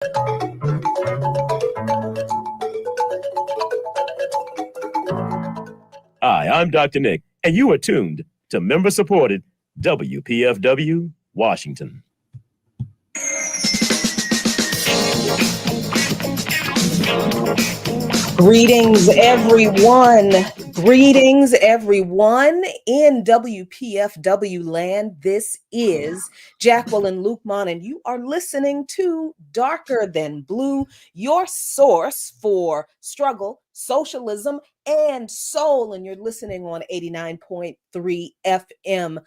Hi, I'm Dr. Nick, and you are tuned to member-supported WPFW Washington. Greetings, everyone. Greetings, everyone in WPFW land. This is Jacqueline Lukman, and you are listening to Darker Than Blue, your source for struggle, socialism, and soul. And you're listening on 89.3 FM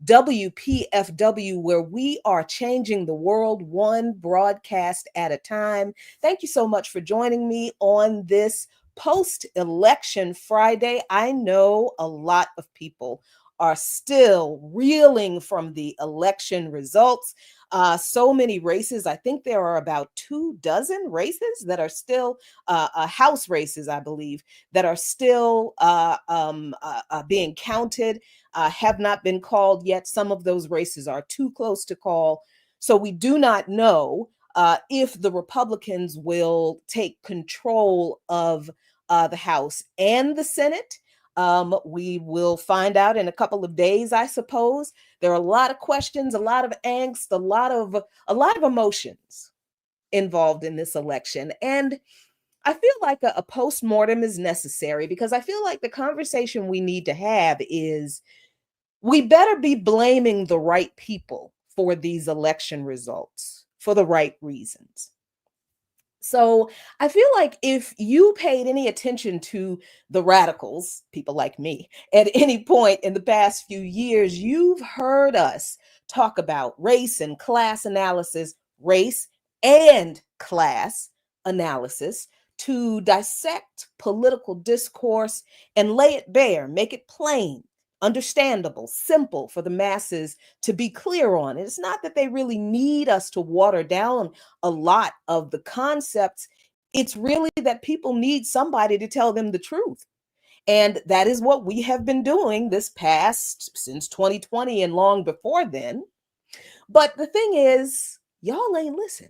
WPFW, where we are changing the world one broadcast at a time. Thank you so much for joining me on this post-election Friday. I know a lot of people are still reeling from the election results. So many races. I think there are about 24 races that are still House races, I believe, that are still being counted, have not been called yet. Some of those races are too close to call. So we do not know if the Republicans will take control of the House and the Senate. We will find out in a couple of days, I suppose. There are a lot of questions, a lot of angst, a lot of emotions involved in this election. And I feel like a post-mortem is necessary, because I feel like the conversation we need to have is, we better be blaming the right people for these election results for the right reasons. So I feel like if you paid any attention to the radicals, people like me, at any point in the past few years, you've heard us talk about race and class analysis, race and class analysis, to dissect political discourse and lay it bare, make it plain, understandable, simple for the masses to be clear on. It's not that they really need us to water down a lot of the concepts. It's really that people need somebody to tell them the truth. And that is what we have been doing since 2020 and long before then. But the thing is, y'all ain't listen.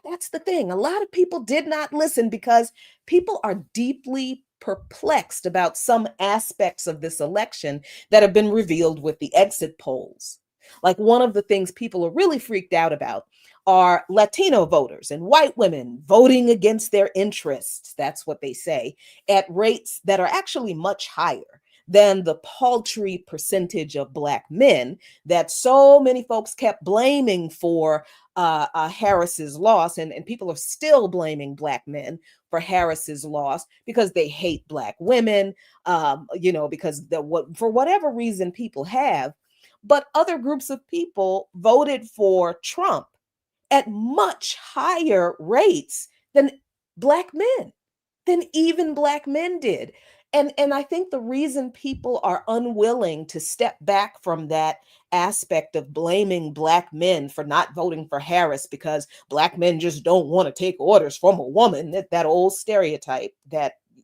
That's the thing. A lot of people did not listen because people are deeply perplexed about some aspects of this election that have been revealed with the exit polls. Like, one of the things people are really freaked out about are Latino voters and white women voting against their interests. That's what they say, at rates that are actually much higher than the paltry percentage of Black men that so many folks kept blaming for Harris's loss. And people are still blaming Black men for Harris's loss because they hate Black women, because for whatever reason people have. But other groups of people voted for Trump at much higher rates than Black men, than even Black men did. And I think the reason people are unwilling to step back from that aspect of blaming Black men for not voting for Harris because Black men just don't want to take orders from a woman, that old stereotype,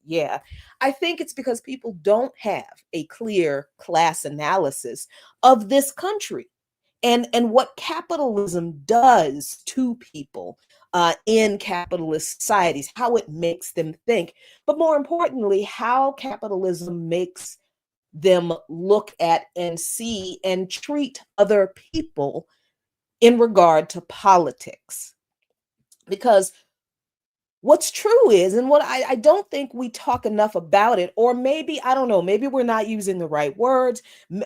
yeah, I think it's because people don't have a clear class analysis of this country and what capitalism does to people in capitalist societies, how it makes them think, but more importantly, how capitalism makes them look at and see and treat other people in regard to politics. Because what's true is, and what I don't think we talk enough about it, or maybe, I don't know, maybe we're not using the right words. We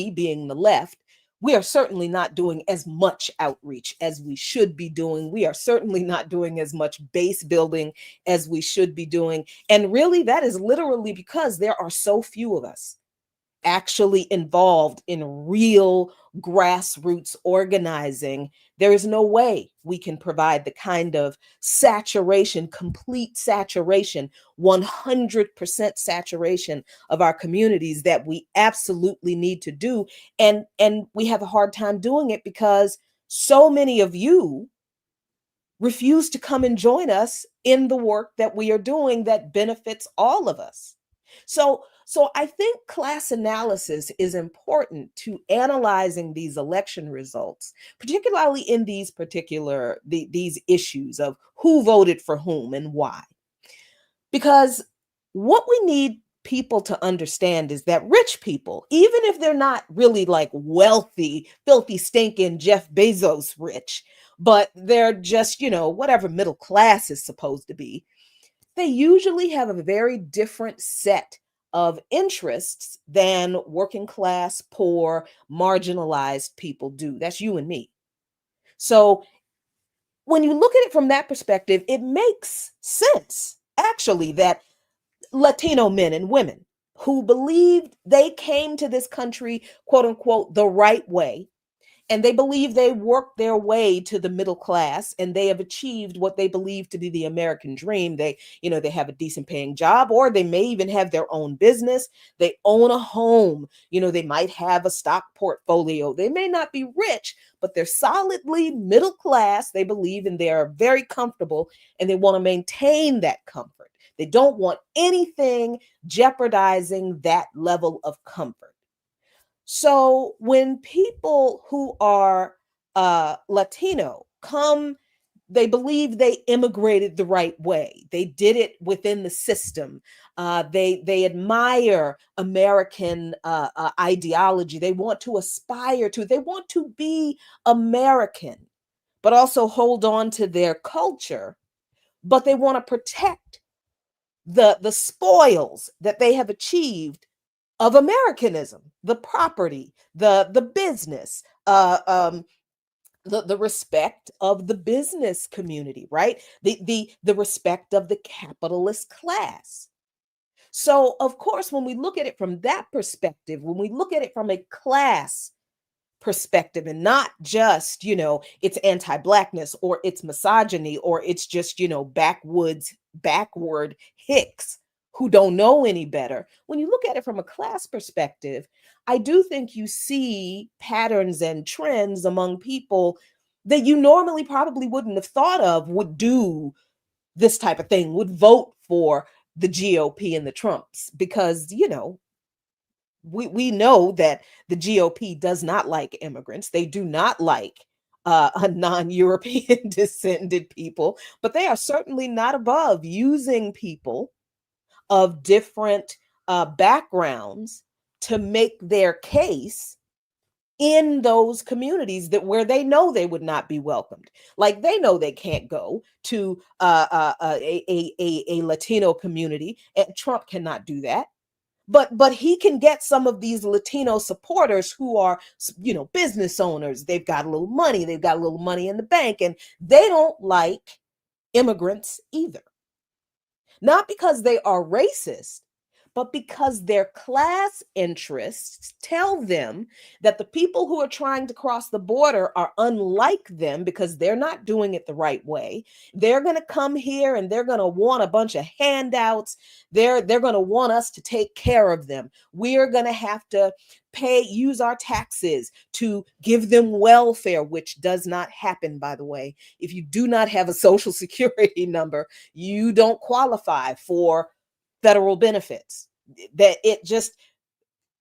being the left, we are certainly not doing as much outreach as we should be doing. We are certainly not doing as much base building as we should be doing. And really, that is literally because there are so few of us actually involved in real grassroots organizing. There is no way we can provide the kind of saturation, complete saturation, 100% saturation of our communities that we absolutely need to do. And we have a hard time doing it because so many of you refuse to come and join us in the work that we are doing that benefits all of us. So So I think class analysis is important to analyzing these election results, particularly in these issues of who voted for whom and why. Because what we need people to understand is that rich people, even if they're not really like wealthy, filthy, stinking Jeff Bezos rich, but they're just, whatever middle class is supposed to be, they usually have a very different set of interests than working class, poor, marginalized people do. That's you and me. So when you look at it from that perspective, it makes sense, actually, that Latino men and women who believed they came to this country, quote unquote, the right way, and they believe they worked their way to the middle class and they have achieved what they believe to be the American dream. They have a decent paying job, or they may even have their own business. They own a home. They might have a stock portfolio. They may not be rich, but they're solidly middle class. They believe, and they are very comfortable, and they want to maintain that comfort. They don't want anything jeopardizing that level of comfort. So when people who are Latino come, they believe they immigrated the right way. They did it within the system. They admire American ideology. They want to aspire to. They want to be American, but also hold on to their culture. But they want to protect the spoils that they have achieved of Americanism, the property, the business, the respect of the business community, right? The respect of the capitalist class. So, of course, when we look at it from that perspective, when we look at it from a class perspective and not just, it's anti-blackness or it's misogyny or it's just, backward hicks who don't know any better. When you look at it from a class perspective, I do think you see patterns and trends among people that you normally probably wouldn't have thought of would do this type of thing, would vote for the GOP and the Trumps, because, we know that the GOP does not like immigrants. They do not like a non-European descended people, but they are certainly not above using people of different backgrounds to make their case in those communities where they know they would not be welcomed. Like they know they can't go to a Latino community, and Trump cannot do that. But he can get some of these Latino supporters who are, business owners. They've got a little money. They've got a little money in the bank, and they don't like immigrants either. Not because they are racist, but because their class interests tell them that the people who are trying to cross the border are unlike them because they're not doing it the right way. They're going to come here and they're going to want a bunch of handouts. They're going to want us to take care of them. We're going to have to use our taxes to give them welfare, which does not happen, by the way. If you do not have a social security number, you don't qualify for federal benefits. That it just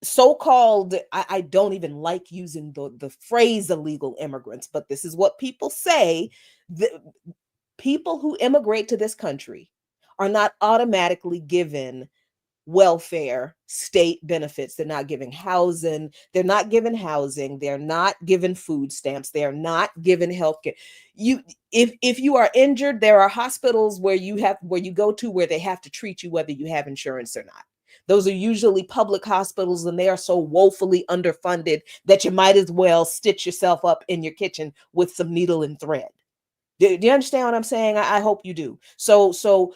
so-called, I don't even like using the phrase illegal immigrants, but this is what people say. The people who immigrate to this country are not automatically given welfare state benefits. They're not given housing. They're not given housing. They're not given food stamps. They're not given health care. If you are injured, there are hospitals where you go to where they have to treat you whether you have insurance or not. Those are usually public hospitals, and they are so woefully underfunded that you might as well stitch yourself up in your kitchen with some needle and thread. Do you understand what I'm saying? I hope you do. So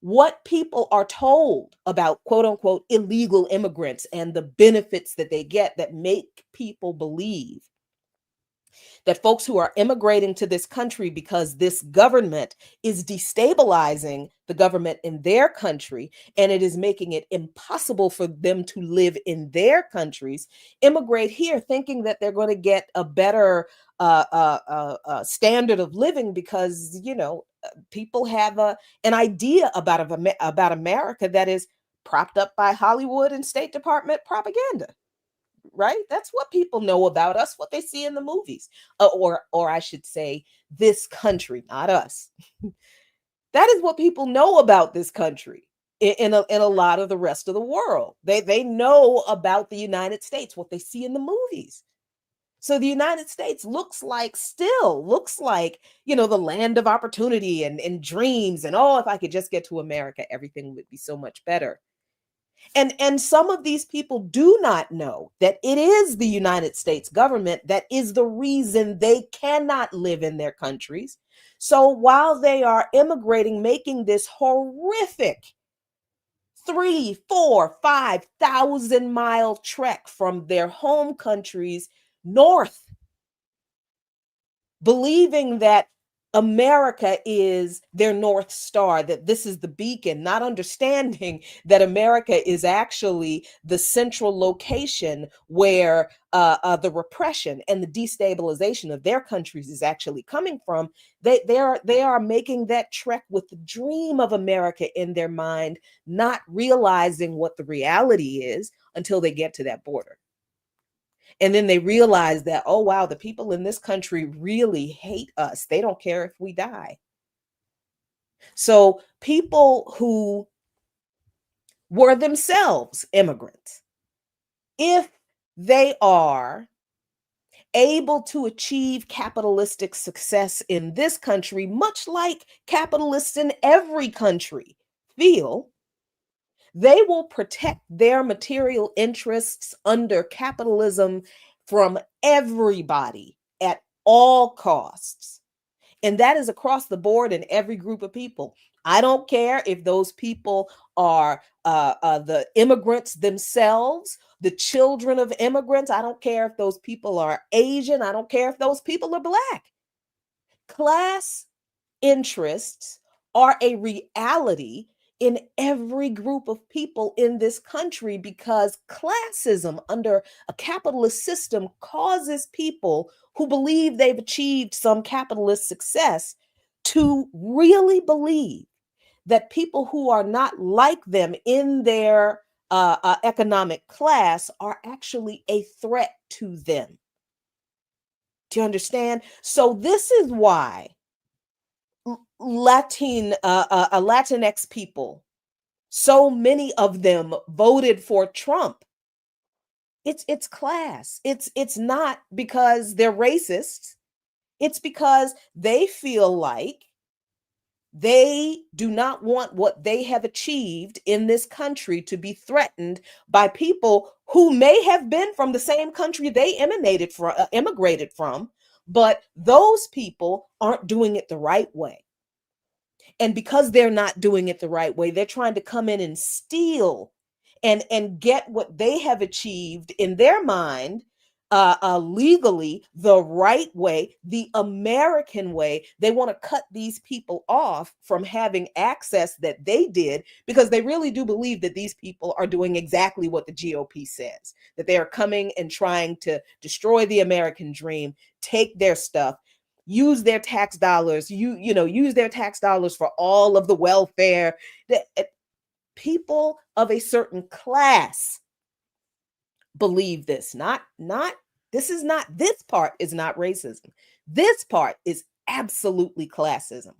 what people are told about quote unquote illegal immigrants and the benefits that they get that make people believe that folks who are immigrating to this country because this government is destabilizing the government in their country and it is making it impossible for them to live in their countries, immigrate here thinking that they're going to get a better standard of living because, people have an idea about America that is propped up by Hollywood and State Department propaganda, right? That's what people know about us, what they see in the movies. Or I should say, this country, not us. That is what people know about this country in a lot of the rest of the world. They know about the United States, what they see in the movies. So the United States still looks like, the land of opportunity and dreams. And oh, if I could just get to America, everything would be so much better. And some of these people do not know that it is the United States government that is the reason they cannot live in their countries. So while they are immigrating, making this horrific 3, 4, 5,000-mile trek from their home countries north, believing that America is their North Star, that this is the beacon, not understanding that America is actually the central location where the repression and the destabilization of their countries is actually coming from. They are making that trek with the dream of America in their mind, not realizing what the reality is until they get to that border. And then they realize that, oh, wow, the people in this country really hate us. They don't care if we die. So people who were themselves immigrants, if they are able to achieve capitalistic success in this country, much like capitalists in every country feel, they will protect their material interests under capitalism from everybody at all costs. And that is across the board in every group of people. I don't care if those people are the immigrants themselves, the children of immigrants. I don't care if those people are Asian. I don't care if those people are Black. Class interests are a reality in every group of people in this country because classism under a capitalist system causes people who believe they've achieved some capitalist success to really believe that people who are not like them in their economic class are actually a threat to them. Do you understand? So this is why Latinx people, so many of them voted for Trump. It's class. It's not because they're racists. It's because they feel like they do not want what they have achieved in this country to be threatened by people who may have been from the same country they immigrated from, but those people aren't doing it the right way. And because they're not doing it the right way, they're trying to come in and steal and get what they have achieved in their mind legally the right way, the American way. They want to cut these people off from having access that they did because they really do believe that these people are doing exactly what the GOP says, that they are coming and trying to destroy the American dream, take their stuff, use their tax dollars, use their tax dollars for all of the welfare. People of a certain class believe this. This part is not racism. This part is absolutely classism.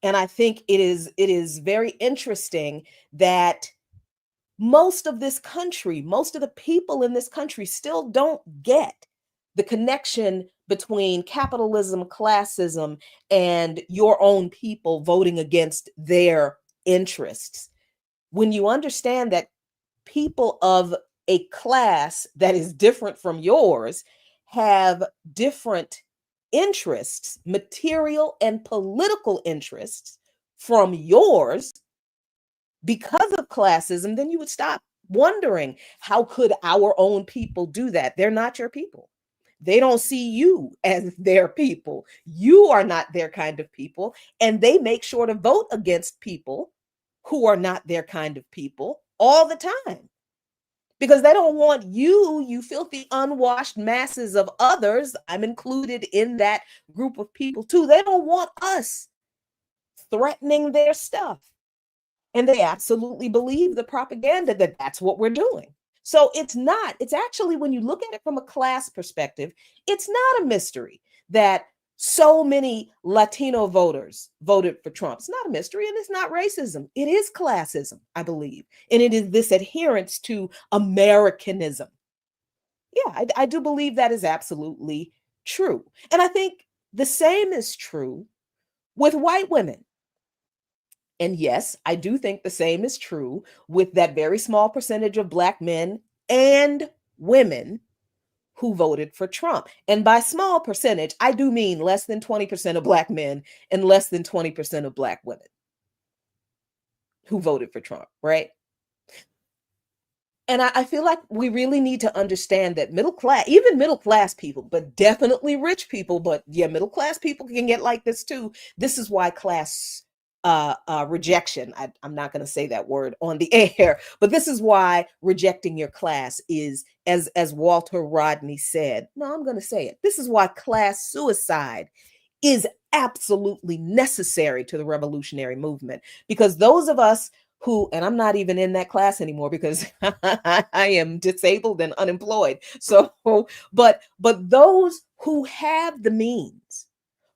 And I think it is very interesting that most of the people in this country still don't get the connection between capitalism, classism, and your own people voting against their interests. When you understand that people of a class that is different from yours have different interests, material and political interests from yours because of classism, then you would stop wondering, how could our own people do that? They're not your people. They don't see you as their people. You are not their kind of people. And they make sure to vote against people who are not their kind of people all the time. Because they don't want you filthy, unwashed masses of others. I'm included in that group of people too. They don't want us threatening their stuff. And they absolutely believe the propaganda that that's what we're doing. So it's actually, when you look at it from a class perspective, it's not a mystery that so many Latino voters voted for Trump. It's not a mystery, and it's not racism. It is classism, I believe. And it is this adherence to Americanism. Yeah, I do believe that is absolutely true. And I think the same is true with white women. And yes, I do think the same is true with that very small percentage of Black men and women who voted for Trump. And by small percentage, I do mean less than 20% of Black men and less than 20% of Black women who voted for Trump, right? And I feel like we really need to understand that even middle class people, but definitely rich people, but yeah, middle class people can get like this too. This is why class rejection, I'm not going to say that word on the air, but this is why rejecting your class is, as Walter Rodney said, no, I'm going to say it. This is why class suicide is absolutely necessary to the revolutionary movement, because those of us who, and I'm not even in that class anymore because I am disabled and unemployed. So, but those who have the means,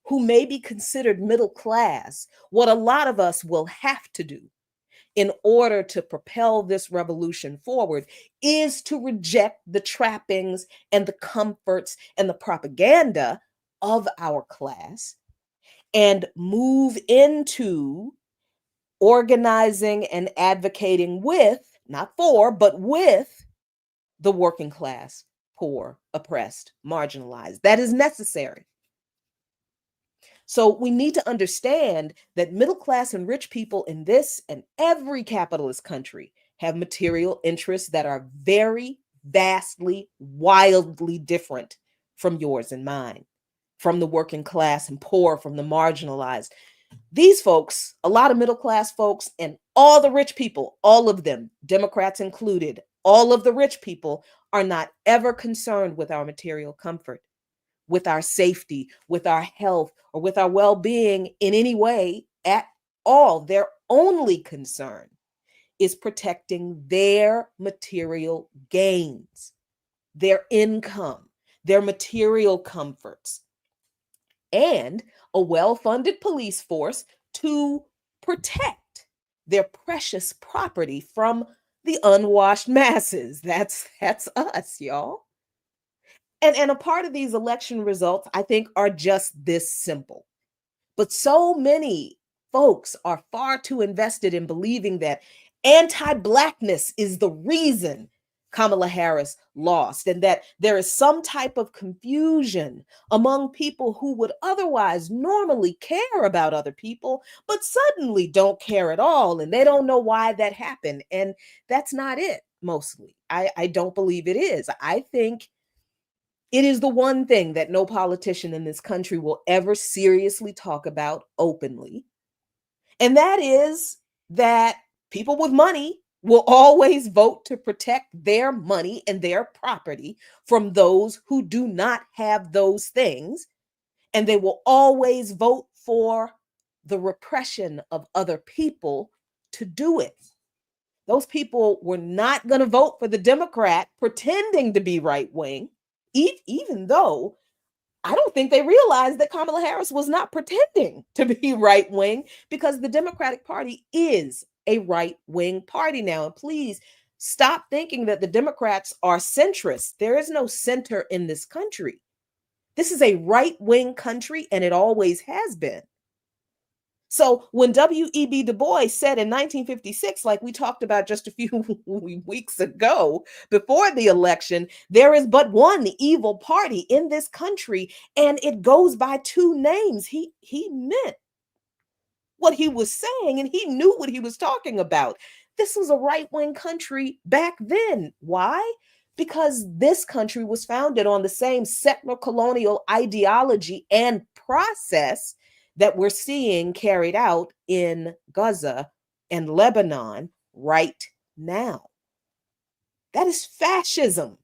who may be considered middle class, what a lot of us will have to do in order to propel this revolution forward is to reject the trappings and the comforts and the propaganda of our class and move into organizing and advocating with, not for, but with the working class, poor, oppressed, marginalized. That is necessary. So we need to understand that middle class and rich people in this and every capitalist country have material interests that are very vastly, wildly different from yours and mine, from the working class and poor, from the marginalized. These folks, a lot of middle class folks, and all the rich people, all of them, Democrats included, all of the rich people are not ever concerned with our material comfort, with our safety, with our health, or with our well-being in any way at all. Their only concern is protecting their material gains, their income, their material comforts, and a well-funded police force to protect their precious property from the unwashed masses. That's us, y'all. And a part of these election results, I think, are just this simple. But so many folks are far too invested in believing that anti-Blackness is the reason Kamala Harris lost, and that there is some type of confusion among people who would otherwise normally care about other people, but suddenly don't care at all, and they don't know why that happened. And that's not it, mostly. I don't believe it is. I think it is the one thing that no politician in this country will ever seriously talk about openly. And that is that people with money will always vote to protect their money and their property from those who do not have those things. And they will always vote for the repression of other people to do it. Those people were not going to vote for the Democrat pretending to be right wing, even though I don't think they realized that Kamala Harris was not pretending to be right wing, because the Democratic Party is a right wing party now. And please stop thinking that the Democrats are centrist. There is no center in this country. This is a right wing country, and it always has been. So when W.E.B. Du Bois said in 1956, like we talked about just a few weeks ago before the election, there is but one evil party in this country, and it goes by two names. He meant what he was saying, and he knew what he was talking about. This was a right-wing country back then. Why? Because this country was founded on the same settler colonial ideology and process that we're seeing carried out in Gaza and Lebanon right now. That is fascism.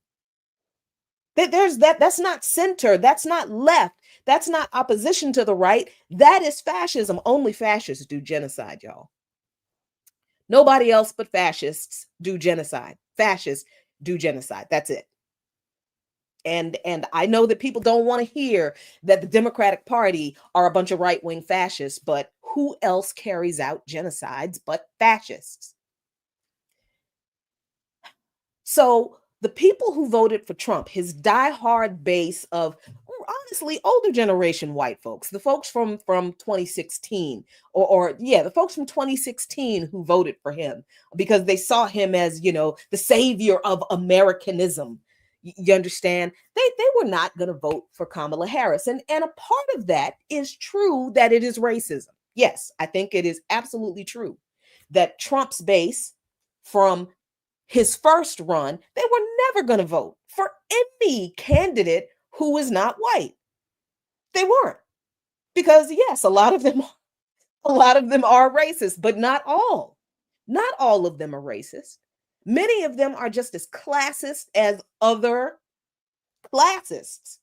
That's not center, that's not left, that's not opposition to the right. That is fascism. Only fascists do genocide, y'all. Nobody else but fascists do genocide. Fascists do genocide. That's it. And I know that people don't want to hear that the Democratic Party are a bunch of right-wing fascists, but who else carries out genocides but fascists? So the people who voted for Trump, his diehard base of honestly older generation white folks, the folks from 2016, or yeah, the folks from 2016 who voted for him because they saw him as, you know, the savior of Americanism. You understand? They were not going to vote for Kamala Harris. And a part of that is true that it is racism. Yes, I think it is absolutely true that Trump's base from his first run, they were never going to vote for any candidate who is not white. They weren't. Because yes, a lot of them are racist, but not all. Not all of them are racist. Many of them are just as classist as other classists.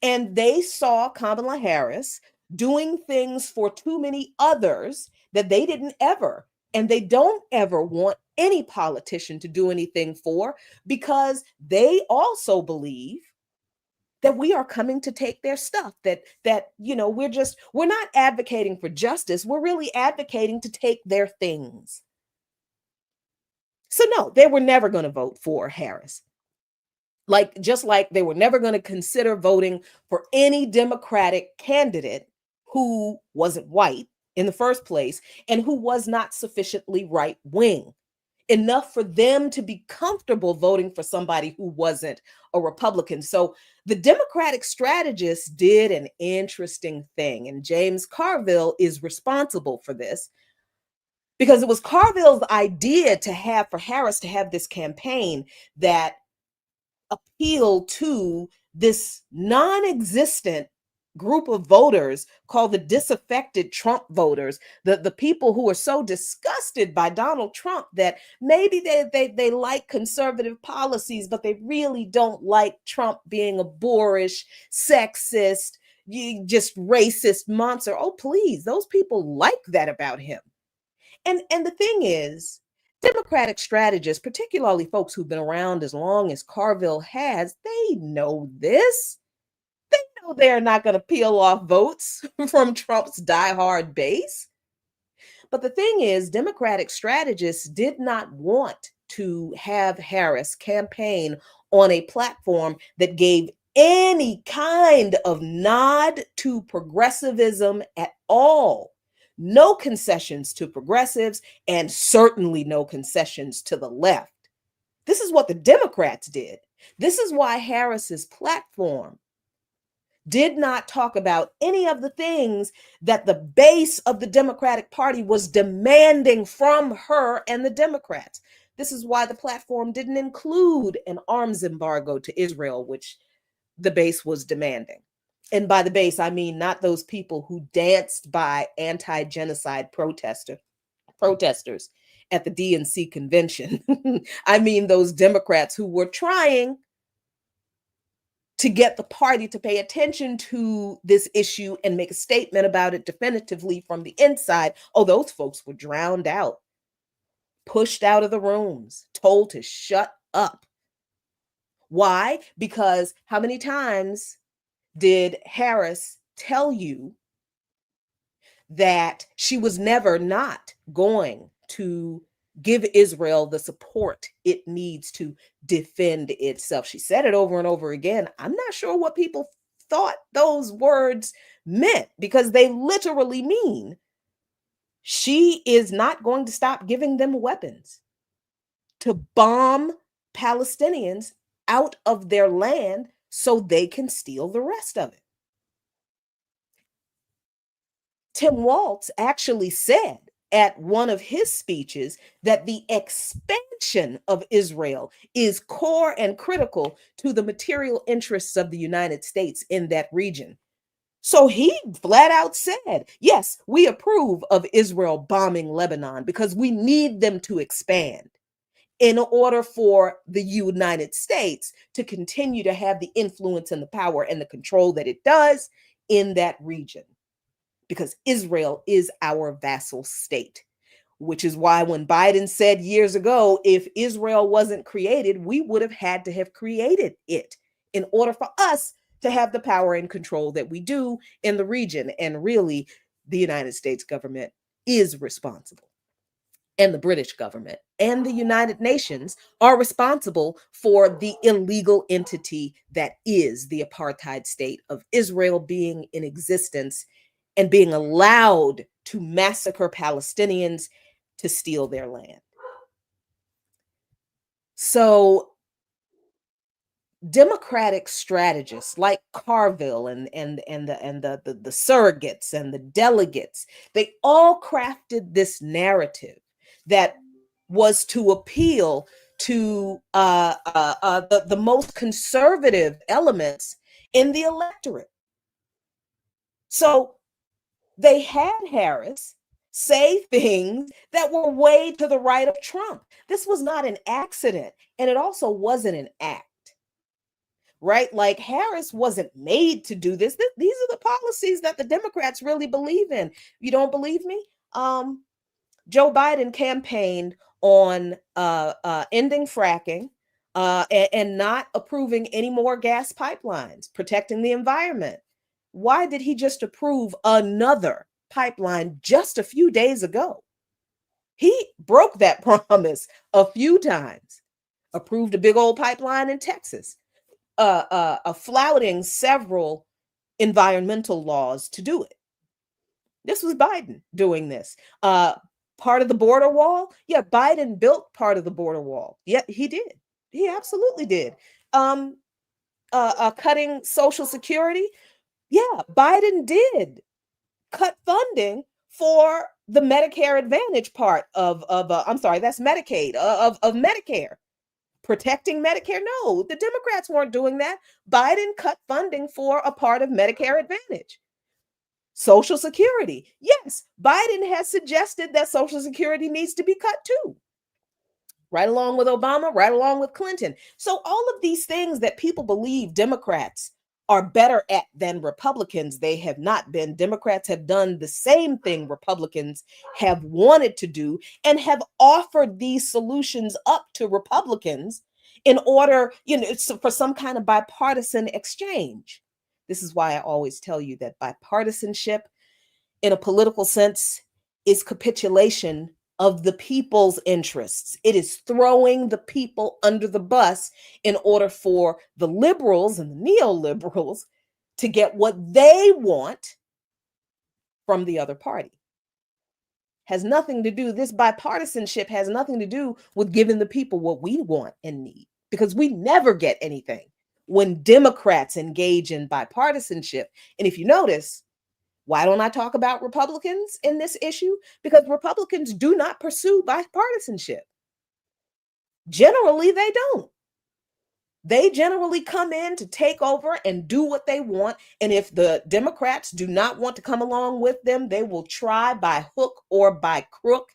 And they saw Kamala Harris doing things for too many others that they didn't ever, and they don't ever want any politician to do anything for, because they also believe that we are coming to take their stuff, that you know, we're not advocating for justice, we're really advocating to take their things. So no, they were never going to vote for Harris. Just like they were never going to consider voting for any Democratic candidate who wasn't white in the first place and who was not sufficiently right wing enough for them to be comfortable voting for somebody who wasn't a Republican. So the Democratic strategists did an interesting thing, and James Carville is responsible for this, because it was Carville's idea to have for Harris to have this campaign that appeal to this non-existent group of voters called the disaffected Trump voters, the people who are so disgusted by Donald Trump that maybe they like conservative policies, but they really don't like Trump being a boorish, sexist, just racist monster. Oh, please, those people like that about him. And the thing is, Democratic strategists, particularly folks who've been around as long as Carville has, they know this. They know they're not going to peel off votes from Trump's diehard base. But the thing is, Democratic strategists did not want to have Harris campaign on a platform that gave any kind of nod to progressivism at all. No concessions to progressives, and certainly no concessions to the left. This is what the Democrats did. This is why Harris's platform did not talk about any of the things that the base of the Democratic Party was demanding from her and the Democrats. This is why the platform didn't include an arms embargo to Israel, which the base was demanding. And by the base, I mean not those people who danced by anti-genocide protesters at the DNC convention. I mean those Democrats who were trying to get the party to pay attention to this issue and make a statement about it definitively from the inside. Oh, those folks were drowned out, pushed out of the rooms, told to shut up. Why? Because how many times did Harris tell you that she was never not going to give Israel the support it needs to defend itself? She said it over and over again. I'm not sure what people thought those words meant, because they literally mean she is not going to stop giving them weapons to bomb Palestinians out of their land so they can steal the rest of it. Tim Walz actually said at one of his speeches that the expansion of Israel is core and critical to the material interests of the United States in that region. So he flat out said, yes, we approve of Israel bombing Lebanon because we need them to expand in order for the United States to continue to have the influence and the power and the control that it does in that region, because Israel is our vassal state. which is why when Biden said years ago, if Israel wasn't created, we would have had to have created it in order for us to have the power and control that we do in the region. And really, the United States government is responsible. And the British government and the United Nations are responsible for the illegal entity that is the apartheid state of Israel being in existence and being allowed to massacre Palestinians to steal their land. So Democratic strategists like Carville and the surrogates and the delegates, they all crafted this narrative that was to appeal to the most conservative elements in the electorate. So they had Harris say things that were way to the right of Trump. This was not an accident, and it also wasn't an act. Right? Like Harris wasn't made to do this. These are the policies that the Democrats really believe in. You don't believe me? Joe Biden campaigned on ending fracking and not approving any more gas pipelines, protecting the environment. Why did he just approve another pipeline just a few days ago? He broke that promise a few times, approved a big old pipeline in Texas, flouting several environmental laws to do it. This was Biden doing this. Part of the border wall. Yeah, Biden built part of the border wall. Yeah, he did. He absolutely did. Cutting Social Security. Yeah, Biden did cut funding for the Medicare Advantage part of I'm sorry, that's Medicaid, of Medicare. Protecting Medicare? No, the Democrats weren't doing that. Biden cut funding for a part of Medicare Advantage. Social Security. Yes, Biden has suggested that Social Security needs to be cut too. Right along with Obama, right along with Clinton. So all of these things that people believe Democrats are better at than Republicans, they have not been. Democrats have done the same thing Republicans have wanted to do and have offered these solutions up to Republicans in order, for some kind of bipartisan exchange. This is why I always tell you that bipartisanship in a political sense is capitulation of the people's interests. It is throwing the people under the bus in order for the liberals and the neoliberals to get what they want from the other party. Has nothing to do, this bipartisanship has nothing to do with giving the people what we want and need, because we never get anything when Democrats engage in bipartisanship. And if you notice, why don't I talk about Republicans in this issue? Because Republicans do not pursue bipartisanship. Generally, they don't. They generally come in to take over and do what they want. And if the Democrats do not want to come along with them, they will try by hook or by crook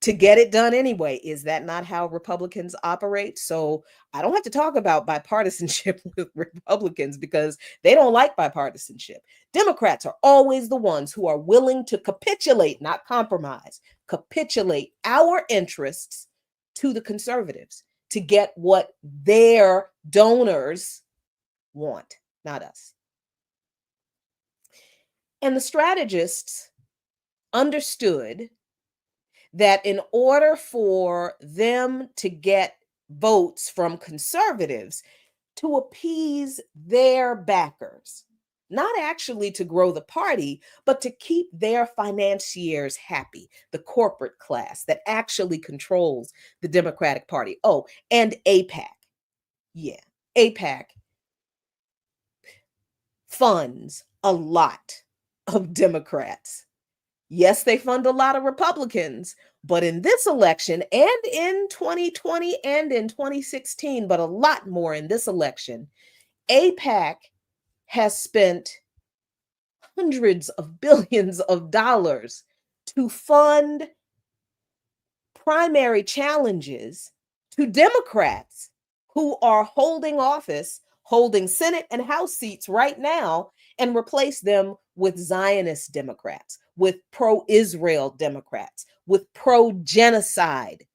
to get it done anyway. Is that not how Republicans operate? So I don't have to talk about bipartisanship with Republicans because they don't like bipartisanship. Democrats are always the ones who are willing to capitulate, not compromise, capitulate our interests to the conservatives to get what their donors want, not us. And the strategists understood that in order for them to get votes from conservatives to appease their backers, not actually to grow the party, but to keep their financiers happy, the corporate class that actually controls the Democratic Party. Oh, and AIPAC. Yeah, AIPAC funds a lot of Democrats. Yes, they fund a lot of Republicans, but in this election and in 2020 and in 2016, but a lot more in this election, AIPAC has spent hundreds of billions of dollars to fund primary challenges to Democrats who are holding office, holding Senate and House seats right now, and replace them with Zionist Democrats, with pro-Israel Democrats, with pro-genocide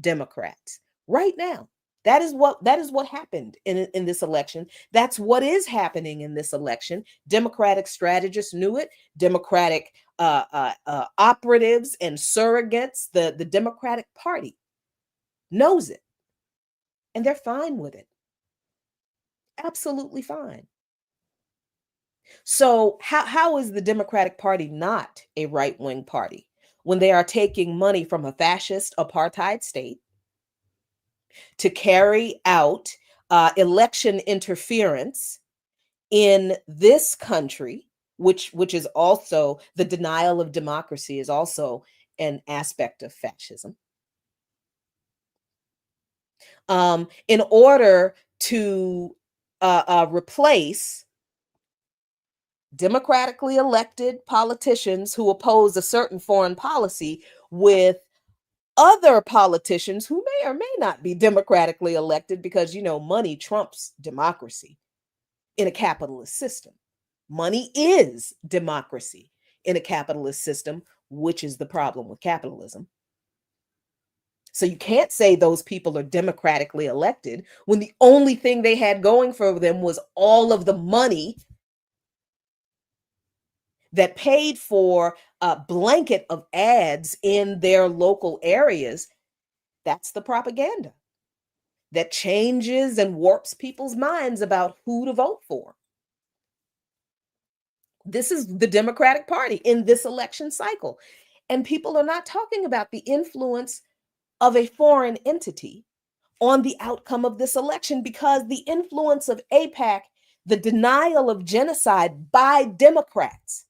Democrats. Right now, that is what happened in this election. That's what is happening in this election. Democratic strategists knew it. Democratic operatives and surrogates, the Democratic Party knows it, and they're fine with it. Absolutely fine. So how is the Democratic Party not a right-wing party when they are taking money from a fascist apartheid state to carry out election interference in this country, which is also the denial of democracy, is also an aspect of fascism, in order to replace democratically elected politicians who oppose a certain foreign policy with other politicians who may or may not be democratically elected, because money trumps democracy in a capitalist system. Money is democracy in a capitalist system, which is the problem with capitalism. So you can't say those people are democratically elected when the only thing they had going for them was all of the money that paid for a blanket of ads in their local areas. That's the propaganda that changes and warps people's minds about who to vote for. This is the Democratic Party in this election cycle. And people are not talking about the influence of a foreign entity on the outcome of this election, because the influence of AIPAC, the denial of genocide by Democrats.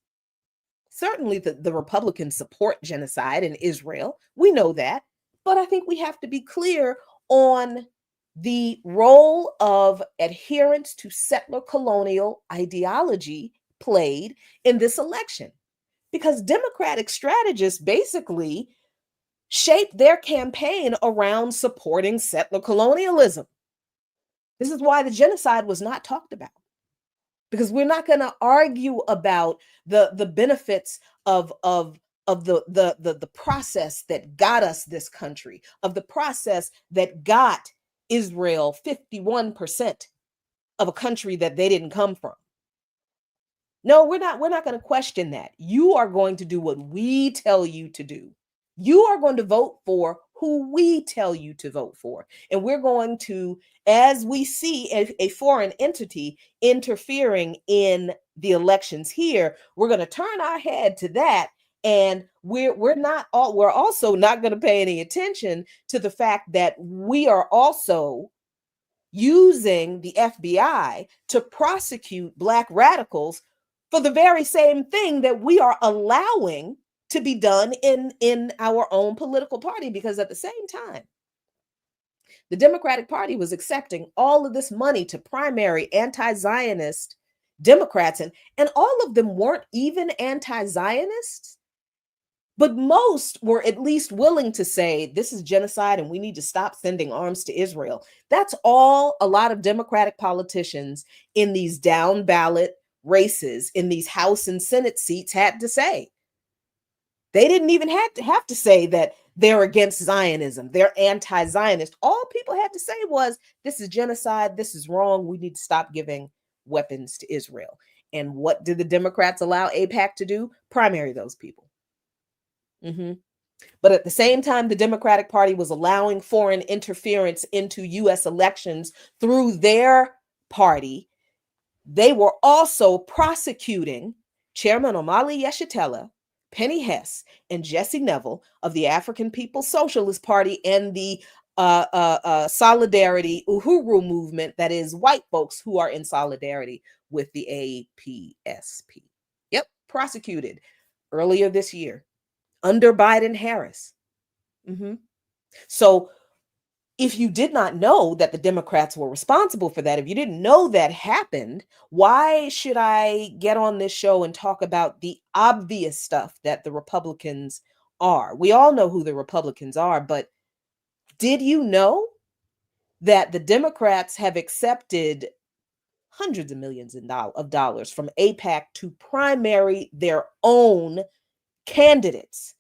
Certainly the Republicans support genocide in Israel. We know that. But I think we have to be clear on the role of adherence to settler colonial ideology played in this election. Because Democratic strategists basically shaped their campaign around supporting settler colonialism. This is why the genocide was not talked about, because we're not going to argue about the benefits of the process that got us this country, of the process that got Israel 51% of a country that they didn't come from. No, we're not going to question that. You are going to do what we tell you to do. You are going to vote for who we tell you to vote for. And we're going to, as we see a foreign entity interfering in the elections here, we're going to turn our head to that. And we're also not going to pay any attention to the fact that we are also using the FBI to prosecute Black radicals for the very same thing that we are allowing to be done in our own political party. Because at the same time, the Democratic Party was accepting all of this money to primary anti-Zionist Democrats, and all of them weren't even anti-Zionists, but most were at least willing to say this is genocide and we need to stop sending arms to Israel. That's all a lot of Democratic politicians in these down ballot races, in these House and Senate seats, had to say. They didn't even have to say that they're against Zionism, they're anti-Zionist. All people had to say was, this is genocide, this is wrong, we need to stop giving weapons to Israel. And what did the Democrats allow AIPAC to do? Primary those people. But at the same time, the Democratic Party was allowing foreign interference into U.S. elections through their party. They were also prosecuting Chairman Omali Yeshitela, Penny Hess, and Jesse Neville of the African People's Socialist Party and the Solidarity Uhuru movement, that is, white folks who are in solidarity with the APSP. Yep, prosecuted earlier this year under Biden-Harris. So if you did not know that the Democrats were responsible for that, if you didn't know that happened, why should I get on this show and talk about the obvious stuff that the Republicans are? We all know who the Republicans are, but did you know that the Democrats have accepted hundreds of millions of dollars from AIPAC to primary their own candidates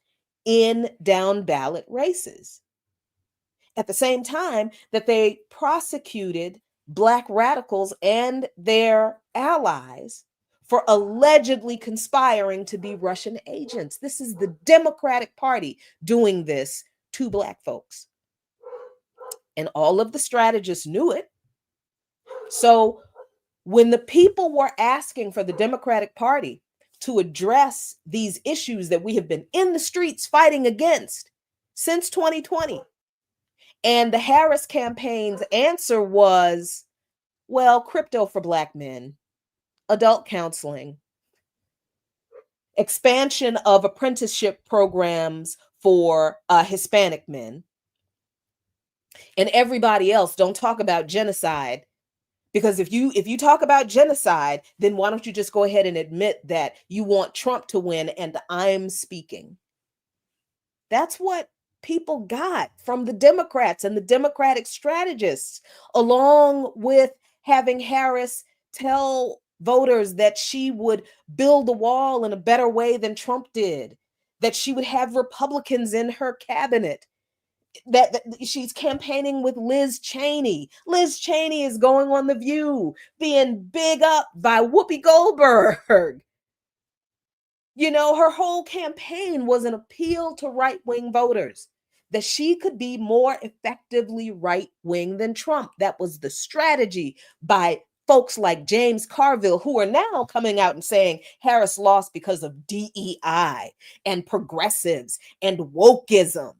in down ballot races. At the same time that they prosecuted Black radicals and their allies for allegedly conspiring to be Russian agents. This is the Democratic Party doing this to Black folks. And all of the strategists knew it. So when the people were asking for the Democratic Party to address these issues that we have been in the streets fighting against since 2020, and the Harris campaign's answer was, well, crypto for Black men, adult counseling, expansion of apprenticeship programs for Hispanic men, and everybody else, don't talk about genocide. Because if you talk about genocide, then why don't you just go ahead and admit that you want Trump to win and I'm speaking? That's what people got from the Democrats and the Democratic strategists, along with having Harris tell voters that she would build a wall in a better way than Trump did, that she would have Republicans in her cabinet, that she's campaigning with Liz Cheney. Liz Cheney is going on The View, being big up by Whoopi Goldberg. You know, her whole campaign was an appeal to right-wing voters, that she could be more effectively right-wing than Trump. That was the strategy by folks like James Carville, who are now coming out and saying Harris lost because of DEI and progressives and wokeism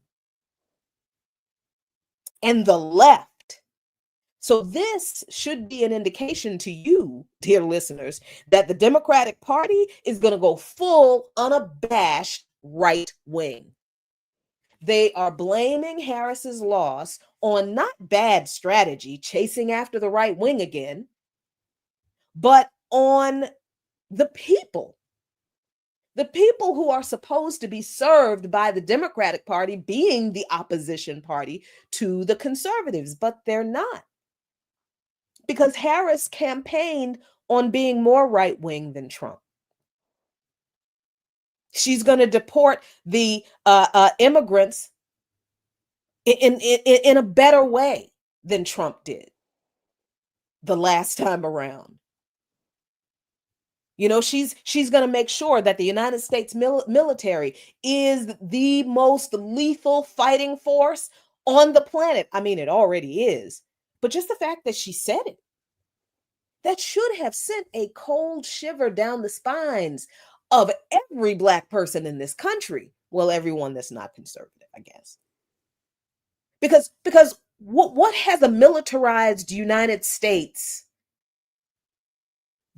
and the left. So this should be an indication to you, dear listeners, that the Democratic Party is going to go full unabashed right wing. They are blaming Harris's loss on not bad strategy, chasing after the right wing again, but on the people. The people who are supposed to be served by the Democratic Party being the opposition party to the conservatives, but they're not. Because Harris campaigned on being more right-wing than Trump. She's going to deport the immigrants in a better way than Trump did the last time around. You know, she's going to make sure that the United States military is the most lethal fighting force on the planet. I mean, it already is. But just the fact that she said it, that should have sent a cold shiver down the spines of every Black person in this country. Well, everyone that's not conservative, I guess. Because what has a militarized United States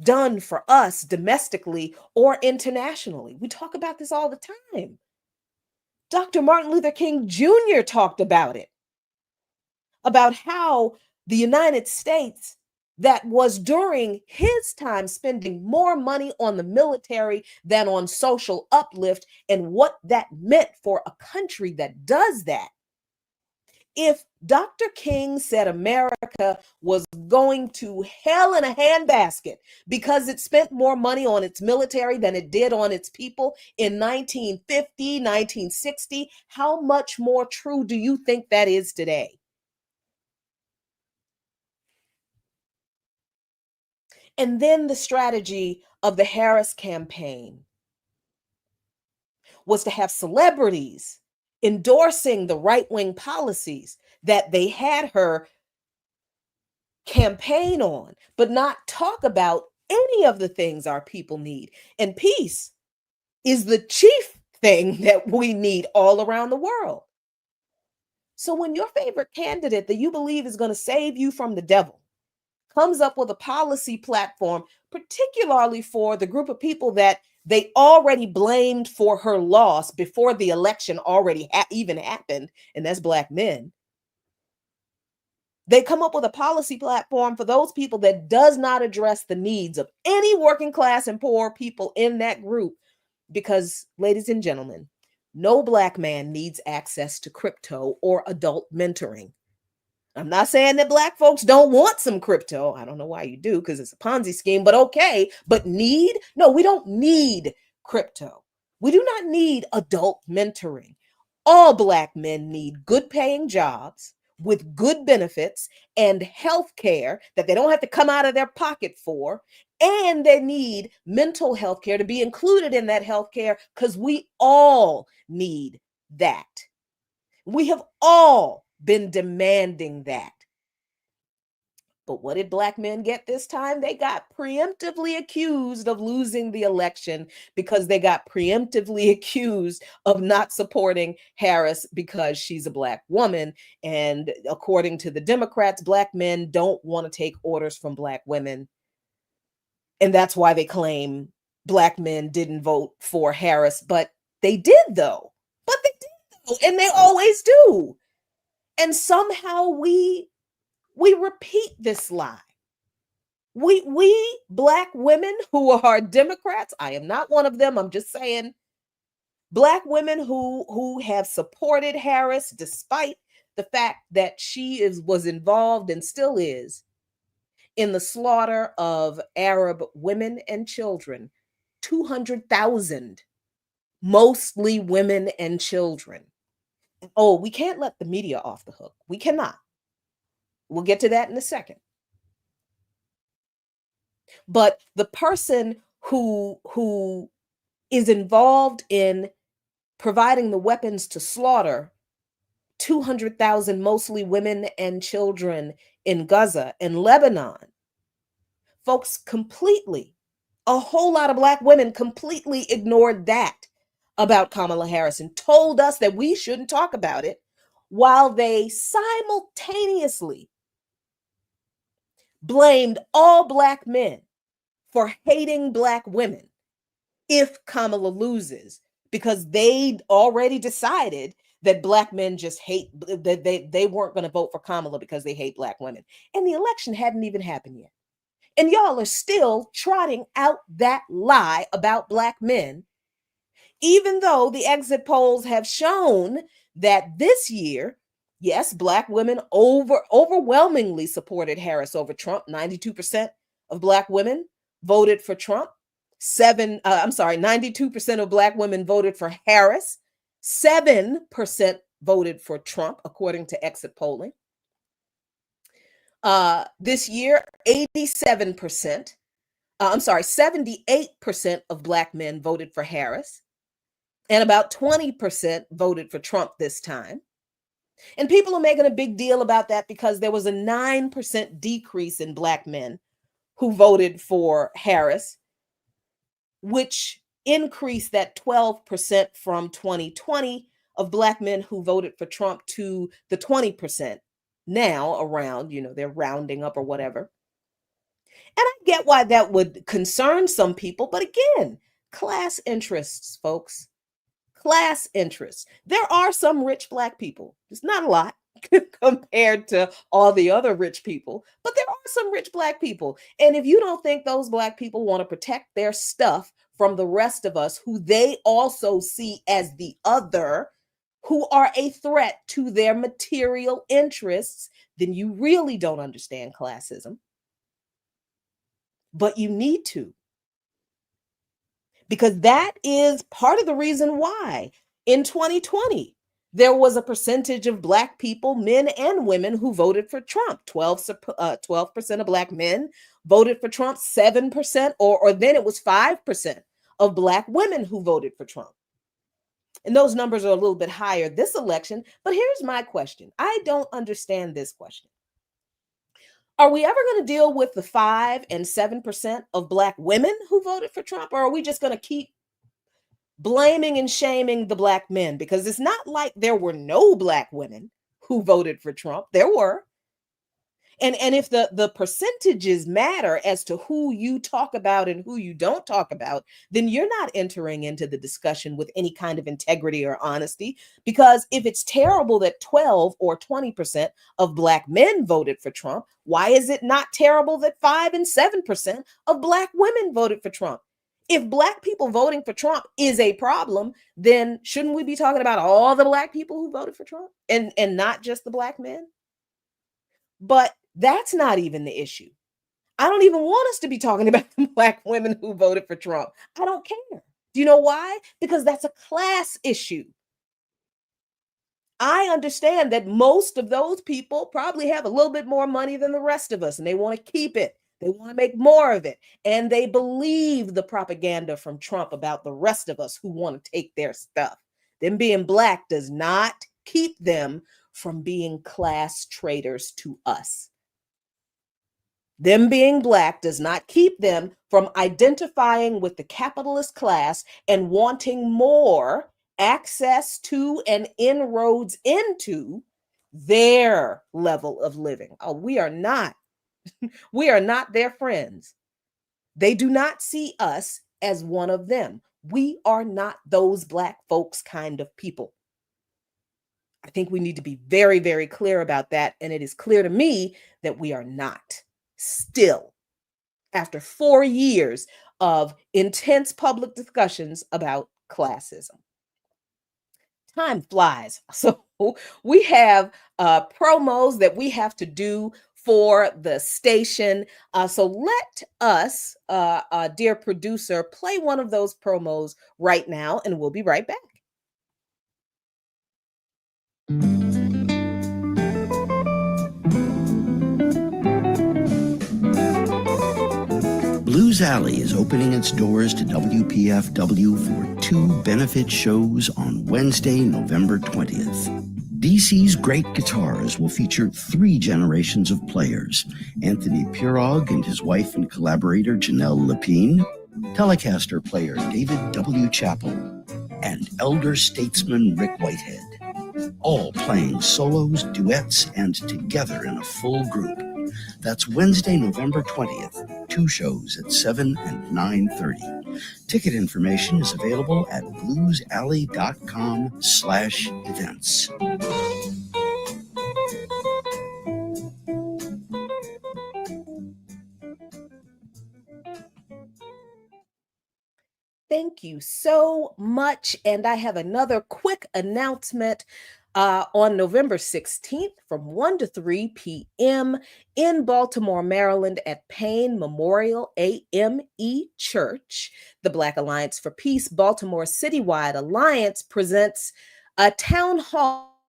done for us domestically or internationally? We talk about this all the time. Dr. Martin Luther King Jr. talked about it, about how the United States, that was during his time spending more money on the military than on social uplift, and what that meant for a country that does that. If Dr. King said America was going to hell in a handbasket because it spent more money on its military than it did on its people in 1950, 1960, how much more true do you think that is today? And then the strategy of the Harris campaign was to have celebrities endorsing the right-wing policies that they had her campaign on, but not talk about any of the things our people need. And peace is the chief thing that we need all around the world. So when your favorite candidate that you believe is going to save you from the devil comes up with a policy platform, particularly for the group of people that they already blamed for her loss before the election already even happened, and that's Black men. They come up with a policy platform for those people that does not address the needs of any working class and poor people in that group. Because, ladies and gentlemen, no Black man needs access to crypto or adult mentoring. I'm not saying that black folks don't want some crypto. I don't know why you do, because it's a Ponzi scheme, but okay. But need? No, we don't need crypto. We do not need adult mentoring. All black men need good paying jobs with good benefits and health care that they don't have to come out of their pocket for. And they need mental health care to be included in that health care, because we all need that. We have all been demanding that. But what did black men get this time? They got preemptively accused of losing the election because they got preemptively accused of not supporting Harris because she's a black woman. And according to the Democrats, black men don't want to take orders from black women. And that's why they claim black men didn't vote for Harris. But they did, though. But they did, though. And they always do. And somehow we repeat this lie. We black women who are Democrats, I am not one of them, I'm just saying, black women who have supported Harris despite the fact that she was involved and still is in the slaughter of Arab women and children, 200,000, mostly women and children. Oh, we can't let the media off the hook. We cannot. We'll get to that in a second. But the person who is involved in providing the weapons to slaughter 200,000, mostly women and children in Gaza and Lebanon, folks completely, a whole lot of black women completely ignored that about Kamala Harris and told us that we shouldn't talk about it, while they simultaneously blamed all black men for hating black women if Kamala loses, because they'd already decided that black men just hate, that they weren't going to vote for Kamala because they hate black women. And the election hadn't even happened yet. And y'all are still trotting out that lie about black men, even though the exit polls have shown that this year, yes, black women overwhelmingly supported Harris over Trump. 92% of black women voted for Trump. 92% of black women voted for Harris. 7% voted for Trump, according to exit polling. This year, 78% of black men voted for Harris, and about 20% voted for Trump this time. And people are making a big deal about that because there was a 9% decrease in black men who voted for Harris, which increased that 12% from 2020 of black men who voted for Trump to the 20% now around, they're rounding up or whatever. And I get why that would concern some people, but again, class interests, folks. Class interests. There are some rich black people. It's not a lot compared to all the other rich people, but there are some rich black people. And if you don't think those black people want to protect their stuff from the rest of us, who they also see as the other, who are a threat to their material interests, then you really don't understand classism. But you need to. Because that is part of the reason why in 2020, there was a percentage of black people, men and women, who voted for Trump. 12% of black men voted for Trump, 7%, or then it was 5% of black women who voted for Trump. And those numbers are a little bit higher this election. But here's my question. I don't understand this question. Are we ever going to deal with the 5 and 7% of black women who voted for Trump? Or are we just going to keep blaming and shaming the black men? Because it's not like there were no black women who voted for Trump. There were. And if the percentages matter as to who you talk about and who you don't talk about, then you're not entering into the discussion with any kind of integrity or honesty. Because if it's terrible that 12 or 20% of black men voted for Trump, why is it not terrible that 5 and 7% of black women voted for Trump? If black people voting for Trump is a problem, then shouldn't we be talking about all the black people who voted for Trump and not just the black men? But that's not even the issue. I don't even want us to be talking about the Black women who voted for Trump. I don't care. Do you know why? Because that's a class issue. I understand that most of those people probably have a little bit more money than the rest of us, and they want to keep it. They want to make more of it. And they believe the propaganda from Trump about the rest of us who want to take their stuff. Them being Black does not keep them from being class traitors to us. Them being Black does not keep them from identifying with the capitalist class and wanting more access to and inroads into their level of living. Oh, we are not their friends. They do not see us as one of them. We are not those Black folks kind of people. I think we need to be very, very clear about that. And it is clear to me that we are not. Still, after 4 years of intense public discussions about classism. Time flies. So we have promos that we have to do for the station. So let us, dear producer, play one of those promos right now, and we'll be right back. Blues Alley is opening its doors to WPFW for 2 benefit shows on Wednesday, November 20th. DC's Great Guitars will feature 3 generations of players: Anthony Pirog and his wife and collaborator Janelle Lepine, Telecaster player David W. Chappell, and elder statesman Rick Whitehead, all playing solos, duets, and together in a full group. That's Wednesday, November 20th, 2 shows at 7 and 9:30. Ticket information is available at bluesalley.com/events. Thank you so much. And I have another quick announcement. On November 16th from 1 to 3 p.m. in Baltimore, Maryland at Payne Memorial AME Church, the Black Alliance for Peace Baltimore Citywide Alliance presents a town hall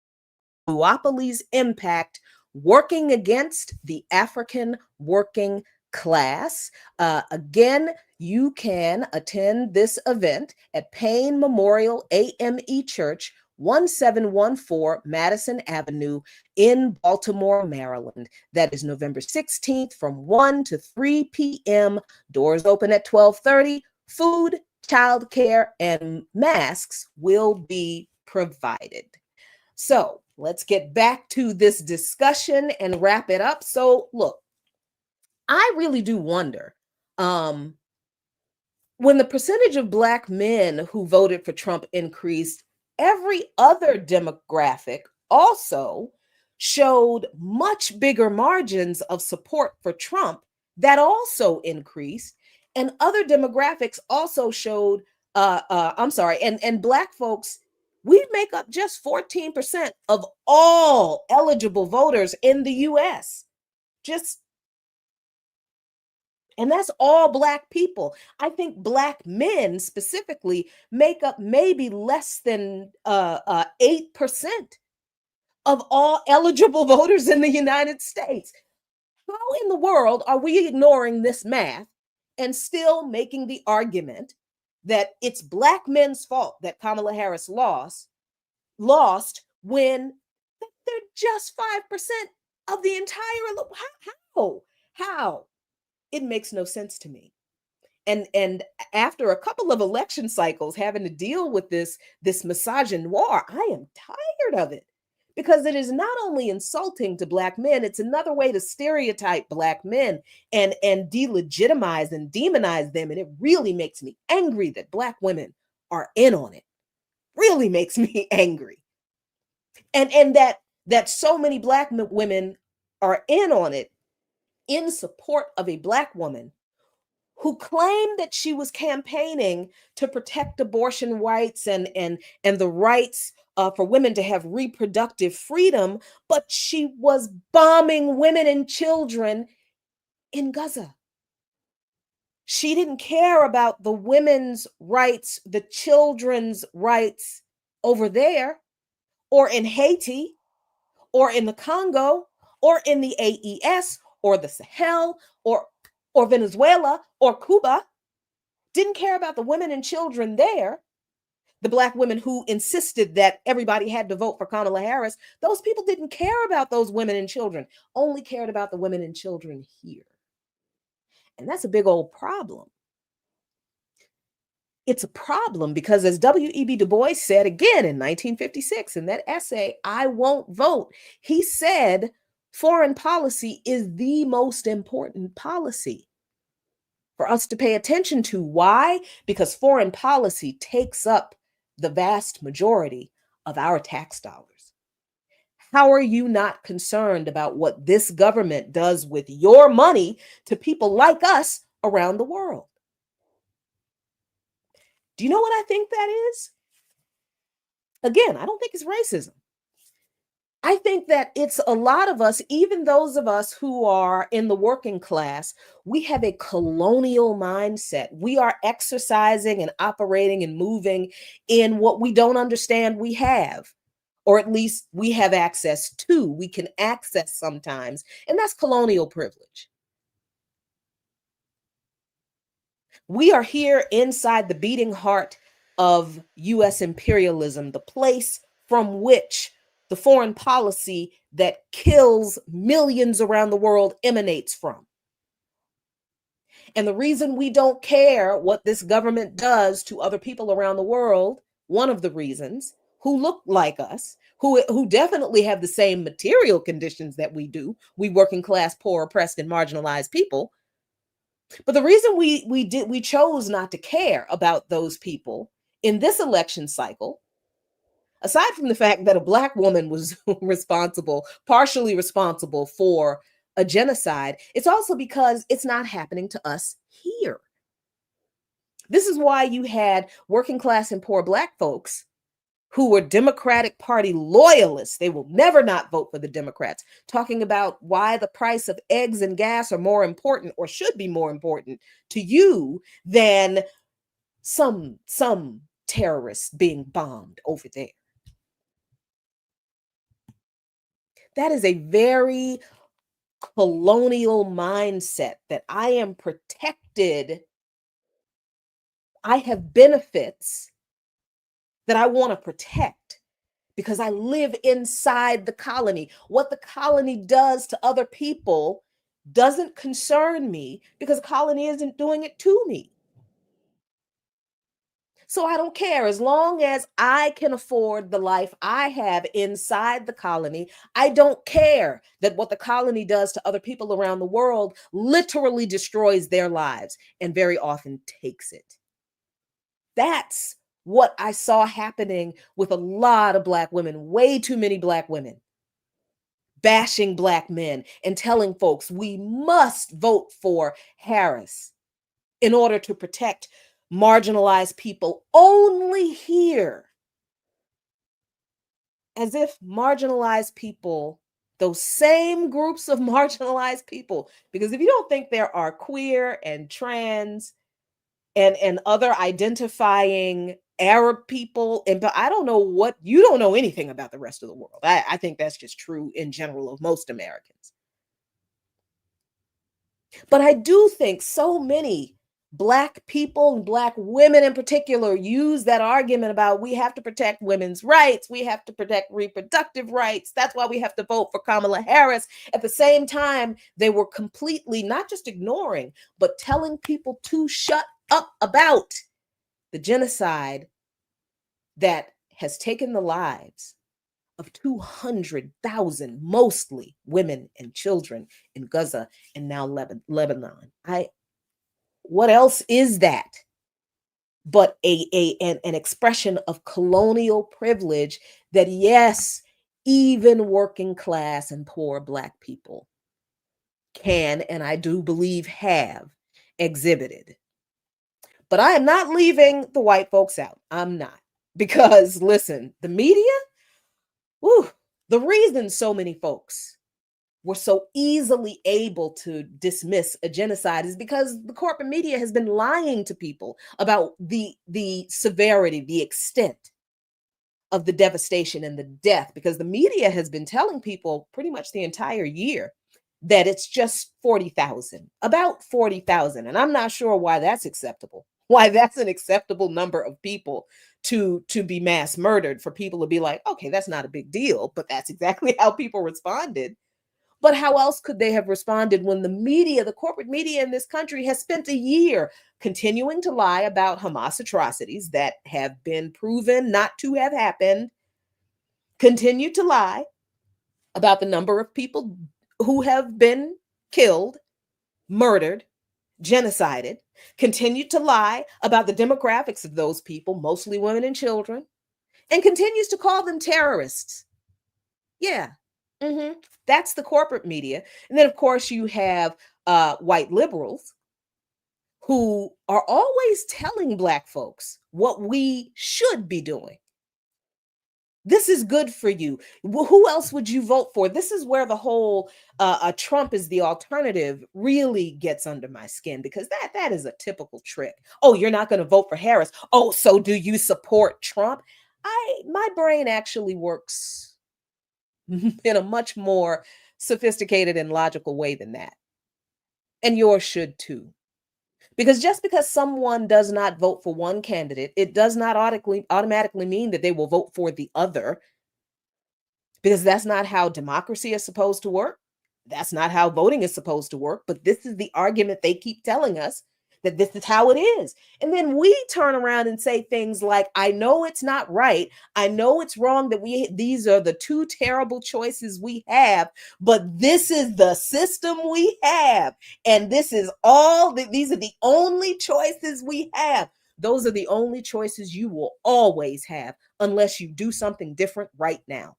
on duopoly's impact working against the African working class. Again, you can attend this event at Payne Memorial AME Church, 1714 Madison Avenue in Baltimore, Maryland. That is November 16th from 1 to 3 p.m. Doors open at 12:30. Food, childcare, and masks will be provided. So let's get back to this discussion and wrap it up. So look, I really do wonder, when the percentage of Black men who voted for Trump increased, every other demographic also showed much bigger margins of support for Trump that also increased. And other demographics also showed, and Black folks, we make up just 14% of all eligible voters in the US. And that's all Black people. I think Black men specifically make up maybe less than 8% of all eligible voters in the United States. How in the world are we ignoring this math and still making the argument that it's Black men's fault that Kamala Harris lost when they're just 5% of the entire? How? It makes no sense to me. And after a couple of election cycles having to deal with this misogynoir, I am tired of it, because it is not only insulting to Black men, it's another way to stereotype Black men and delegitimize and demonize them. And it really makes me angry that Black women are in on it. Really makes me angry. And that so many Black women are in on it in support of a Black woman who claimed that she was campaigning to protect abortion rights and the rights for women to have reproductive freedom, but she was bombing women and children in Gaza. She didn't care about the women's rights, the children's rights over there, or in Haiti, or in the Congo, or in the AES, or the Sahel, or Venezuela, or Cuba. Didn't care about the women and children there. The Black women who insisted that everybody had to vote for Kamala Harris, those people didn't care about those women and children, only cared about the women and children here. And that's a big old problem. It's a problem because, as W.E.B. Du Bois said again in 1956 in that essay, I Won't Vote, he said foreign policy is the most important policy for us to pay attention to. Why? Because foreign policy takes up the vast majority of our tax dollars. How are you not concerned about what this government does with your money to people like us around the world? Do you know what I think that is? Again, I don't think it's racism. I think that it's a lot of us, even those of us who are in the working class, we have a colonial mindset. We are exercising and operating and moving in what we don't understand we have, or at least we have access to, we can access sometimes, and that's colonial privilege. We are here inside the beating heart of US imperialism, the place from which the foreign policy that kills millions around the world emanates from. And the reason we don't care what this government does to other people around the world, one of the reasons, who look like us, who definitely have the same material conditions that we do, we working class, poor, oppressed, and marginalized people. But the reason we chose not to care about those people in this election cycle, aside from the fact that a Black woman was partially responsible for a genocide, it's also because it's not happening to us here. This is why you had working class and poor Black folks who were Democratic Party loyalists. They will never not vote for the Democrats, talking about why the price of eggs and gas are more important, or should be more important to you than some terrorists being bombed over there. That is a very colonial mindset that I am protected. I have benefits that I want to protect because I live inside the colony. What the colony does to other people doesn't concern me because the colony isn't doing it to me. So I don't care. As long as I can afford the life I have inside the colony, I don't care that what the colony does to other people around the world literally destroys their lives and very often takes it. That's what I saw happening with a lot of Black women, way too many Black women, bashing Black men and telling folks we must vote for Harris in order to protect marginalized people only here. As if marginalized people, those same groups of marginalized people, because if you don't think there are queer and trans and other identifying Arab people, and I don't know what, you don't know anything about the rest of the world. I think that's just true in general of most Americans. But I do think so many Black people and Black women in particular use that argument about we have to protect women's rights, we have to protect reproductive rights. That's why we have to vote for Kamala Harris. At the same time, they were completely not just ignoring, but telling people to shut up about the genocide that has taken the lives of 200,000, mostly women and children in Gaza and now Lebanon. What else is that but an expression of colonial privilege that, yes, even working class and poor Black people can, and I do believe have, exhibited. But I am not leaving the white folks out. I'm not. Because listen, the media, the reason so many folks were so easily able to dismiss a genocide is because the corporate media has been lying to people about the severity, the extent of the devastation and the death, because the media has been telling people pretty much the entire year that it's just 40,000, about 40,000. And I'm not sure why that's acceptable, why that's an acceptable number of people to be mass murdered, for people to be like, okay, that's not a big deal, but that's exactly how people responded. But how else could they have responded when the media, the corporate media in this country, has spent a year continuing to lie about Hamas atrocities that have been proven not to have happened, continue to lie about the number of people who have been killed, murdered, genocided, continue to lie about the demographics of those people, mostly women and children, and continues to call them terrorists. Yeah. That's the corporate media. And then, of course, you have white liberals who are always telling Black folks what we should be doing. This is good for you. Who else would you vote for? This is where the whole Trump is the alternative really gets under my skin, because that is a typical trick. Oh, you're not going to vote for Harris. Oh, so do you support Trump? My brain actually works in a much more sophisticated and logical way than that. And yours should too. Because just because someone does not vote for one candidate, it does not automatically mean that they will vote for the other, because that's not how democracy is supposed to work. That's not how voting is supposed to work. But this is the argument they keep telling us, that this is how it is. And then we turn around and say things like, I know it's not right. I know it's wrong that these are the two terrible choices we have, but this is the system we have. And this is these are the only choices we have. Those are the only choices you will always have unless you do something different right now.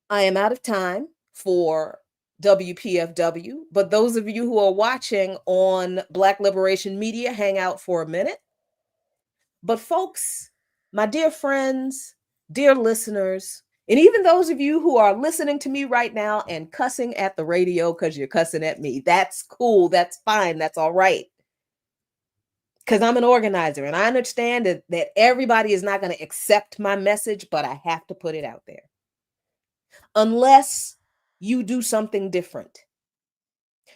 I am out of time for WPFW, but those of you who are watching on Black Liberation Media, hang out for a minute. But folks, my dear friends, dear listeners, and even those of you who are listening to me right now and cussing at the radio because you're cussing at me, that's cool, that's fine, that's all right. Because I'm an organizer and I understand that everybody is not going to accept my message, but I have to put it out there. Unless you do something different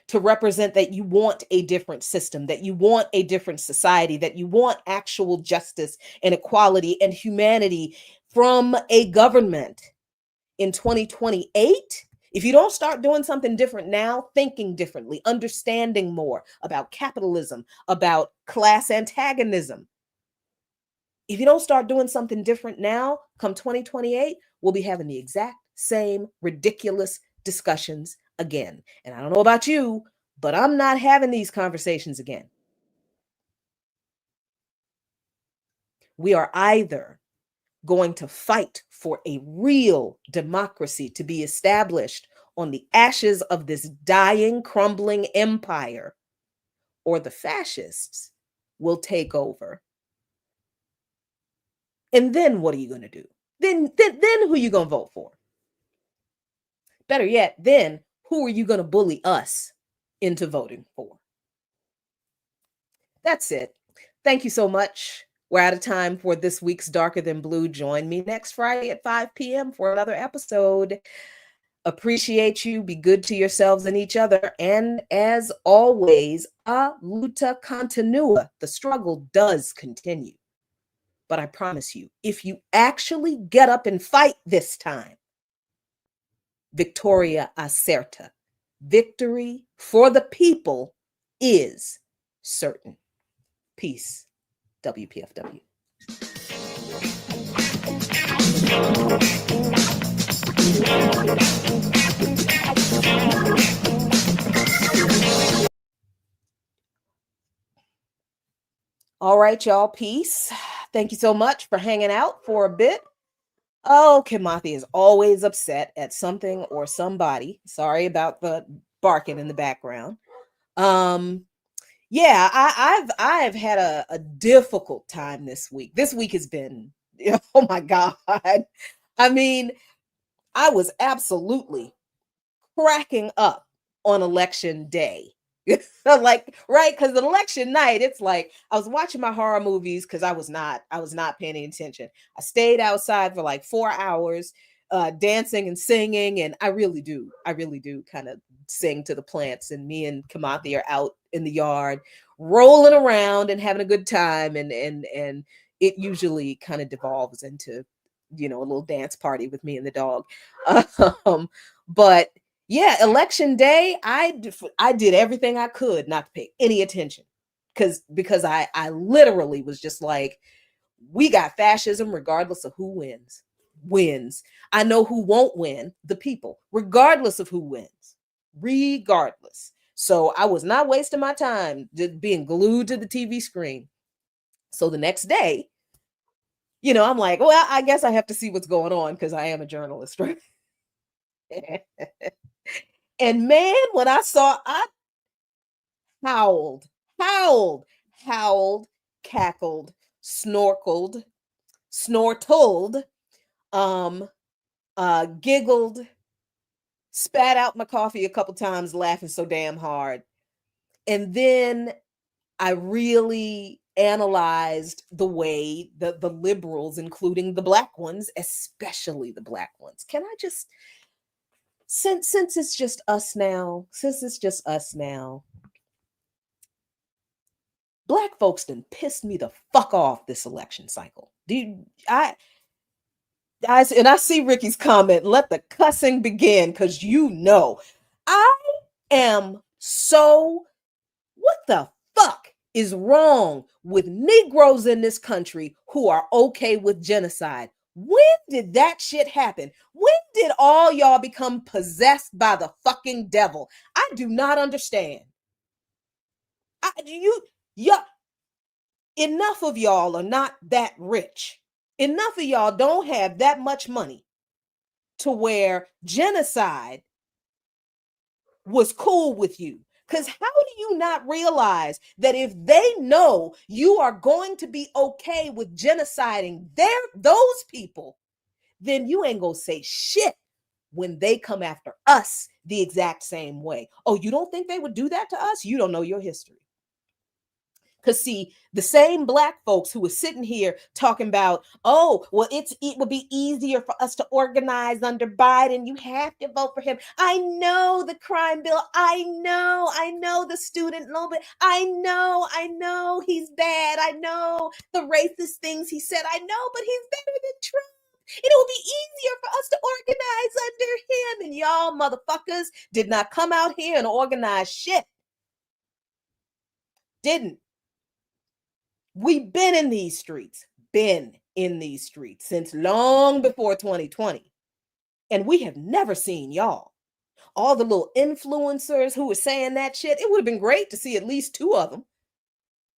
to represent that you want a different system, that you want a different society, that you want actual justice and equality and humanity from a government in 2028, if you don't start doing something different now, thinking differently, understanding more about capitalism, about class antagonism, if you don't start doing something different now, come 2028, we'll be having the exact same ridiculous discussions again. And I don't know about you, but I'm not having these conversations again. We are either going to fight for a real democracy to be established on the ashes of this dying, crumbling empire, or the fascists will take over. And then what are you going to do? Then who are you going to vote for? Better yet, then who are you going to bully us into voting for? That's it. Thank you so much. We're out of time for this week's Darker Than Blue. Join me next Friday at 5 p.m. for another episode. Appreciate you. Be good to yourselves and each other. And as always, a luta continua. The struggle does continue. But I promise you, if you actually get up and fight this time, Victoria Acerta, victory for the people is certain. Peace. WPFW. All right, y'all. Peace. Thank you so much for hanging out for a bit. Oh, Kimathi is always upset at something or somebody. Sorry about the barking in the background. Yeah, I've had a difficult time this week. This week has been, oh my God. I mean, I was absolutely cracking up on election day. Like, right, because election night, it's like I was watching my horror movies because I was not paying any attention. I stayed outside for like 4 hours, dancing and singing, and I really do kind of sing to the plants. And me and Kamathi are out in the yard, rolling around and having a good time, and it usually kind of devolves into, a little dance party with me and the dog. But yeah, election day, I did everything I could not to pay any attention, because I literally was just like, we got fascism regardless of who wins. I know who won't win, the people, regardless of who wins, regardless. So I was not wasting my time just being glued to the TV screen. So the next day, I'm like, well, I guess I have to see what's going on because I am a journalist, right? And man, when I howled, howled, howled, cackled, snorkeled, snortled, um, giggled, spat out my coffee a couple times, laughing so damn hard. And then I really analyzed the way the liberals, including the black ones, especially the black ones. Can I just, since it's just us now, black folks done pissed me the fuck off this election cycle. Dude, and I see Ricky's comment, let the cussing begin, because I am so, what the fuck is wrong with Negroes in this country who are okay with genocide? When did that shit happen? When did all y'all become possessed by the fucking devil? I do not understand. Yeah, enough of y'all are not that rich. Enough of y'all don't have that much money to where genocide was cool with you. Because how do you not realize that if they know you are going to be okay with genociding those people, then you ain't gonna say shit when they come after us the exact same way. Oh, you don't think they would do that to us? You don't know your history. Because see, the same black folks who were sitting here talking about, oh, well, it would be easier for us to organize under Biden. You have to vote for him. I know the crime bill. I know the student loan bill. I know he's bad. I know the racist things he said. I know, but he's better than Trump. And it would be easier for us to organize under him. And y'all motherfuckers did not come out here and organize shit. Didn't. We've been in these streets since long before 2020. And we have never seen y'all. All the little influencers who were saying that shit, it would have been great to see at least two of them.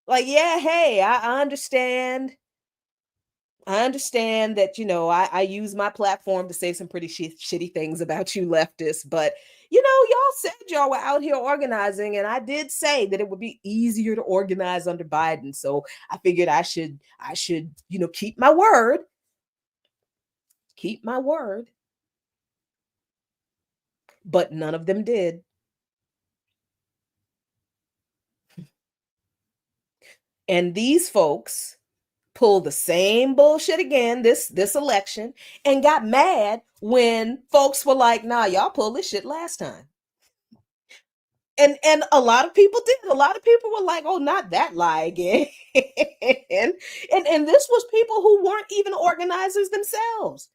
Like, yeah, hey, I understand. I understand that, I use my platform to say some pretty shitty things about you leftists, but, y'all said y'all were out here organizing, and I did say that it would be easier to organize under Biden. So I figured I should, keep my word. Keep my word. But none of them did. And these folks pulled the same bullshit again this election and got mad when folks were like, nah, y'all pulled this shit last time. And a lot of people did. A lot of people were like, oh, not that lie again. and this was people who weren't even organizers themselves.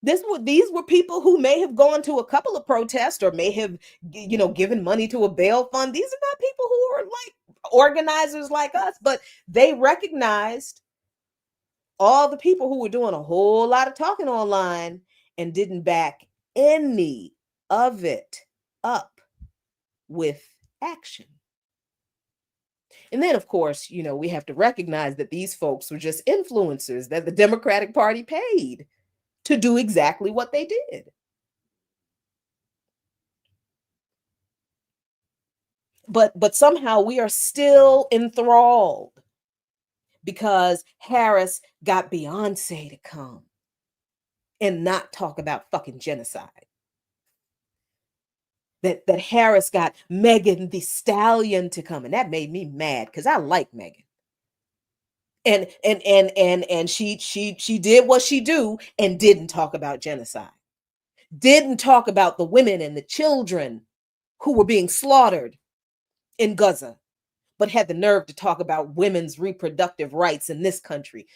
These were people who may have gone to a couple of protests or may have, given money to a bail fund. These are not people who are like organizers like us, but they recognized all the people who were doing a whole lot of talking online and didn't back any of it up with action. And then, of course, we have to recognize that these folks were just influencers that the Democratic Party paid to do exactly what they did. but somehow we are still enthralled because Harris got Beyonce to come and not talk about fucking genocide. That Harris got Megan the Stallion to come, and that made me mad because I like Megan. And she did what she do and didn't talk about genocide. Didn't talk about the women and the children who were being slaughtered in Gaza, but had the nerve to talk about women's reproductive rights in this country.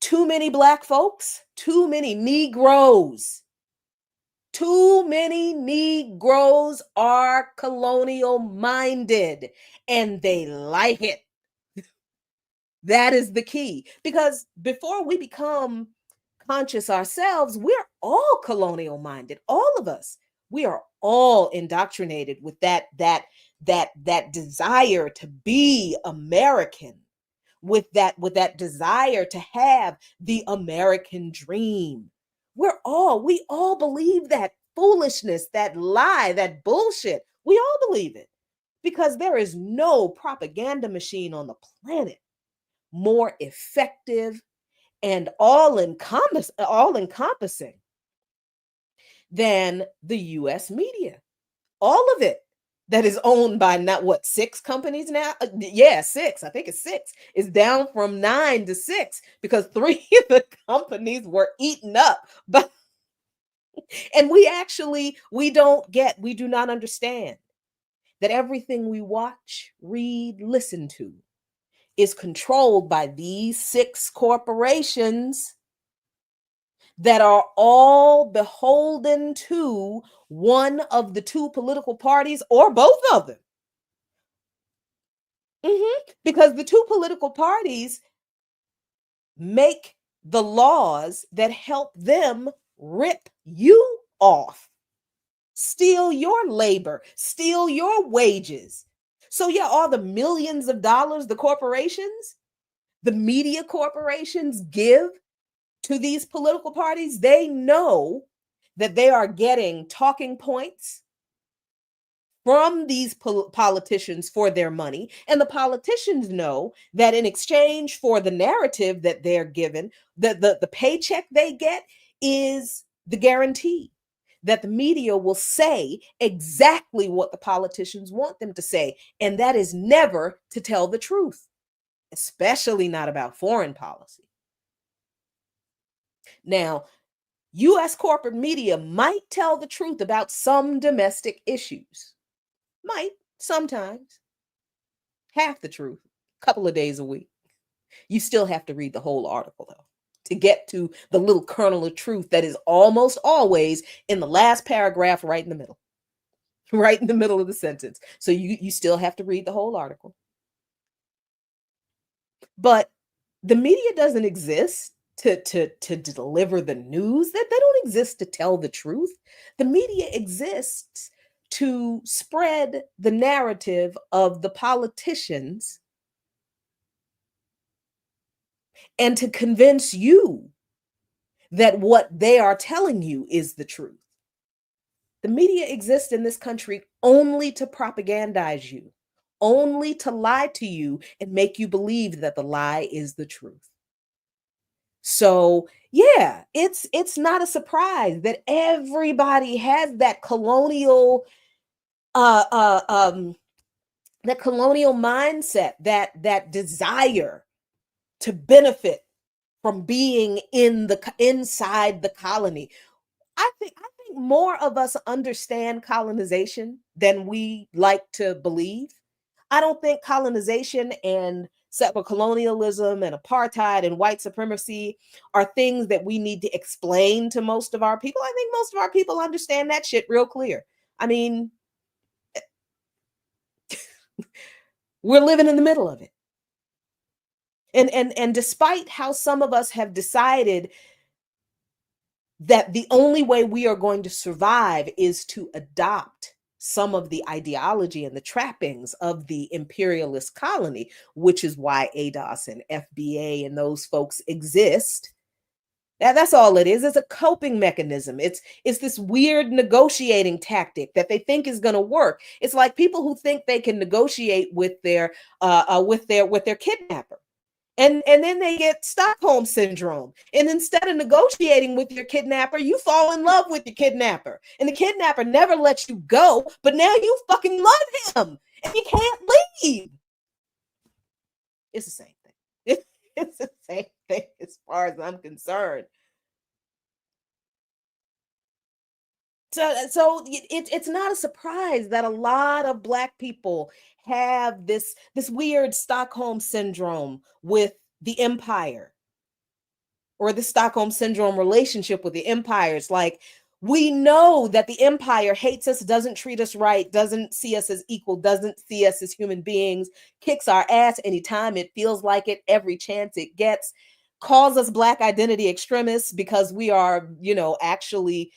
Too many Black folks, too many Negroes. Too many Negroes are colonial minded and they like it. That is the key. Because before we become conscious ourselves, we're all colonial minded, all of us. We are all indoctrinated with that desire to be American, with that desire to have the American dream. We all believe that foolishness, that lie, that bullshit. We all believe it because there is no propaganda machine on the planet more effective and all encompassing than the US media. All of it that is owned by not what, 6 companies now? Yeah, 6. I think it's 6. It's down from 9 to 6 because 3 of the companies were eaten up. But and we do not understand that everything we watch, read, listen to is controlled by these 6 corporations that are all beholden to one of the 2 political parties or both of them. Because the 2 political parties make the laws that help them rip you off, steal your labor, steal your wages. So yeah, all the millions of dollars the corporations, the media corporations give to these political parties, they know that they are getting talking points from these politicians for their money. And the politicians know that in exchange for the narrative that they're given, the paycheck they get is the guarantee that the media will say exactly what the politicians want them to say. And that is never to tell the truth, especially not about foreign policy. Now, US corporate media might tell the truth about some domestic issues. Might, sometimes. Half the truth, a couple of days a week. You still have to read the whole article, though, to get to the little kernel of truth that is almost always in the last paragraph right in the middle. Right in the middle of the sentence. So you still have to read the whole article. But the media doesn't exist to deliver the news. That they don't exist to tell the truth. The media exists to spread the narrative of the politicians and to convince you that what they are telling you is the truth. The media exists in this country only to propagandize you, only to lie to you and make you believe that the lie is the truth. So yeah, it's not a surprise that everybody has that colonial that colonial mindset, that desire to benefit from being inside the colony. I think more of us understand colonization than we like to believe. I don't think colonization and settler colonialism and apartheid and white supremacy are things that we need to explain to most of our people. I think most of our people understand that shit real clear. I mean, we're living in the middle of it. And despite how some of us have decided that the only way we are going to survive is to adopt some of the ideology and the trappings of the imperialist colony, which is why ADOS and FBA and those folks exist. That's all it is. It's a coping mechanism. It's this weird negotiating tactic that they think is going to work. It's like people who think they can negotiate with their kidnapper. And then they get Stockholm syndrome. And instead of negotiating with your kidnapper, you fall in love with your kidnapper. And the kidnapper never lets you go, but now you fucking love him and you can't leave. It's the same thing. It's the same thing as far as I'm concerned. So it's not a surprise that a lot of Black people have this weird Stockholm syndrome with the empire, or the Stockholm syndrome relationship with the empire. It's like, we know that the empire hates us, doesn't treat us right, doesn't see us as equal, doesn't see us as human beings, kicks our ass anytime it feels like it, every chance it gets, calls us Black identity extremists because we are, actually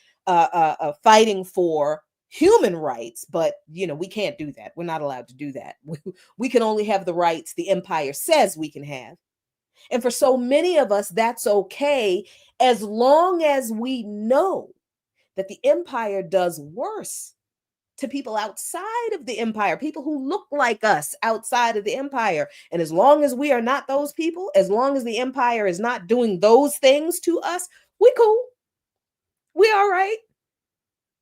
fighting for human rights. But, we can't do that. We're not allowed to do that. We can only have the rights the empire says we can have. And for so many of us, that's okay, as long as we know that the empire does worse to people outside of the empire, people who look like us outside of the empire. And as long as we are not those people, as long as the empire is not doing those things to us, we cool. We all right.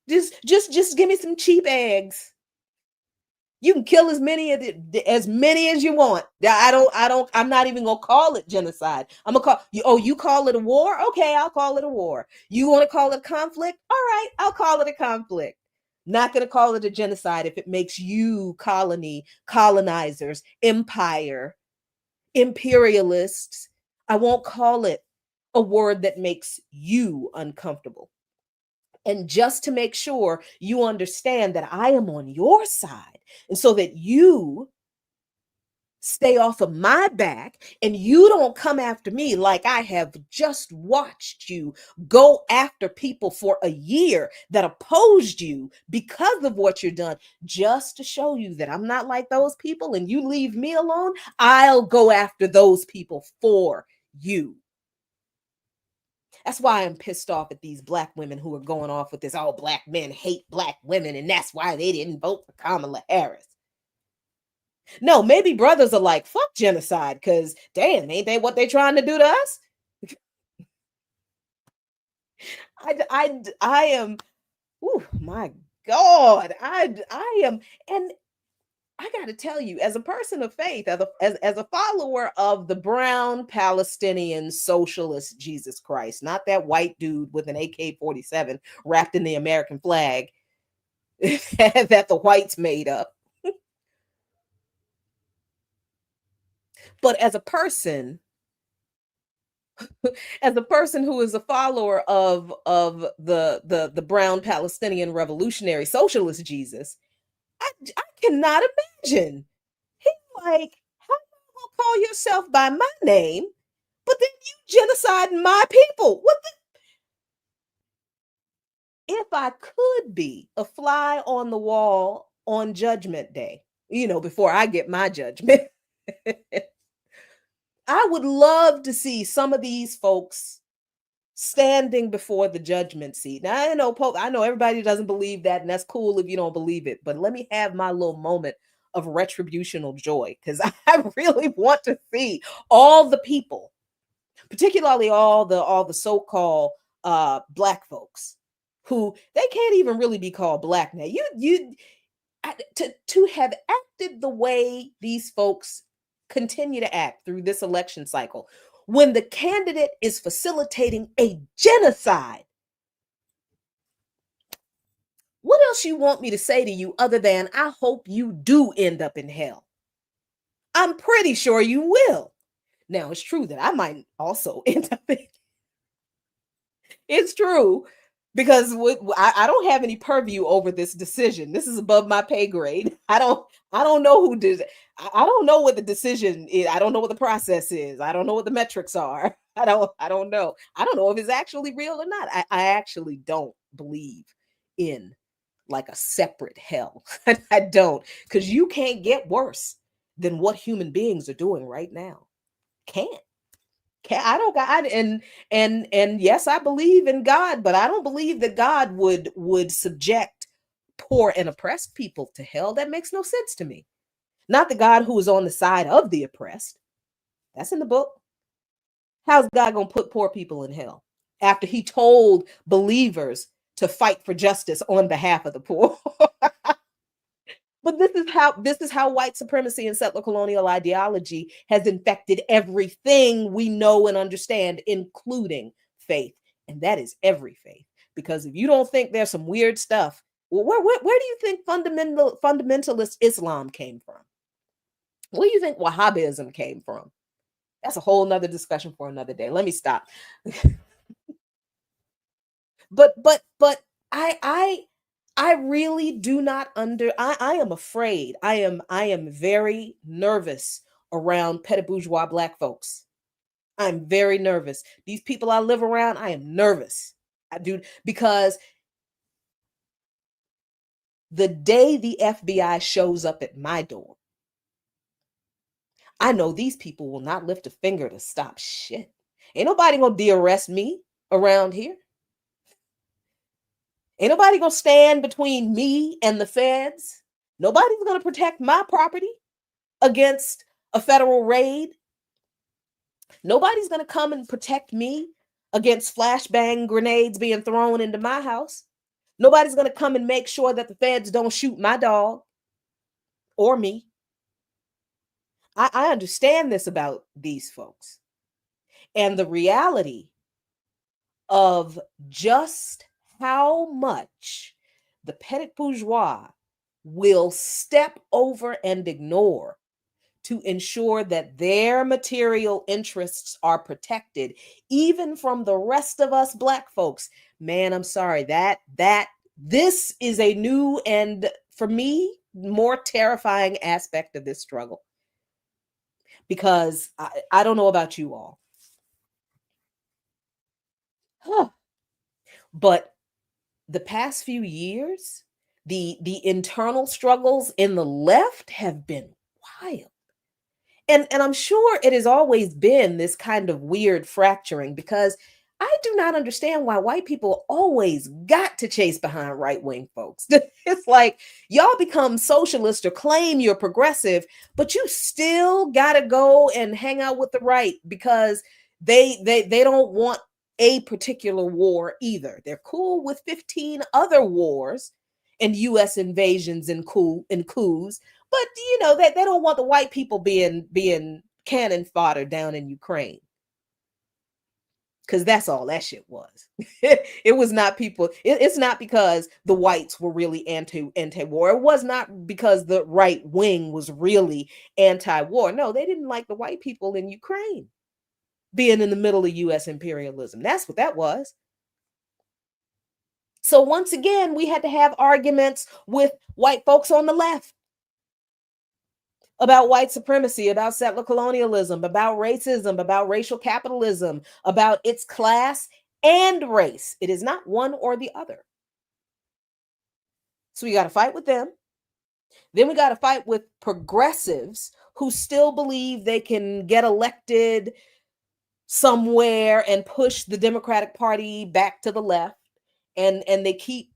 Just give me some cheap eggs. You can kill as many as you want. I'm not even gonna call it genocide. I'm gonna call you. Oh, you call it a war? Okay, I'll call it a war. You want to call it a conflict? All right, I'll call it a conflict. Not gonna call it a genocide if it makes you colonizers, empire, imperialists. I won't call it a word that makes you uncomfortable. And just to make sure you understand that I am on your side, and so that you stay off of my back and you don't come after me like I have just watched you go after people for a year that opposed you because of what you've done, just to show you that I'm not like those people and you leave me alone, I'll go after those people for you. That's why I'm pissed off at these Black women who are going off with this, all Black men hate Black women, and that's why they didn't vote for Kamala Harris. No, maybe brothers are like, fuck genocide, because damn, ain't they what they trying to do to us? I am, oh my God, I am, and I got to tell you, as a person of faith, as a follower of the brown Palestinian socialist Jesus Christ, not that white dude with an AK-47 wrapped in the American flag that the whites made up. But as a person who is a follower of the brown Palestinian revolutionary socialist Jesus, I cannot imagine. He's like, how you gonna call yourself by my name, but then you genocide my people? What the? If I could be a fly on the wall on Judgment Day, before I get my judgment, I would love to see some of these folks standing before the judgment seat. Now, I know everybody doesn't believe that, and that's cool if you don't believe it, but let me have my little moment of retributional joy, because I really want to see all the people, particularly all the so-called Black folks, who they can't even really be called Black now. To have acted the way these folks continue to act through this election cycle, when the candidate is facilitating a genocide. What else you want me to say to you other than I hope you do end up in hell? I'm pretty sure you will. Now, it's true that I might also end up in. It's true, because I don't have any purview over this decision. This is above my pay grade. I don't know who did it. I don't know what the decision is. I don't know what the process is. I don't know what the metrics are. I don't know. I don't know if it's actually real or not. I actually don't believe in like a separate hell. I don't, because you can't get worse than what human beings are doing right now. Can't. I don't got and yes, I believe in God, but I don't believe that God would subject poor and oppressed people to hell. That makes no sense to me. Not the God who is on the side of the oppressed. That's in the book. How's God going to put poor people in hell after he told believers to fight for justice on behalf of the poor? But this is how white supremacy and settler colonial ideology has infected everything we know and understand, including faith. And that is every faith. Because if you don't think there's some weird stuff, well, where do you think fundamentalist Islam came from? Where do you think Wahhabism came from? That's a whole nother discussion for another day. Let me stop. but I really do not I am afraid. I am very nervous around petty bourgeois black folks. I'm very nervous. These people I live around, I am nervous. I do, because the day the FBI shows up at my door, I know these people will not lift a finger to stop shit. Ain't nobody gonna de-arrest me around here. Ain't nobody gonna stand between me and the feds. Nobody's gonna protect my property against a federal raid. Nobody's gonna come and protect me against flashbang grenades being thrown into my house. Nobody's gonna come and make sure that the feds don't shoot my dog or me. I understand this about these folks. And the reality of just how much the petit bourgeois will step over and ignore to ensure that their material interests are protected, even from the rest of us black folks. Man, I'm sorry, that this is a new and, for me, more terrifying aspect of this struggle. Because I don't know about you all. But the past few years, the internal struggles in the left have been wild. And I'm sure it has always been this kind of weird fracturing, because I do not understand why white people always got to chase behind right-wing folks. It's like y'all become socialist or claim you're progressive, but you still got to go and hang out with the right, because they don't want a particular war either. They're cool with 15 other wars and US invasions and coups, but they don't want the white people being cannon fodder down in Ukraine. Because that's all that shit was. It was not people. It's not because the whites were really anti-war. It was not because the right wing was really anti-war. No, they didn't like the white people in Ukraine being in the middle of US imperialism. That's what that was. So once again, we had to have arguments with white folks on the left about white supremacy, about settler colonialism, about racism, about racial capitalism, about its class and race. It is not one or the other. So we got to fight with them. Then we got to fight with progressives who still believe they can get elected somewhere and push the Democratic Party back to the left. And they keep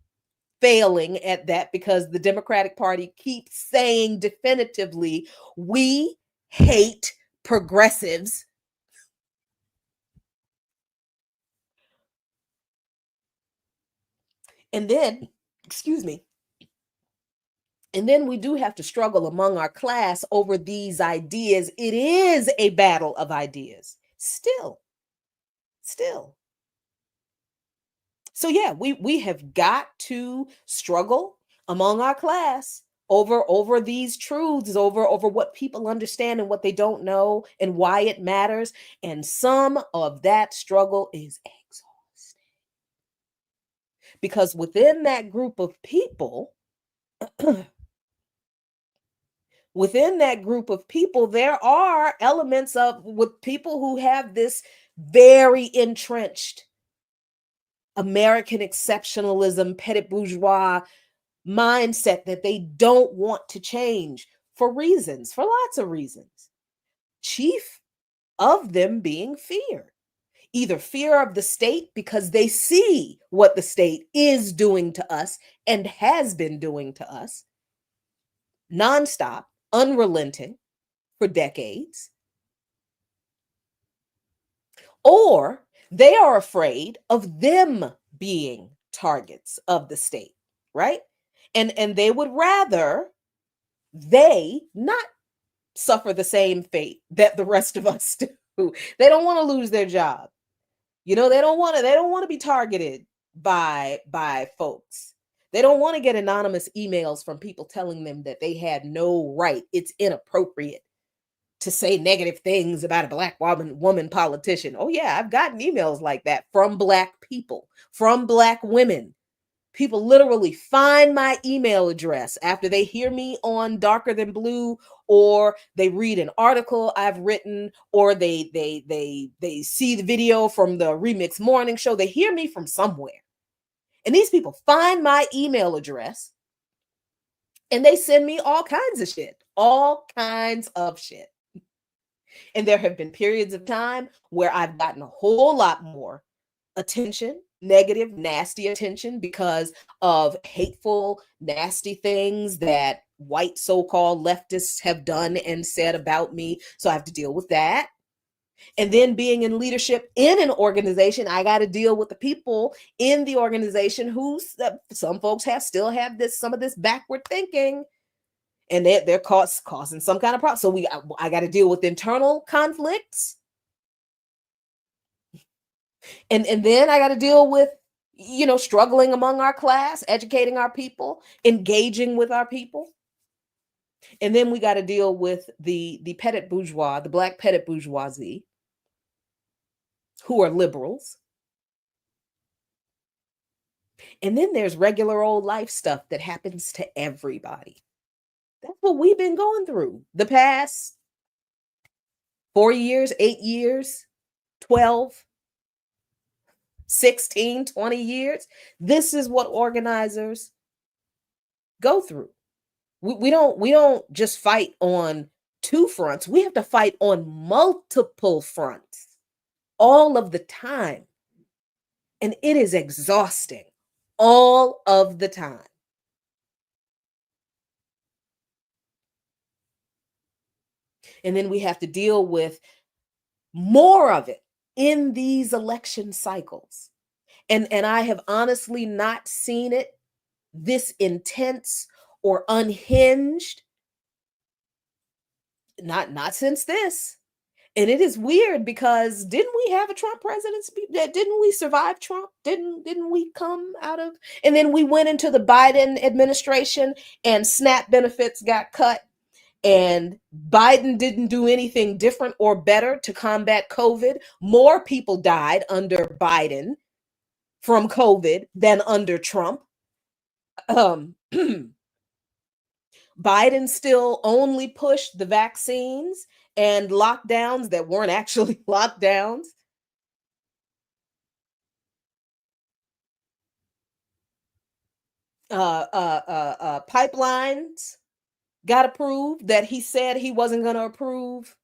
failing at that, because the Democratic Party keeps saying definitively, we hate progressives. And then, excuse me, and then we do have to struggle among our class over these ideas. It is a battle of ideas. Still. So yeah, we have got to struggle among our class over these truths, over what people understand and what they don't know, and why it matters. And some of that struggle is exhausting, because within that group of people, there are elements with people who have this very entrenched American exceptionalism, petit bourgeois mindset that they don't want to change for lots of reasons. Chief of them being feared. Either fear of the state because they see what the state is doing to us and has been doing to us, nonstop, unrelenting for decades, or they are afraid of them being targets of the state, right? And they would rather they not suffer the same fate that the rest of us do. They don't want to lose their job. You know, they don't want to be targeted by folks. They don't want to get anonymous emails from people telling them that they had no right. It's inappropriate to say negative things about a Black woman politician. Oh yeah, I've gotten emails like that from Black people, from Black women. People literally find my email address after they hear me on Darker Than Blue, or they read an article I've written, or they see the video from the Remix Morning Show. They hear me from somewhere. And these people find my email address and they send me all kinds of shit. All kinds of shit. And there have been periods of time where I've gotten a whole lot more attention, negative, nasty attention, because of hateful, nasty things that white so-called leftists have done and said about me. So I have to deal with that. And then being in leadership in an organization, I got to deal with the people in the organization who some folks still have some of this backward thinking, and they're causing some kind of problem. So I got to deal with internal conflicts. And then I got to deal with, struggling among our class, educating our people, engaging with our people. And then we got to deal with the petit bourgeois, the Black petit bourgeoisie, who are liberals. And then there's regular old life stuff that happens to everybody. That's what we've been going through the past 4 years, 8 years, 12, 16, 20 years. This is what organizers go through. We don't just fight on two fronts. We have to fight on multiple fronts all of the time. And it is exhausting all of the time. And then we have to deal with more of it in these election cycles. And I have honestly not seen it this intense or unhinged. Not since this. And it is weird because didn't we have a Trump presidency? Didn't we survive Trump? Didn't we come out of? And then we went into the Biden administration and SNAP benefits got cut. And Biden didn't do anything different or better to combat COVID. More people died under Biden from COVID than under Trump. Biden still only pushed the vaccines and lockdowns that weren't actually lockdowns. Pipelines got approved that he said he wasn't going to approve.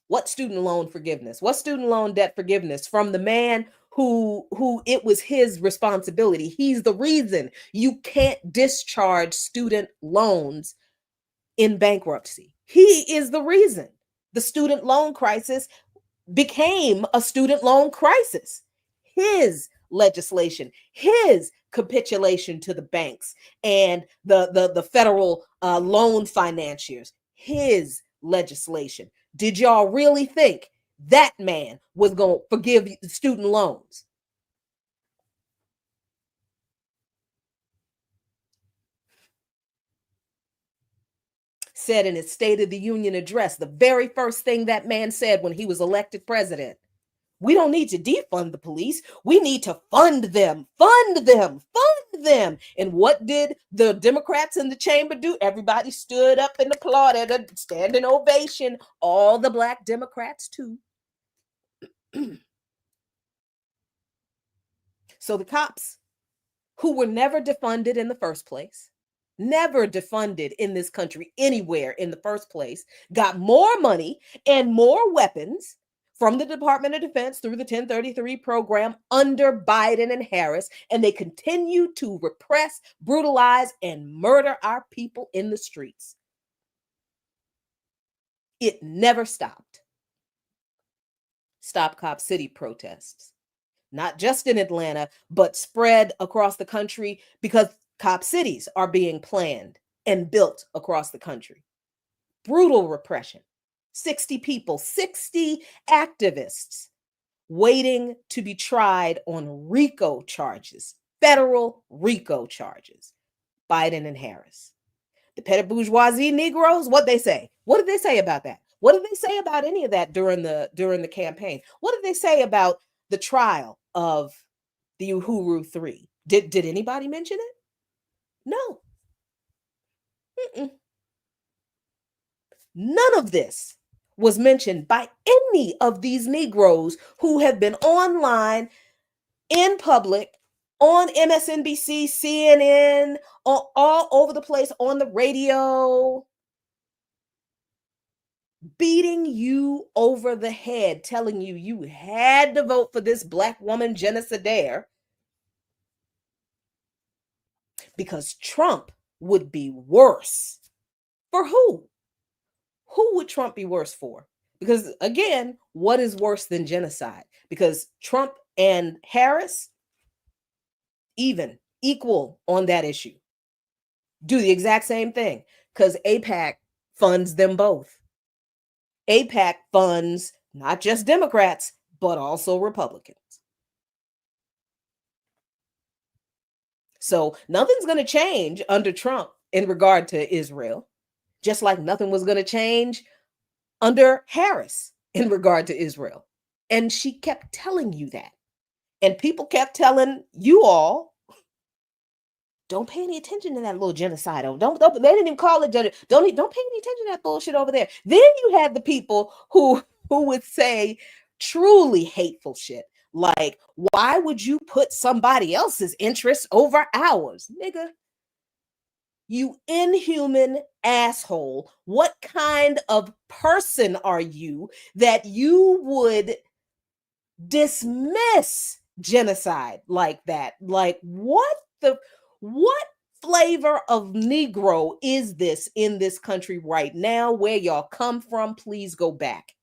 What student loan forgiveness? What student loan debt forgiveness from the man who it was his responsibility? He's the reason you can't discharge student loans in bankruptcy. He is the reason the student loan crisis became a student loan crisis. His legislation, his capitulation to the banks and the federal loan financiers, his legislation. Did y'all really think that man was going to forgive student loans? Said in his State of the Union address, the very first thing that man said when he was elected president: we don't need to defund the police. We need to fund them, fund them, fund them. And what did the Democrats in the chamber do? Everybody stood up and applauded, a standing ovation. All the Black Democrats too. So the cops, who were never defunded in the first place, never defunded in this country anywhere in the first place, got more money and more weapons from the Department of Defense through the 1033 program under Biden and Harris, and they continue to repress, brutalize, and murder our people in the streets. It never stopped. Stop Cop City protests, not just in Atlanta, but spread across the country because cop cities are being planned and built across the country. Brutal repression. 60 people, 60 activists waiting to be tried on RICO charges, federal RICO charges. Biden and Harris. The petty bourgeoisie Negroes, what they say? What did they say about that? What did they say about any of that during the campaign? What did they say about the trial of the Uhuru 3? Did anybody mention it? No. Mm-mm. None of this was mentioned by any of these Negroes who have been online, in public, on MSNBC, CNN, all over the place, on the radio, beating you over the head, telling you you had to vote for this Black woman genocidaire because Trump would be worse. For who? Who would Trump be worse for? Because again, what is worse than genocide? Because Trump and Harris, equal on that issue, do the exact same thing because AIPAC funds them both. AIPAC funds not just Democrats, but also Republicans. So nothing's going to change under Trump in regard to Israel, just like nothing was going to change under Harris in regard to Israel. And she kept telling you that. And people kept telling you all, don't pay any attention to that little genocide. Don't they didn't even call it genocide. Don't pay any attention to that bullshit over there. Then you had the people who would say truly hateful shit. Like, why would you put somebody else's interests over ours? Nigga, you inhuman asshole. What kind of person are you that you would dismiss genocide like that? Like, what flavor of Negro is this in this country right now? Where y'all come from, please go back.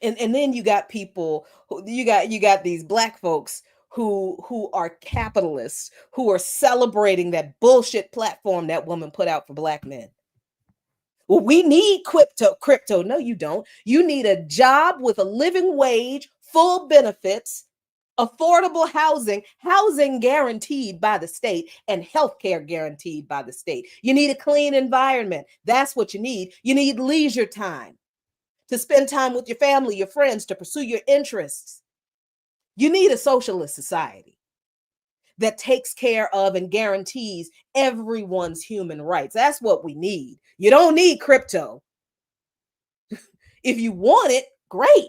And then you got people, you got these Black folks who are capitalists, who are celebrating that bullshit platform that woman put out for Black men. Well, we need crypto. No, you don't. You need a job with a living wage, full benefits, affordable housing guaranteed by the state, and healthcare guaranteed by the state. You need a clean environment. That's what you need. You need leisure time to spend time with your family, your friends, to pursue your interests. You need a socialist society that takes care of and guarantees everyone's human rights. That's what we need. You don't need crypto. If you want it, great.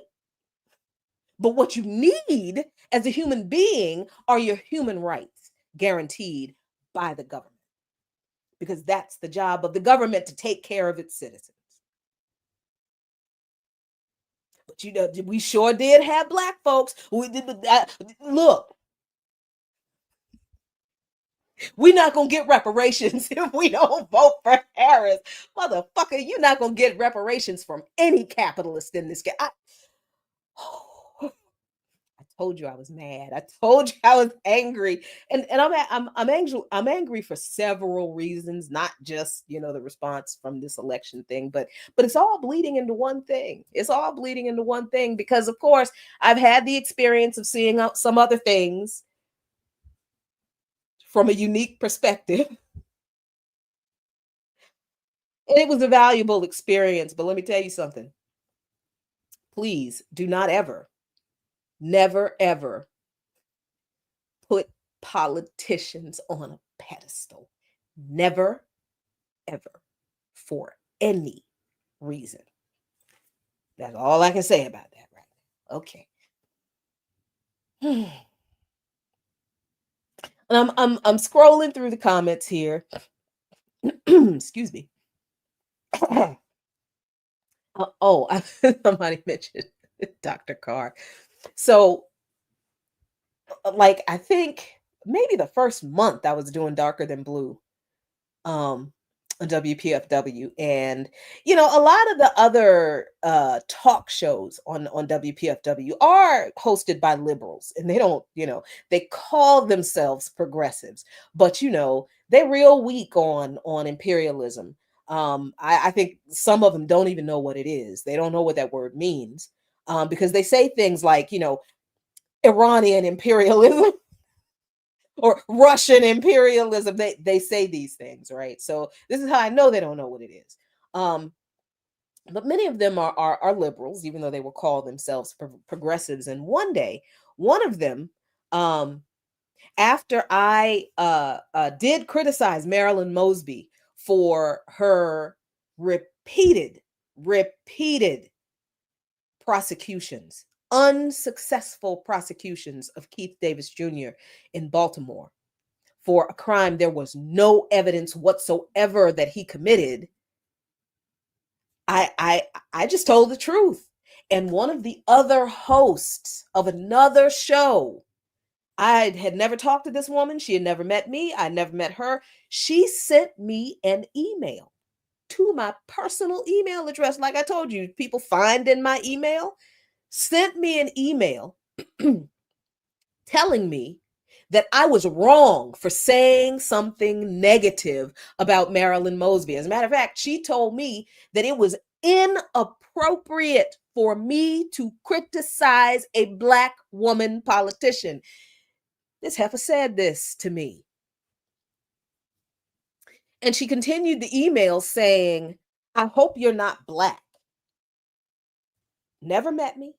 But what you need as a human being are your human rights guaranteed by the government. Because that's the job of the government, to take care of its citizens. But you know, we sure did have Black folks. Look, we're not going to get reparations if we don't vote for Harris. Motherfucker, you're not going to get reparations from any capitalist in this game. I told you I was mad. I told you I was angry. And I'm angry for several reasons, not just, the response from this election thing, but it's all bleeding into one thing. It's all bleeding into one thing because, of course, I've had the experience of seeing some other things from a unique perspective. And it was a valuable experience, but let me tell you something. Please do not ever, never, ever put politicians on a pedestal. Never, ever, for any reason. That's all I can say about that right now. Okay. And I'm scrolling through the comments here. Excuse me. Somebody mentioned Dr. Carr. So, like, I think maybe the first month I was doing Darker Than Blue um on WPFW, and a lot of the other talk shows on WPFW are hosted by liberals, and they don't, they call themselves progressives, but they're real weak on imperialism. I think some of them don't even know what it is. They don't know what that word means, because they say things like, Iranian imperialism or Russian imperialism. They say these things, right? So this is how I know they don't know what it is. Um, but many of them are liberals, even though they will call themselves progressives. And one day, one of them, um, after I did criticize Marilyn Mosby for her repeated prosecutions, unsuccessful prosecutions of Keith Davis Jr. in Baltimore for a crime there was no evidence whatsoever that he committed, I just told the truth. And one of the other hosts of another show, I had never talked to this woman. She had never met me. I never met her. She sent me an email to my personal email address. Like I told you, people find in my email, sent me an email telling me that I was wrong for saying something negative about Marilyn Mosby. As a matter of fact, she told me that it was inappropriate for me to criticize a Black woman politician. This heifer said this to me. And she continued the email saying, I hope you're not Black. Never met me.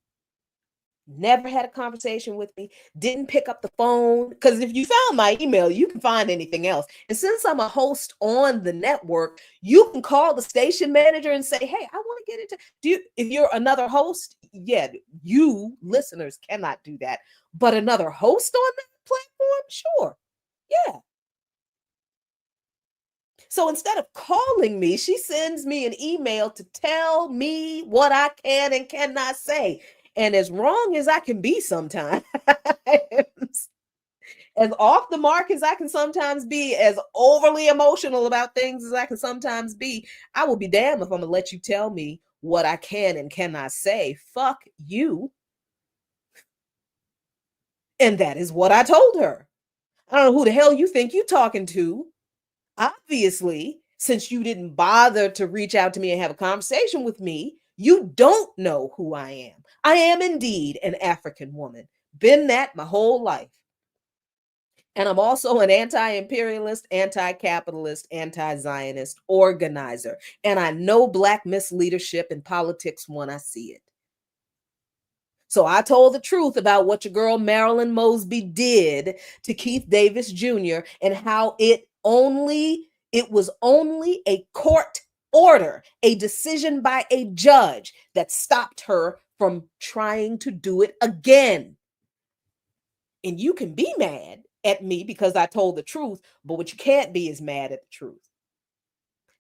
Never had a conversation with me, didn't pick up the phone. Because if you found my email, you can find anything else. And since I'm a host on the network, you can call the station manager and say, hey, I want to get into, if you're another host, yeah, you listeners cannot do that. But another host on that platform, sure. Yeah. So instead of calling me, she sends me an email to tell me what I can and cannot say. And as wrong as I can be sometimes, as off the mark as I can sometimes be, as overly emotional about things as I can sometimes be, I will be damned if I'm going to let you tell me what I can and cannot say. Fuck you. And that is what I told her. I don't know who the hell you think you're talking to. Obviously, since you didn't bother to reach out to me and have a conversation with me, you don't know who I am. I am indeed an African woman. Been that my whole life. And I'm also an anti-imperialist, anti-capitalist, anti-Zionist organizer. And I know Black misleadership in politics when I see it. So I told the truth about what your girl Marilyn Mosby did to Keith Davis Jr. and how it was only a court order, a decision by a judge that stopped her from trying to do it again. And you can be mad at me because I told the truth, but what you can't be is mad at the truth.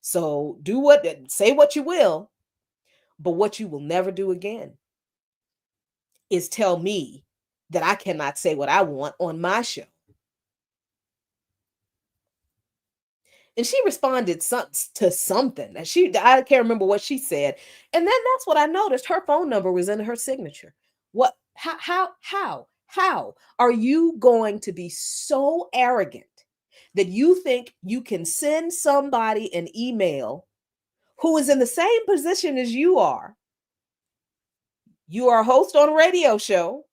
So say what you will, but what you will never do again is tell me that I cannot say what I want on my show. And she responded to something. I can't remember what she said. And then that's what I noticed. Her phone number was in her signature. What? How are you going to be so arrogant that you think you can send somebody an email who is in the same position as you are? You are a host on a radio show.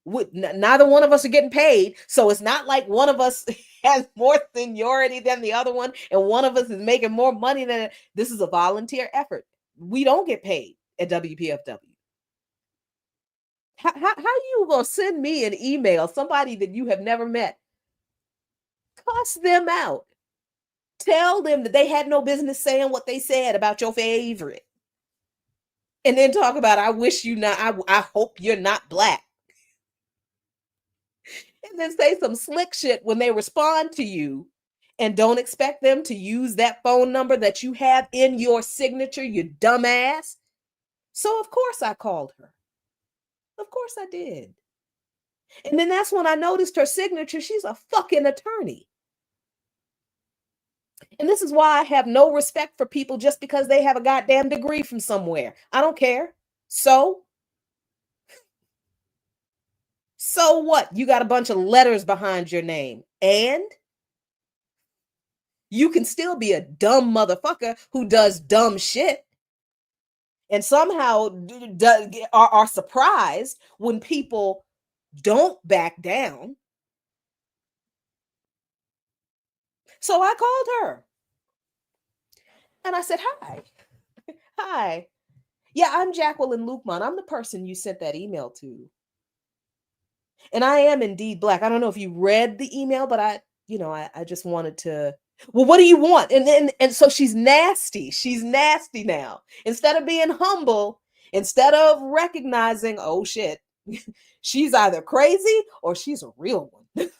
Neither one of us are getting paid. So it's not like one of us has more seniority than the other one and one of us is making more money than it. This is a volunteer effort. We don't get paid at WPFW. How you gonna send me an email, somebody that you have never met, cuss them out, tell them that they had no business saying what they said about your favorite, and then talk about, I wish you not, I hope you're not Black. and then say some slick shit when they respond to you, and don't expect them to use that phone number that you have in your signature, you dumbass. So of course I called her. Of course I did. And then that's when I noticed her signature. She's a fucking attorney. And this is why I have no respect for people just because they have a goddamn degree from somewhere. I don't care. So what? You got a bunch of letters behind your name. And you can still be a dumb motherfucker who does dumb shit and somehow are surprised when people don't back down. So I called her and I said, hi. Hi. Yeah, I'm Jacqueline Lukman. I'm the person you sent that email to. And I am indeed Black. I don't know if you read the email, but I just wanted to. Well, what do you want? And so she's nasty. She's nasty now. Instead of being humble, instead of recognizing, oh shit, she's either crazy or she's a real one.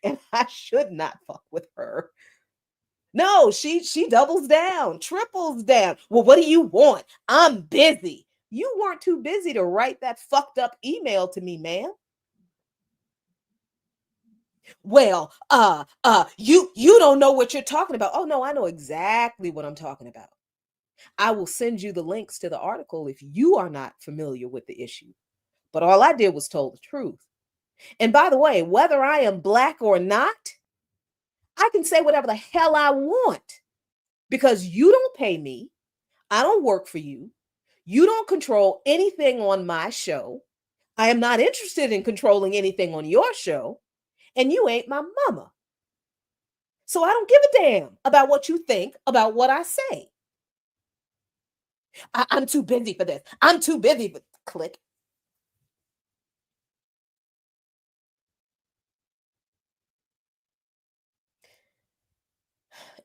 And I should not fuck with her. No, she doubles down, triples down. Well, what do you want? I'm busy. You weren't too busy to write that fucked up email to me, ma'am. Well, you don't know what you're talking about. Oh no, I know exactly what I'm talking about. I will send you the links to the article if you are not familiar with the issue. But all I did was told the truth. And by the way, whether I am Black or not, I can say whatever the hell I want because you don't pay me. I don't work for you. You don't control anything on my show. I am not interested in controlling anything on your show. And you ain't my mama. So I don't give a damn about what you think about what I say. I'm too busy for this. I'm too busy for click.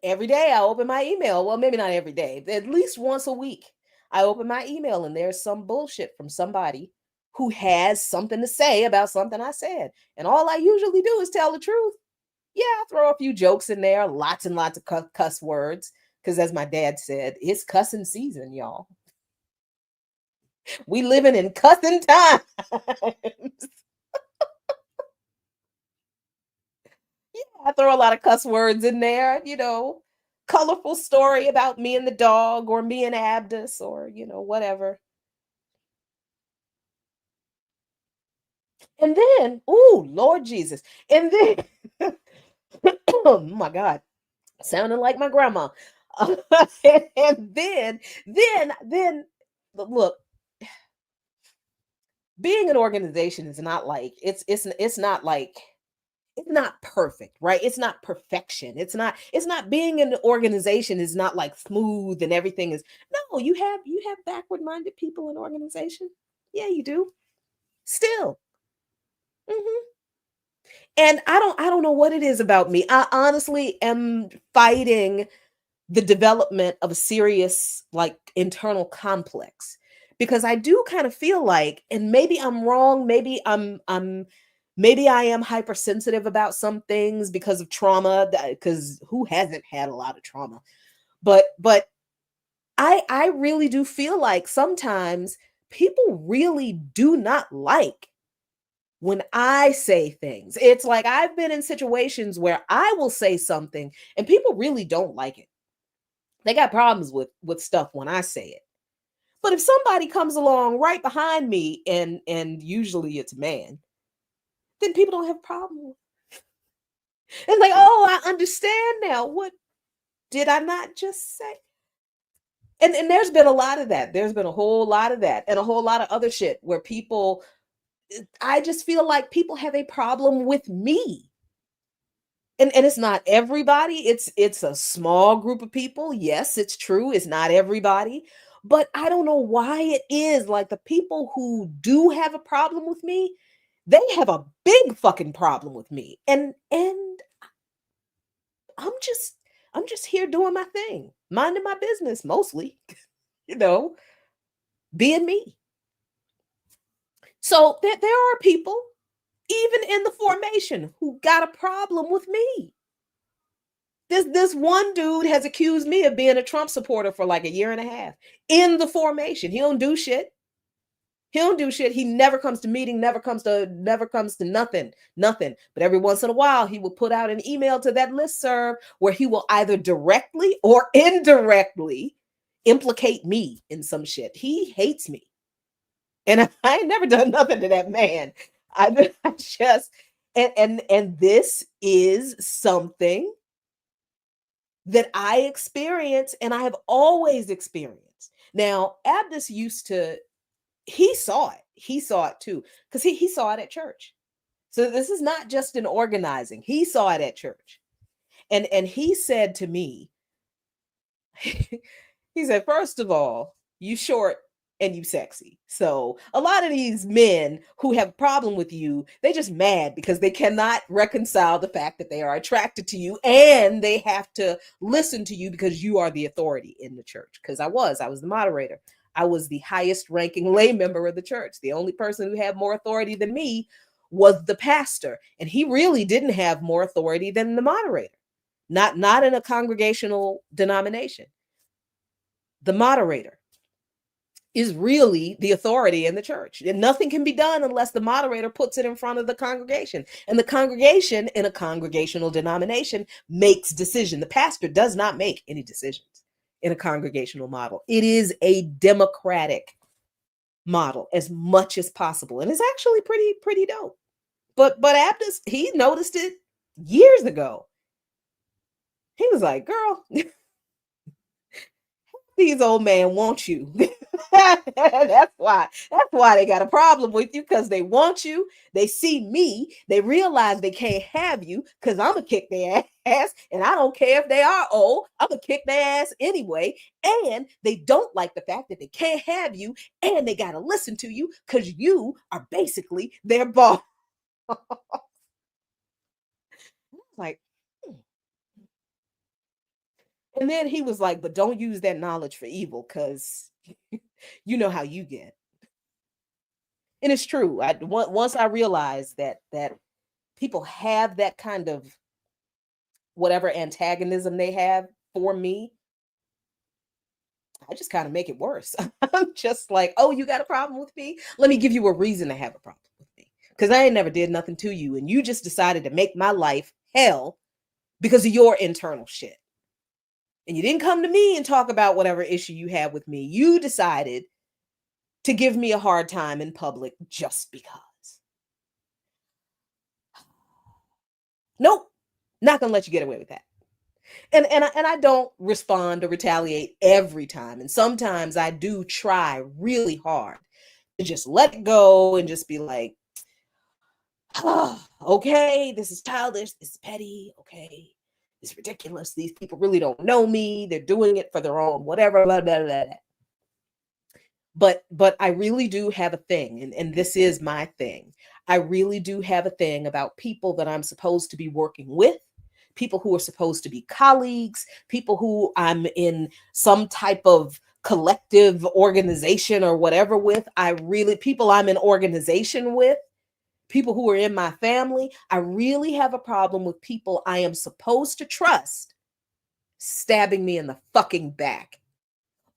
Every day I open my email. Well, maybe not every day, at least once a week. I open my email and there's some bullshit from somebody who has something to say about something I said. And all I usually do is tell the truth. Yeah, I throw a few jokes in there, lots and lots of cuss words. Because as my dad said, it's cussing season, y'all. We living in cussing times. Yeah, I throw a lot of cuss words in there, colorful story about me and the dog or me and Abdus or, whatever. And then, oh, Lord Jesus. And then, oh my God, sounding like my grandma. And then, look, being an organization is not like, it's not like, it's not perfect, right? It's not perfection. It's not being an organization is not like smooth and everything is. No, you have backward minded people in organization. Yeah, you do. Still. Mm-hmm. And I don't know what it is about me. I honestly am fighting the development of a serious like internal complex because I do kind of feel like, and maybe I'm wrong, maybe maybe I am hypersensitive about some things because of trauma, because who hasn't had a lot of trauma? But I really do feel like sometimes people really do not like when I say things. It's like I've been in situations where I will say something and people really don't like it. They got problems with stuff when I say it. But if somebody comes along right behind me and usually it's a man, then people don't have a problem with it. It's like, oh, I understand now. What did I not just say? And there's been a lot of that. There's been a whole lot of that and a whole lot of other shit where people, I just feel like people have a problem with me. And it's not everybody. It's a small group of people. Yes, it's true. It's not everybody. But I don't know why it is like the people who do have a problem with me, they have a big fucking problem with me. And I'm just here doing my thing, minding my business mostly, being me. So there are people even in the formation, who got a problem with me. This one dude has accused me of being a Trump supporter for like a year and a half in the formation. He don't do shit. He don't do shit. He never comes to meeting, never comes to nothing. But every once in a while, he will put out an email to that listserv where he will either directly or indirectly implicate me in some shit. He hates me. And I ain't never done nothing to that man. I just and this is something that I experience and I have always experienced. Now, Abdus used to, he saw it. He saw it too, because he saw it at church. So this is not just in organizing. He saw it at church. And he said to me, he said, first of all, you short and you sexy. So a lot of these men who have a problem with you, they just mad because they cannot reconcile the fact that they are attracted to you and they have to listen to you because you are the authority in the church. Because I was the moderator. I was the highest ranking lay member of the church. The only person who had more authority than me was the pastor. And he really didn't have more authority than the moderator. Not in a congregational denomination. The moderator is really the authority in the church. And nothing can be done unless the moderator puts it in front of the congregation. And the congregation in a congregational denomination makes decision. The pastor does not make any decisions in a congregational model. It is a democratic model as much as possible. And it's actually pretty dope. But Abdus, he noticed it years ago. He was like, girl, these old men want you. That's why they got a problem with you, because they want you. They see me. They realize they can't have you because I'm going to kick their ass. And I don't care if they are old. I'm going to kick their ass anyway. And they don't like the fact that they can't have you. And they got to listen to you because you are basically their boss. Like, and then he was like, but don't use that knowledge for evil, because you know how you get. And it's true. Once I realized that people have that kind of whatever antagonism they have for me, I just kind of make it worse. I'm just like, oh, you got a problem with me? Let me give you a reason to have a problem with me. Because I ain't never did nothing to you. And you just decided to make my life hell because of your internal shit. And you didn't come to me and talk about whatever issue you had with me. You decided to give me a hard time in public just because. Nope, not gonna let you get away with that. And I don't respond or retaliate every time. And sometimes I do try really hard to just let it go and just be like, oh, okay, this is childish, this is petty, okay, it's ridiculous. These people really don't know me. They're doing it for their own whatever, blah, blah, blah, blah. But I really do have a thing, and this is my thing. I really do have a thing about people that I'm supposed to be working with, people who are supposed to be colleagues, people who I'm in some type of collective organization or whatever with. People I'm in organization with, people who are in my family. I really have a problem with people I am supposed to trust stabbing me in the fucking back.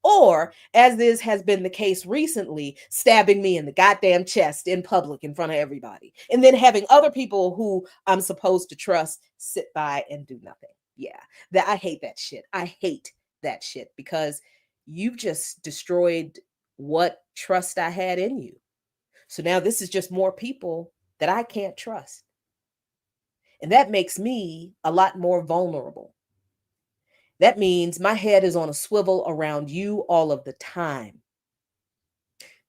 Or, as this has been the case recently, stabbing me in the goddamn chest in public in front of everybody. And then having other people who I'm supposed to trust sit by and do nothing. Yeah, I hate that shit. I hate that shit because you've just destroyed what trust I had in you. So now this is just more people that I can't trust. And that makes me a lot more vulnerable. That means my head is on a swivel around you all of the time.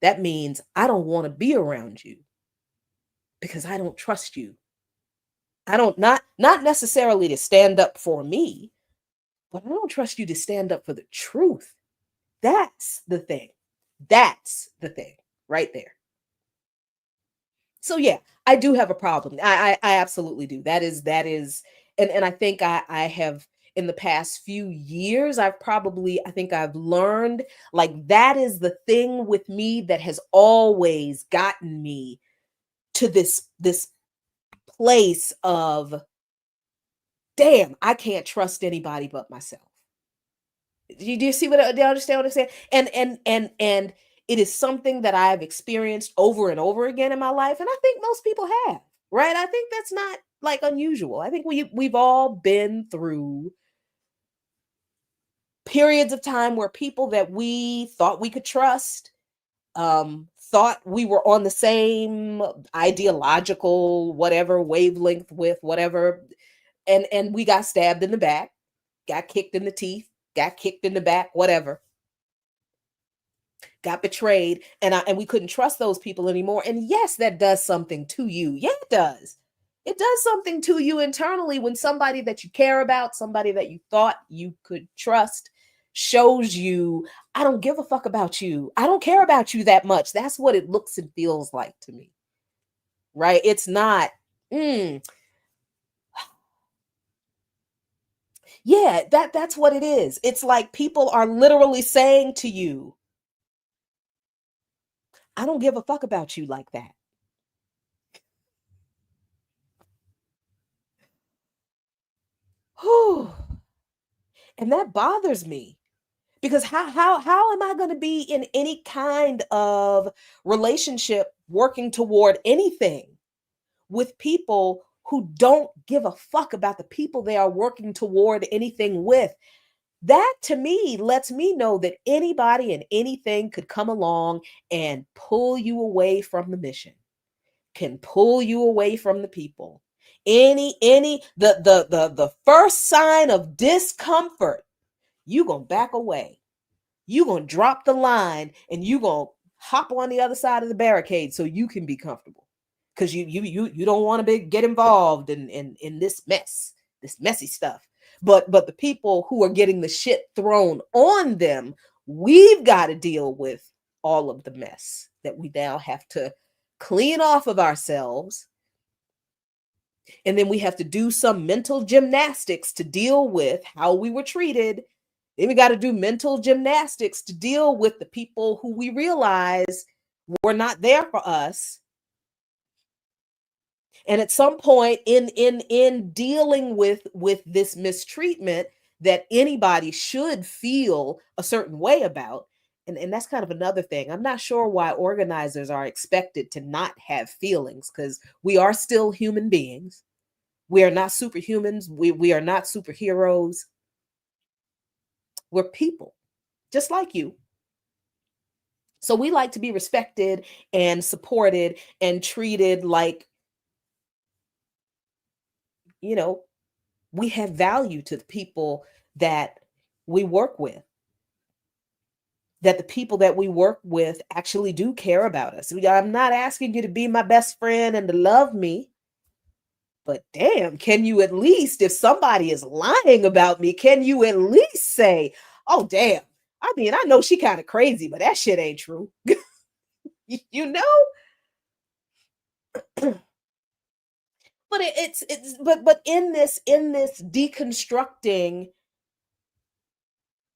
That means I don't want to be around you because I don't trust you. I don't, not necessarily to stand up for me, but I don't trust you to stand up for the truth. That's the thing. That's the thing right there. So yeah, I do have a problem. I absolutely do. That is, and I think I have, in the past few years, I think I've learned, like, that is the thing with me that has always gotten me to this place of, damn, I can't trust anybody but myself. Do you see do you understand what I'm saying? And it is something that I've experienced over and over again in my life, and I think most people have, right? I think that's not like unusual. I think we've all been through periods of time where people that we thought we could trust, thought we were on the same ideological whatever wavelength with whatever, and we got stabbed in the back, got kicked in the teeth, got kicked in the back, whatever, got betrayed, and we couldn't trust those people anymore. And yes, that does something to you. Yeah, it does. It does something to you internally when somebody that you care about, somebody that you thought you could trust, shows you, I don't give a fuck about you. I don't care about you that much. That's what it looks and feels like to me. Right? It's not, yeah, that's what it is. It's like people are literally saying to you, I don't give a fuck about you like that. Whew. And that bothers me because how am I going to be in any kind of relationship working toward anything with people who don't give a fuck about the people they are working toward anything with? That to me lets me know that anybody and anything could come along and pull you away from the mission, can pull you away from the people. The first sign of discomfort, you gonna back away. You gonna drop the line and you gonna hop on the other side of the barricade so you can be comfortable. Because you don't want to get involved in this mess, this messy stuff. But the people who are getting the shit thrown on them, we've got to deal with all of the mess that we now have to clean off of ourselves. And then we have to do some mental gymnastics to deal with how we were treated. Then we got to do mental gymnastics to deal with the people who we realize were not there for us. And at some point in dealing with this mistreatment that anybody should feel a certain way about, and that's kind of another thing. I'm not sure why organizers are expected to not have feelings, because we are still human beings. We are not superhumans. We are not superheroes. We're people, just like you. So we like to be respected and supported and treated like, you know, we have value to the people that we work with, that the people that we work with actually do care about us. I'm not asking you to be my best friend and to love me, but damn, can you at least, if somebody is lying about me, can you at least say, oh, damn, I mean, I know she kind of crazy, but that shit ain't true. You know? But but in this deconstructing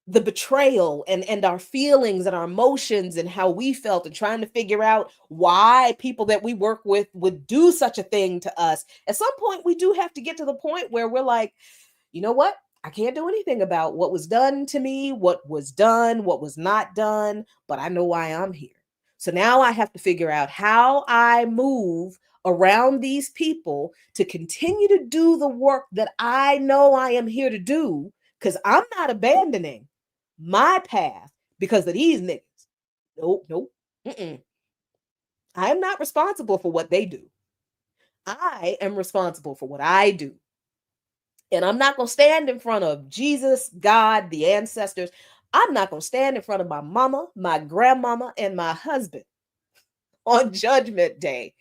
the betrayal and our feelings and our emotions and how we felt and trying to figure out why people that we work with would do such a thing to us, at some point we do have to get to the point where we're like, you know what? I can't do anything about what was done to me, what was done, what was not done, but I know why I'm here. So now I have to figure out how I move around these people to continue to do the work that I know I am here to do, because I'm not abandoning my path because of these niggas. Nope. I am not responsible for what they do. I am responsible for what I do. And I'm not going to stand in front of Jesus, God, the ancestors. I'm not going to stand in front of my mama, my grandmama, and my husband on Judgment Day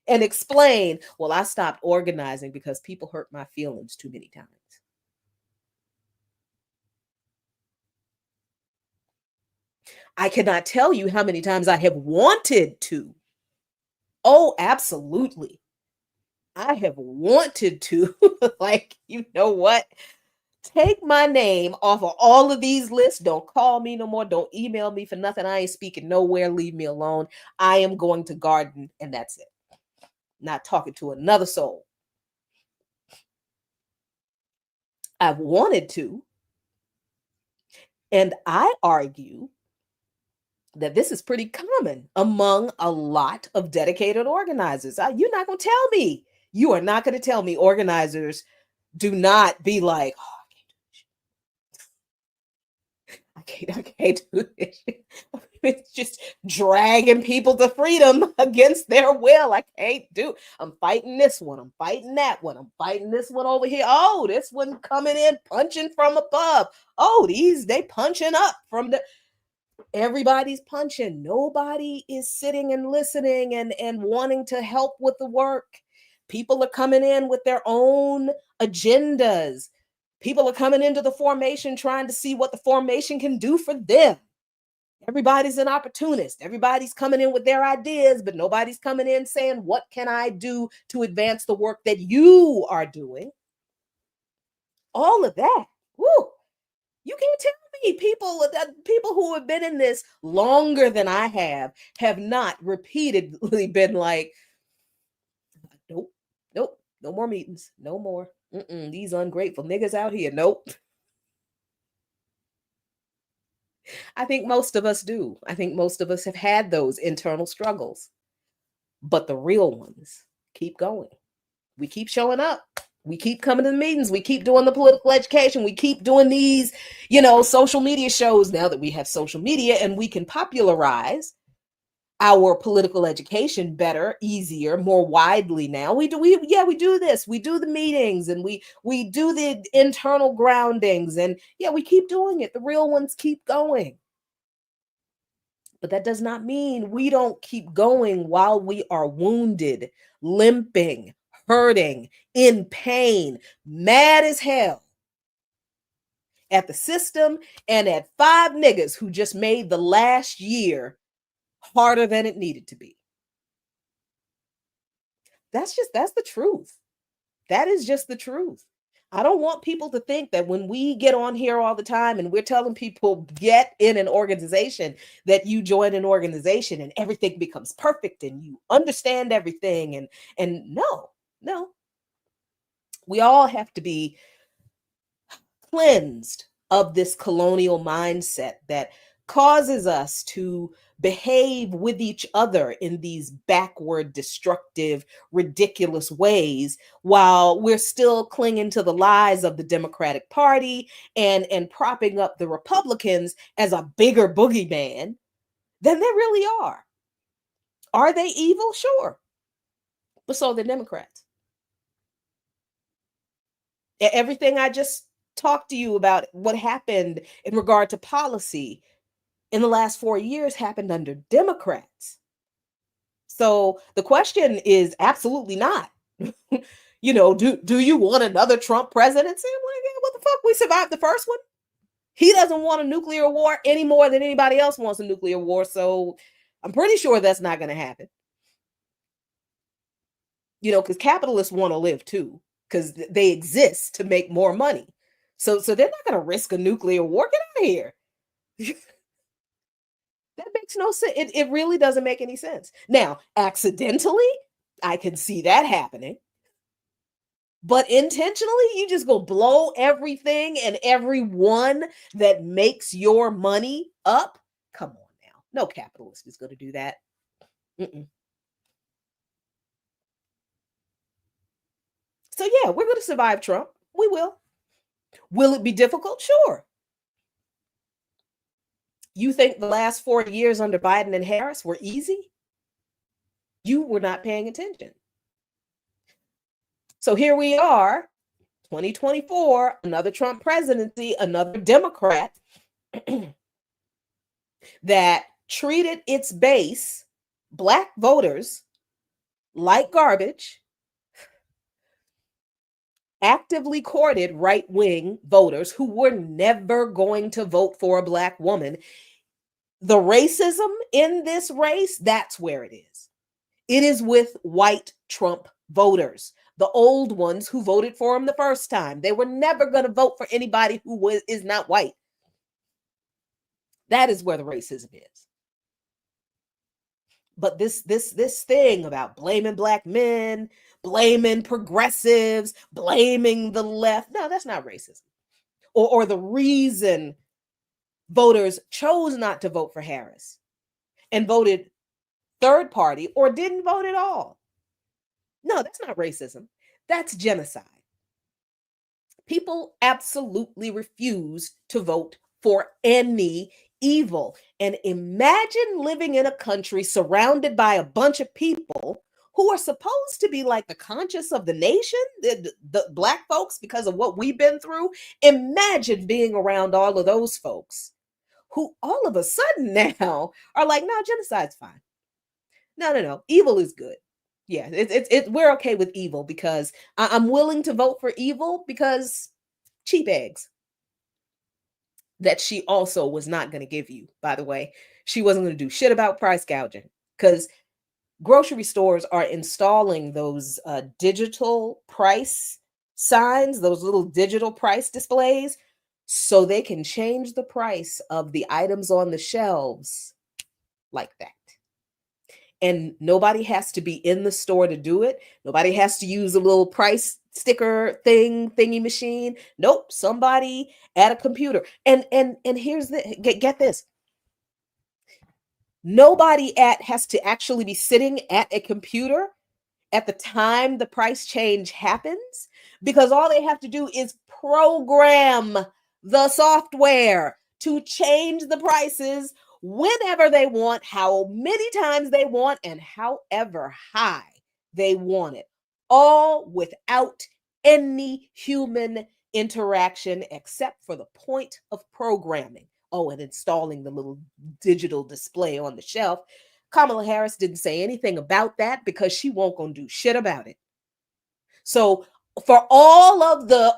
and explain, well, I stopped organizing because people hurt my feelings too many times. I cannot tell you how many times I have wanted to. Oh, absolutely. I have wanted to. Like, you know what? Take my name off of all of these lists. Don't call me no more. Don't email me for nothing. I ain't speaking nowhere. Leave me alone. I am going to garden, and that's it. Not talking to another soul. I've wanted to. And I argue that this is pretty common among a lot of dedicated organizers. You're not going to tell me. You are not going to tell me organizers do not be like, I can't do this. It's just dragging people to freedom against their will. I can't do. I'm fighting this one. I'm fighting that one. I'm fighting this one over here. Oh, this one coming in punching from above. Oh, they punching up from the. Everybody's punching. Nobody is sitting and listening and wanting to help with the work. People are coming in with their own agendas. People are coming into the formation trying to see what the formation can do for them. Everybody's an opportunist. Everybody's coming in with their ideas, but nobody's coming in saying, what can I do to advance the work that you are doing? All of that. Woo. You can't tell me people who have been in this longer than I have not repeatedly been like, nope, no more meetings, no more. These ungrateful niggas out here, nope. I think most of us do. I think most of us have had those internal struggles, but the real ones keep going. We keep showing up. We keep coming to the meetings. We keep doing the political education. We keep doing these, social media shows now that we have social media and we can popularize our political education better, easier, more widely now. We do this. We do the meetings and we do the internal groundings and we keep doing it. The real ones keep going. But that does not mean we don't keep going while we are wounded, limping, hurting, in pain, mad as hell at the system and at 5 niggas who just made the last year harder than it needed to be. That's the truth. That is just the truth. I don't want people to think that when we get on here all the time and we're telling people get in an organization, that you join an organization and everything becomes perfect and you understand everything. And no. We all have to be cleansed of this colonial mindset that causes us to behave with each other in these backward, destructive, ridiculous ways while we're still clinging to the lies of the Democratic Party and propping up the Republicans as a bigger boogeyman than they really are. Are they evil? Sure. But so are the Democrats. Everything I just talked to you about, what happened in regard to policy in the last 4 years happened under Democrats. So the question is absolutely not, do you want another Trump presidency? I'm like, what the fuck? We survived the first one. He doesn't want a nuclear war any more than anybody else wants a nuclear war. So I'm pretty sure that's not going to happen. Because capitalists want to live too, because they exist to make more money. So they're not going to risk a nuclear war. Get out of here. That makes no sense. It really doesn't make any sense. Now, accidentally, I can see that happening. But intentionally, you just go blow everything and everyone that makes your money up. Come on now. No capitalist is going to do that. So yeah, we're going to survive Trump. We will. Will it be difficult? Sure. You think the last 4 years under Biden and Harris were easy? You were not paying attention. So here we are, 2024, another Trump presidency, another Democrat that treated its base, Black voters, like garbage, actively courted right-wing voters who were never going to vote for a Black woman. The racism in this race, that's where it is. It is with white Trump voters, the old ones who voted for him the first time. They were never going to vote for anybody who is not white. That is where the racism is. But this thing about blaming Black men, blaming progressives, blaming the left, no, that's not racism. Or the reason voters chose not to vote for Harris and voted third party or didn't vote at all. No, that's not racism. That's genocide. People absolutely refuse to vote for any evil. And imagine living in a country surrounded by a bunch of people who are supposed to be like the conscience of the nation, the Black folks, because of what we've been through. Imagine being around all of those folks who all of a sudden now are like, no, genocide's fine. No. Evil is good. Yeah, we're okay with evil because I'm willing to vote for evil because cheap eggs that she also was not going to give you, by the way. She wasn't going to do shit about price gouging because grocery stores are installing those digital price signs, those little digital price displays, so they can change the price of the items on the shelves like that. And nobody has to be in the store to do it. Nobody has to use a little price sticker thingy machine. Nope, somebody at a computer. And here's the get this. Nobody has to actually be sitting at a computer at the time the price change happens, because all they have to do is program the software to change the prices whenever they want, how many times they want, and however high they want it, all without any human interaction except for the point of programming. Oh, and installing the little digital display on the shelf. Kamala Harris didn't say anything about that because she won't gonna do shit about it. So for all of the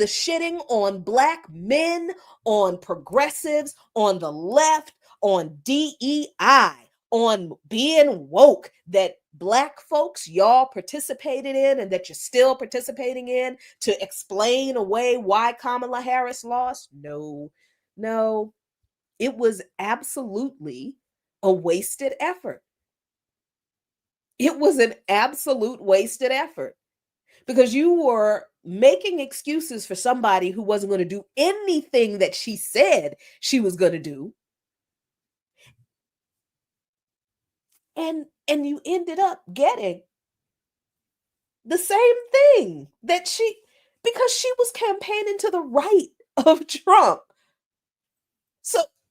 shitting on Black men, on progressives, on the left, on DEI, on being woke that Black folks y'all participated in and that you're still participating in to explain away why Kamala Harris lost, no, it was absolutely a wasted effort. It was an absolute wasted effort because you were making excuses for somebody who wasn't going to do anything that she said she was going to do. And you ended up getting the same thing that because she was campaigning to the right of Trump.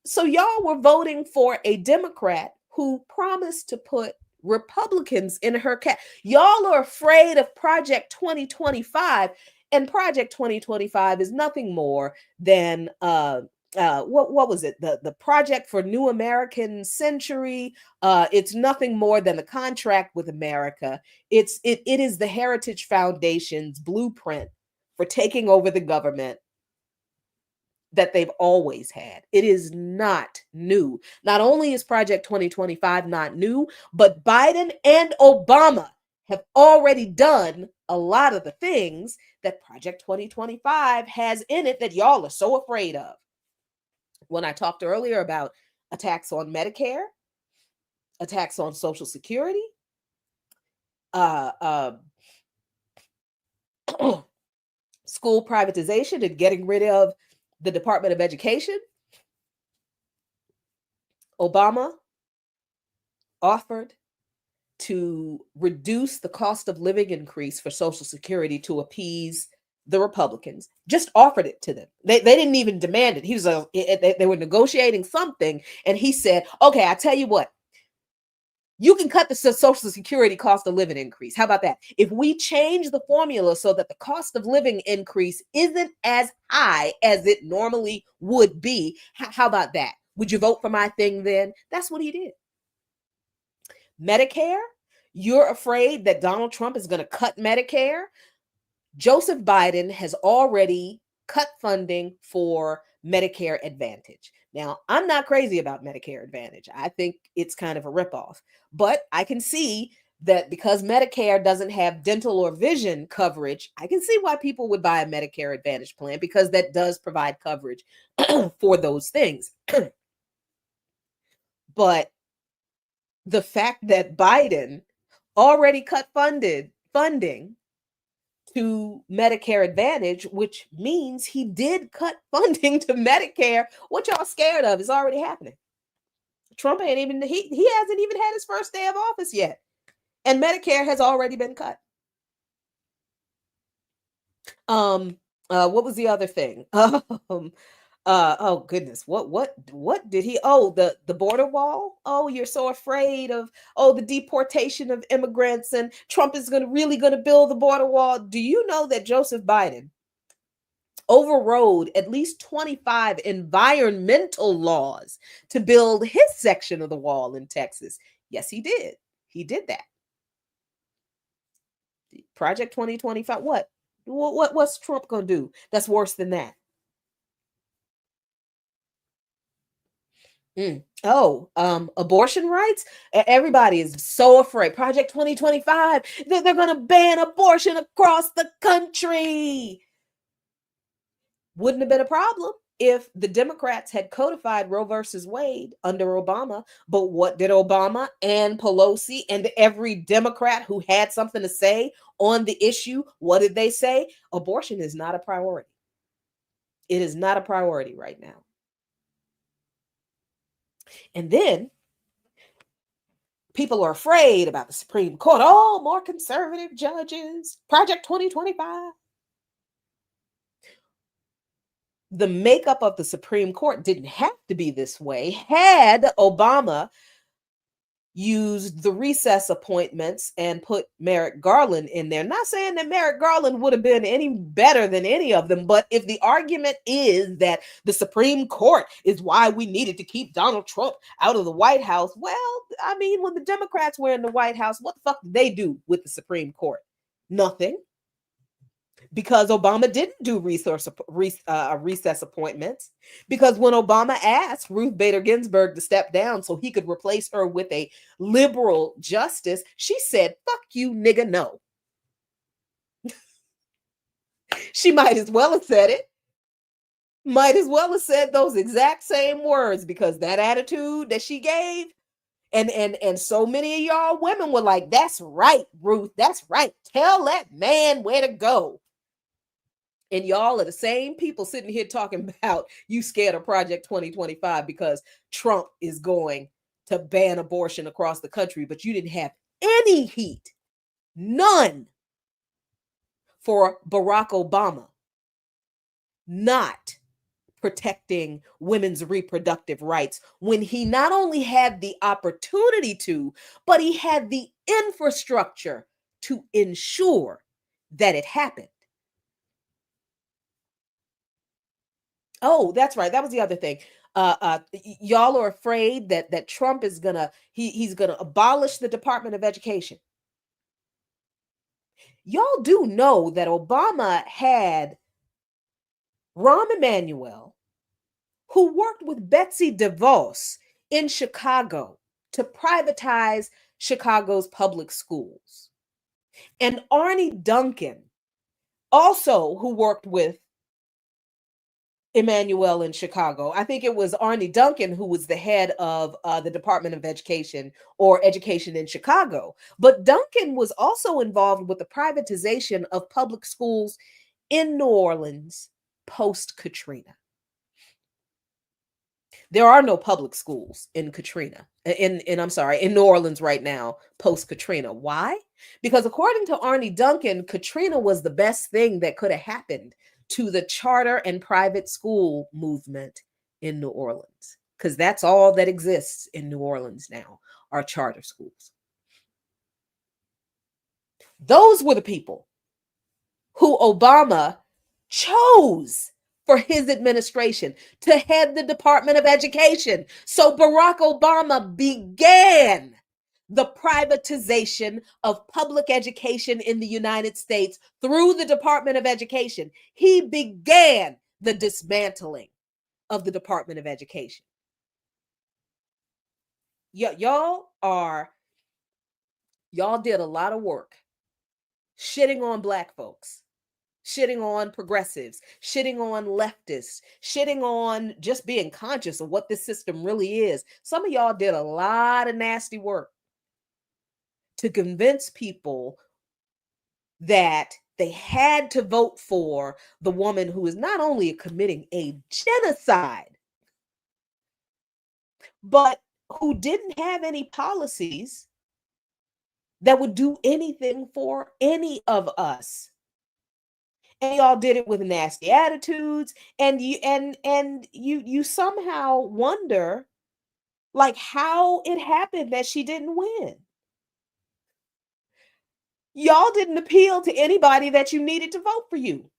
So y'all were voting for a Democrat who promised to put Republicans in her cap. Y'all are afraid of Project 2025, and Project 2025 is nothing more than what was it? The Project for New American Century. It's nothing more than the contract with America. It is the Heritage Foundation's blueprint for taking over the government that they've always had. It is not new. Not only is Project 2025 not new, but Biden and Obama have already done a lot of the things that Project 2025 has in it that y'all are so afraid of. When I talked earlier about attacks on Medicare, attacks on Social Security, school privatization and getting rid of the Department of Education, Obama offered to reduce the cost of living increase for Social Security to appease the Republicans. Just offered it to them. They didn't even demand it. They were negotiating something, and he said, "Okay, I tell you what. You can cut the Social Security cost of living increase. How about that? If we change the formula so that the cost of living increase isn't as high as it normally would be, how about that? Would you vote for my thing then?" That's what he did. Medicare, you're afraid that Donald Trump is going to cut Medicare. Joseph Biden has already cut funding for Medicare Advantage. Now, I'm not crazy about Medicare Advantage. I think it's kind of a ripoff, but I can see that because Medicare doesn't have dental or vision coverage, I can see why people would buy a Medicare Advantage plan, because that does provide coverage for those things. But the fact that Biden already cut funding to Medicare Advantage, which means he did cut funding to Medicare. What y'all scared of is already happening. Trump ain't even, he hasn't even had his first day of office yet. And Medicare has already been cut. What was the other thing? Oh goodness, what did he, the border wall? Oh, you're so afraid of, the deportation of immigrants, and Trump is really gonna build the border wall. Do you know that Joseph Biden overrode at least 25 environmental laws to build his section of the wall in Texas? Yes, he did. He did that. Project 2025. What's Trump gonna do that's worse than that? Abortion rights. Everybody is so afraid. Project 2025. They're gonna ban abortion across the country. Wouldn't have been a problem if the Democrats had codified Roe versus Wade under Obama. But what did Obama and Pelosi and every Democrat who had something to say on the issue, what did they say? Abortion is not a priority. It is not a priority right now. And then people are afraid about the Supreme Court. Oh, more conservative judges. Project 2025. The makeup of the Supreme Court didn't have to be this way had Obama used the recess appointments and put Merrick Garland in there. Not saying that Merrick Garland would have been any better than any of them, but if the argument is that the Supreme Court is why we needed to keep Donald Trump out of the White House, well, I mean, when the Democrats were in the White House, what the fuck did they do with the Supreme Court? Nothing. Because Obama didn't do recess appointments. Because when Obama asked Ruth Bader Ginsburg to step down so he could replace her with a liberal justice, she said, "Fuck you, nigga, no." She might as well have said it. Might as well have said those exact same words, because that attitude that she gave, and so many of y'all women were like, "That's right, Ruth, that's right. Tell that man where to go." And y'all are the same people sitting here talking about you scared of Project 2025 because Trump is going to ban abortion across the country, but you didn't have any heat, none, for Barack Obama not protecting women's reproductive rights when he not only had the opportunity to, but he had the infrastructure to ensure that it happened. Oh, that's right. That was the other thing. Y'all are afraid that Trump is he's gonna abolish the Department of Education. Y'all do know that Obama had Rahm Emanuel, who worked with Betsy DeVos in Chicago to privatize Chicago's public schools, and Arnie Duncan, also who worked with Emanuel in Chicago. I think it was Arnie Duncan who was the head of the Department of Education or Education in Chicago. But Duncan was also involved with the privatization of public schools in New Orleans post-Katrina. There are no public schools in in New Orleans right now post-Katrina. Why? Because according to Arnie Duncan, Katrina was the best thing that could have happened to the charter and private school movement in New Orleans, because that's all that exists in New Orleans now are charter schools. Those were the people who Obama chose for his administration to head the Department of Education. So Barack Obama began the privatization of public education in the United States through the Department of Education. He began the dismantling of the Department of Education. Y'all did a lot of work shitting on Black folks, shitting on progressives, shitting on leftists, shitting on just being conscious of what this system really is. Some of y'all did a lot of nasty work to convince people that they had to vote for the woman who is not only committing a genocide, but who didn't have any policies that would do anything for any of us. And y'all did it with nasty attitudes, and you somehow wonder like how it happened that she didn't win. Y'all didn't appeal to anybody that you needed to vote for you.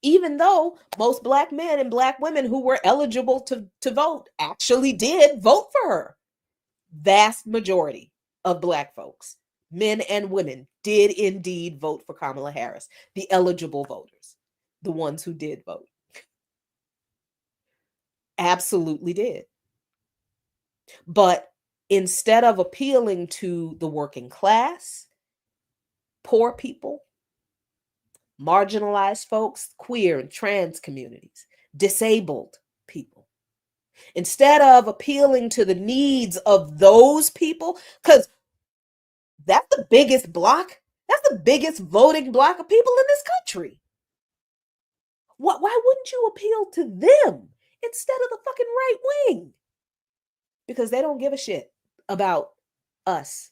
Even though most Black men and Black women who were eligible to vote actually did vote for her. Vast majority of Black folks, men and women, did indeed vote for Kamala Harris, the eligible voters, the ones who did vote. Absolutely did. But instead of appealing to the working class, poor people, marginalized folks, queer and trans communities, disabled people, instead of appealing to the needs of those people, because that's the biggest block, that's the biggest voting block of people in this country. Why wouldn't you appeal to them instead of the fucking right wing? Because they don't give a shit about us.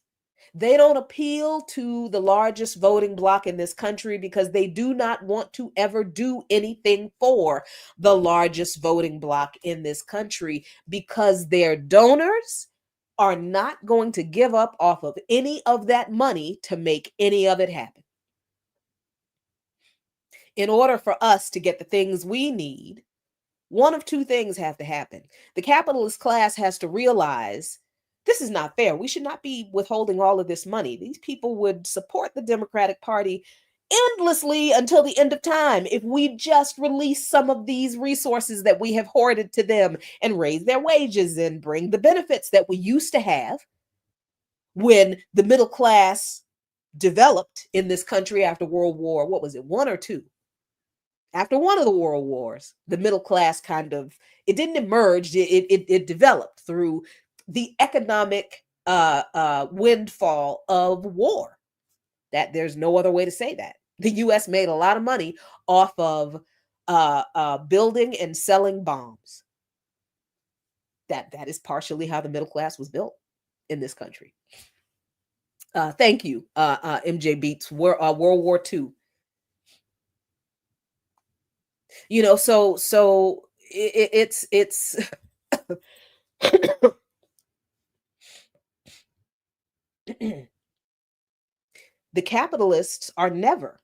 They don't appeal to the largest voting bloc in this country because they do not want to ever do anything for the largest voting bloc in this country, because their donors are not going to give up off of any of that money to make any of it happen. In order for us to get the things we need, one of two things have to happen. The capitalist class has to realize this is not fair. We should not be withholding all of this money. These people would support the Democratic Party endlessly until the end of time if we just release some of these resources that we have hoarded to them and raise their wages and bring the benefits that we used to have when the middle class developed in this country after World War, what was it, one or two? After one of the world wars, the middle class it didn't emerge, it developed through the economic windfall of war. That there's no other way to say that. The U.S. made a lot of money off of building and selling bombs. That is partially how the middle class was built in this country. Thank you, MJ Beats. World War II. You know, so it's the capitalists are never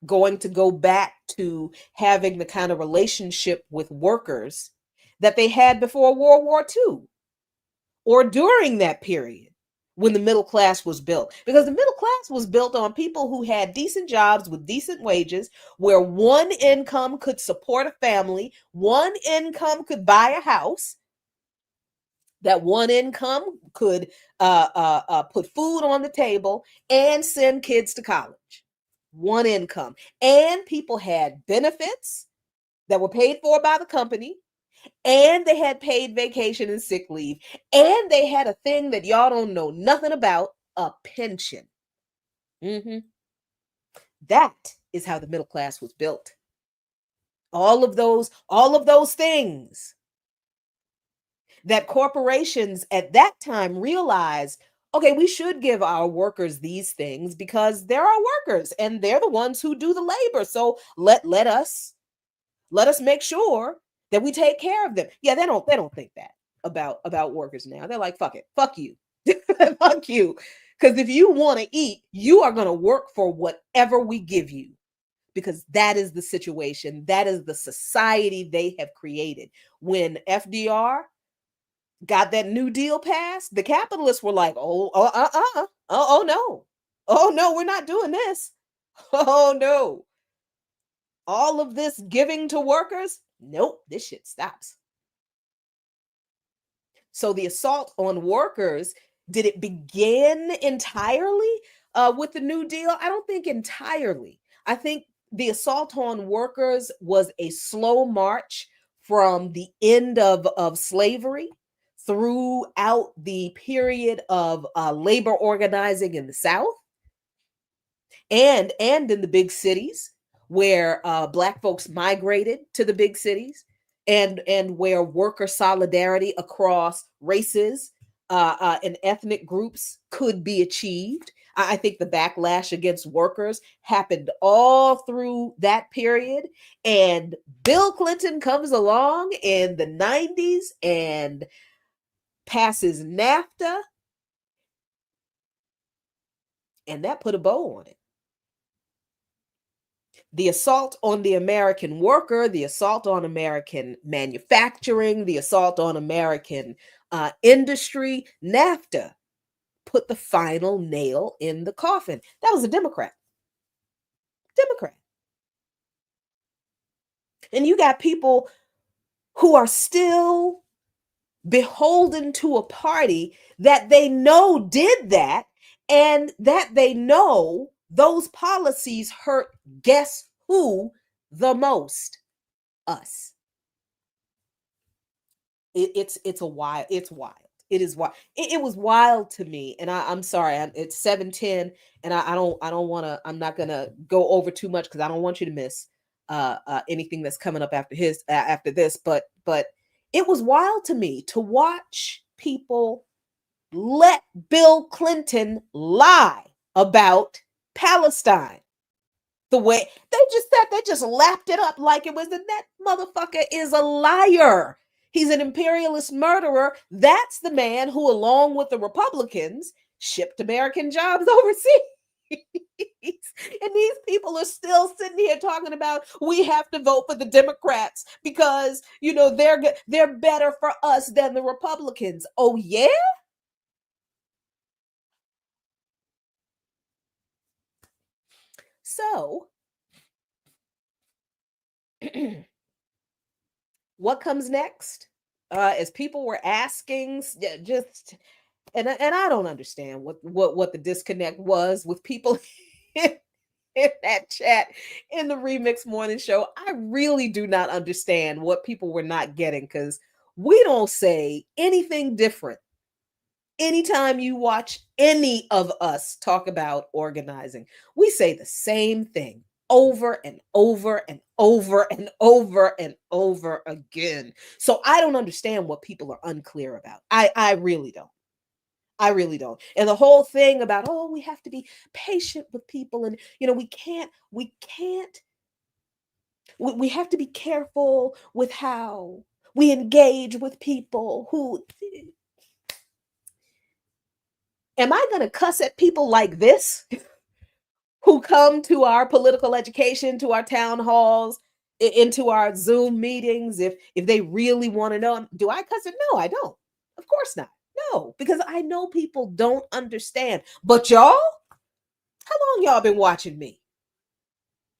going to go back to having the kind of relationship with workers that they had before World War II or during that period when the middle class was built. Because the middle class was built on people who had decent jobs with decent wages, where one income could support a family, one income could buy a house, that one income could put food on the table and send kids to college. One income. And people had benefits that were paid for by the company, and they had paid vacation and sick leave, and they had a thing that y'all don't know nothing about, a pension. That is how the middle class was built. All of those things that corporations at that time realized, okay, we should give our workers these things because they're our workers and they're the ones who do the labor. So let us make sure that we take care of them. Yeah, they don't think that about workers now. They're like, fuck it, fuck you. Fuck you. Because if you want to eat, you are going to work for whatever we give you. Because that is the situation. That is the society they have created. When FDR got that New Deal passed, the capitalists were like, oh no, we're not doing this. Oh no. All of this giving to workers, nope, this shit stops. So the assault on workers, did it begin entirely with the New Deal? I don't think entirely. I think the assault on workers was a slow march from the end of slavery throughout the period of labor organizing in the South and in the big cities where Black folks migrated to the big cities and where worker solidarity across races and ethnic groups could be achieved. I think the backlash against workers happened all through that period. And Bill Clinton comes along in the 90s and passes NAFTA, and that put a bow on it. The assault on the American worker, the assault on American manufacturing, the assault on American industry, NAFTA put the final nail in the coffin. That was a Democrat. And you got people who are still beholden to a party that they know did that, and that they know those policies hurt guess who the most? Us. It's wild. It is wild. It was wild to me, and I'm sorry. It's 7:10, and I don't want to. I'm not gonna go over too much because I don't want you to miss anything that's coming up after this. But it was wild to me to watch people let Bill Clinton lie about Palestine. The way they just lapped it up like it was that motherfucker is a liar. He's an imperialist murderer. That's the man who, along with the Republicans, shipped American jobs overseas. And these people are still sitting here talking about we have to vote for the Democrats because they're better for us than the Republicans. Oh yeah? So what comes next? As people were asking, just and I don't understand what the disconnect was with people in that chat in the Remix Morning Show. I really do not understand what people were not getting, because we don't say anything different anytime you watch any of us talk about organizing. We say the same thing over and over and over and over and over again. So I don't understand what people are unclear about. I really don't. I really don't. And the whole thing about, oh, we have to be patient with people, and we have to be careful with how we engage with people who. Am I going to cuss at people like this who come to our political education, to our town halls, into our Zoom meetings? If they really want to know, do I cuss it? No, I don't. Of course not. No, because I know people don't understand. But y'all, how long y'all been watching me?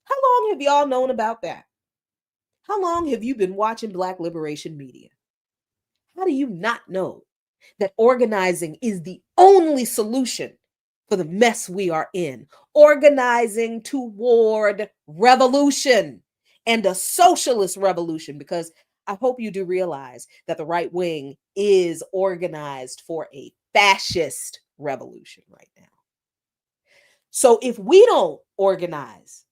How long have y'all known about that? How long have you been watching Black Liberation Media? How do you not know that organizing is the only solution for the mess we are in? Organizing toward revolution, and a socialist revolution, because I hope you do realize that the right wing is organized for a fascist revolution right now. So if we don't organize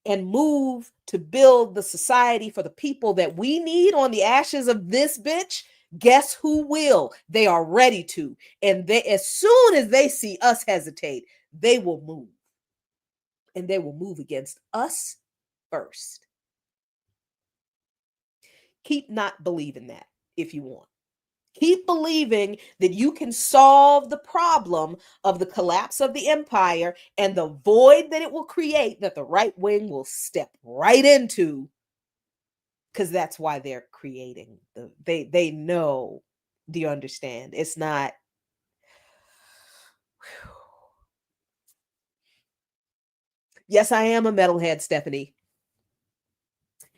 and move to build the society for the people that we need on the ashes of this bitch, guess who will? They are ready to. And as soon as they see us hesitate, they will move. And they will move against us first. Keep not believing that if you want. Keep believing that you can solve the problem of the collapse of the empire and the void that it will create, that the right wing will step right into, because that's why they're creating they know. Do you understand? It's not. Yes, I am a metalhead, Stephanie.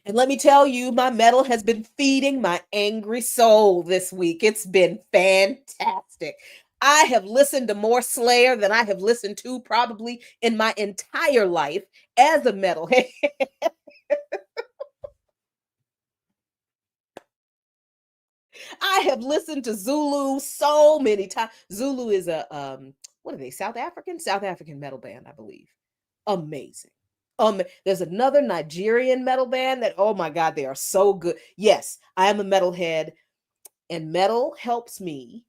And let me tell you, my metal has been feeding my angry soul this week. It's been fantastic. I have listened to more Slayer than I have listened to probably in my entire life as a metalhead. I have listened to Zulu so many times. Zulu is a what are they? South African metal band, I believe. Amazing. There's another Nigerian metal band that, oh my God, they are so good. Yes, I am a metalhead, and metal helps me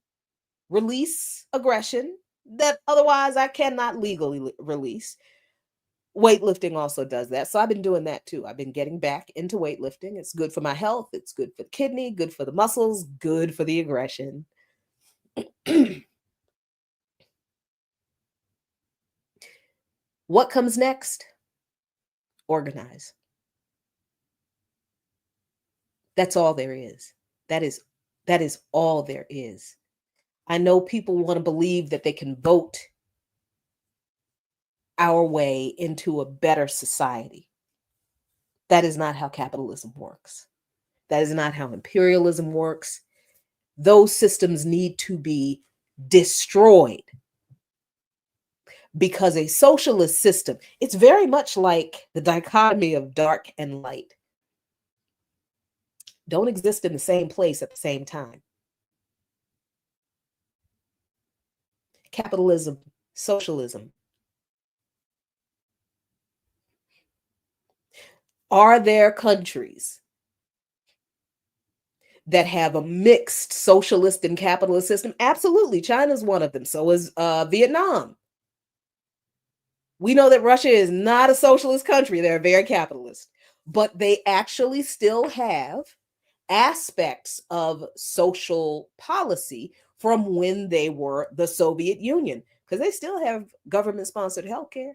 release aggression that otherwise I cannot legally release. Weightlifting also does that. So I've been doing that too. I've been getting back into weightlifting. It's good for my health. It's good for the kidney, good for the muscles, good for the aggression. What comes next? Organize. That's all there is. That is all there is. I know people want to believe that they can vote our way into a better society. That is not how capitalism works. That is not how imperialism works. Those systems need to be destroyed, because a socialist system, it's very much like the dichotomy of dark and light, don't exist in the same place at the same time. Capitalism, socialism. Are there countries that have a mixed socialist and capitalist system? Absolutely. China's one of them. So is Vietnam. We know that Russia is not a socialist country. They're very capitalist, but they actually still have aspects of social policy from when they were the Soviet Union, because they still have government-sponsored healthcare.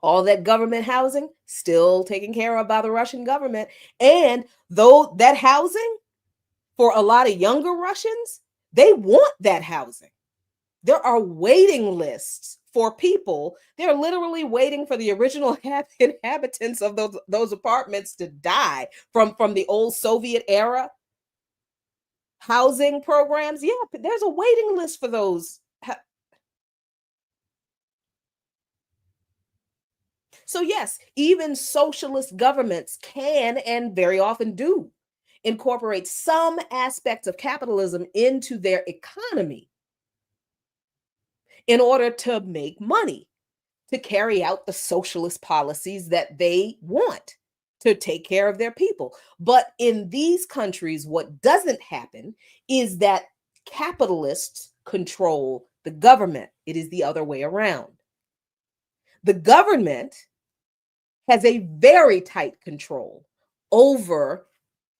All that government housing still taken care of by the Russian government. And though that housing, for a lot of younger Russians, they want that housing. There are waiting lists for people. They're literally waiting for the original inhabitants of those apartments to die from the old Soviet era housing programs. Yeah, there's a waiting list for those. So yes, even socialist governments can, and very often do, incorporate some aspects of capitalism into their economy in order to make money, to carry out the socialist policies that they want, to take care of their people. But in these countries, what doesn't happen is that capitalists control the government. It is the other way around. The government has a very tight control over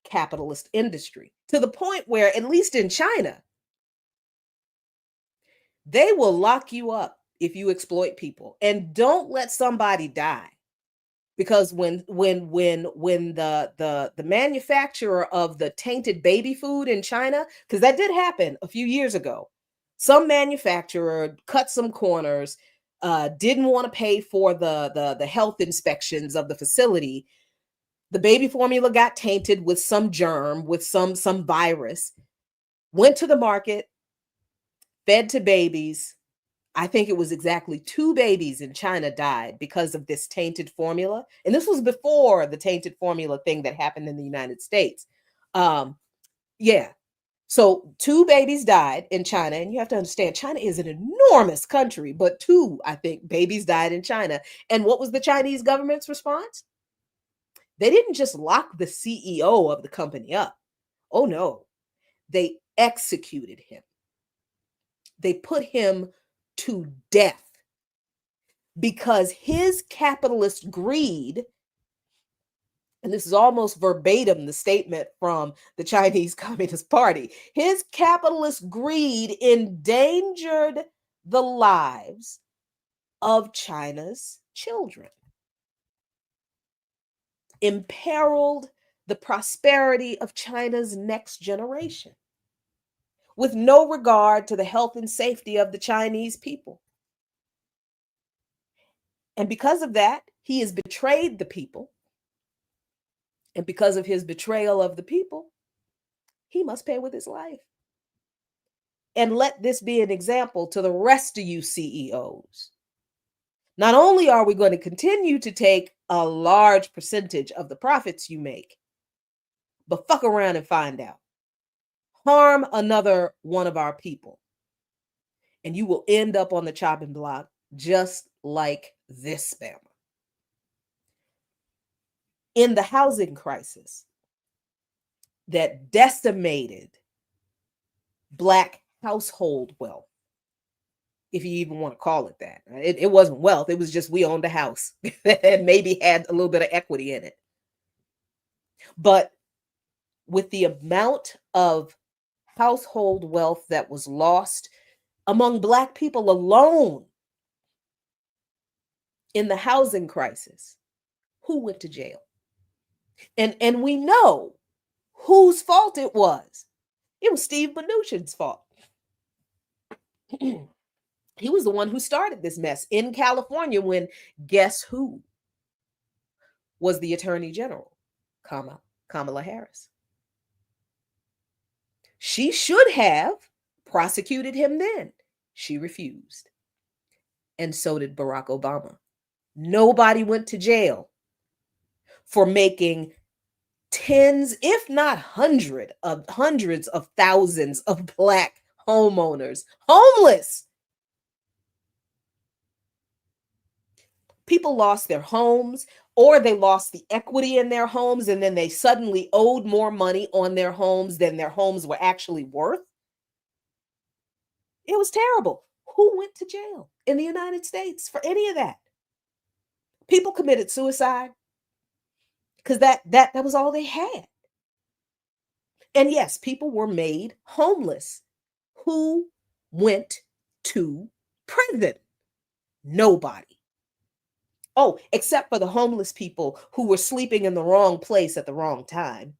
capitalist industry, to the point where, at least in China, they will lock you up if you exploit people, and don't let somebody die. Because when the manufacturer of the tainted baby food in China, because that did happen a few years ago, some manufacturer cut some corners, didn't want to pay for the health inspections of the facility. The baby formula got tainted with some germ, with some virus, went to the market, fed to babies. I think it was exactly 2 babies in China died because of this tainted formula. And this was before the tainted formula thing that happened in the United States. Yeah. So 2 babies died in China. And you have to understand, China is an enormous country, but 2, I think, babies died in China. And what was the Chinese government's response? They didn't just lock the CEO of the company up. Oh, no. They executed him. They put him to death because his capitalist greed, and this is almost verbatim the statement from the Chinese Communist Party, his capitalist greed endangered the lives of China's children, imperiled the prosperity of China's next generation, with no regard to the health and safety of the Chinese people. And because of that, he has betrayed the people. And because of his betrayal of the people, he must pay with his life. And let this be an example to the rest of you CEOs. Not only are we going to continue to take a large percentage of the profits you make, but fuck around and find out. harm another one of our people, and you will end up on the chopping block just like this spammer. In the housing crisis that decimated Black household wealth, if you even want to call it that. It wasn't wealth. It was just we owned a house and maybe had a little bit of equity in it. But with the amount of household wealth that was lost among Black people alone in the housing crisis, who went to jail? And we know whose fault it was. It was Steve Mnuchin's fault. He was the one who started this mess in California when guess who was the Attorney General? Kamala Harris. She should have prosecuted him then. She refused. And so did Barack Obama. Nobody went to jail for making tens, if not hundreds of thousands of Black homeowners homeless. People lost their homes, or they lost the equity in their homes, and then they suddenly owed more money on their homes than their homes were actually worth. It was terrible. Who went to jail in the United States for any of that? People committed suicide because that was all they had. And yes, people were made homeless. Who went to prison? Nobody. Oh, except for the homeless people who were sleeping in the wrong place at the wrong time.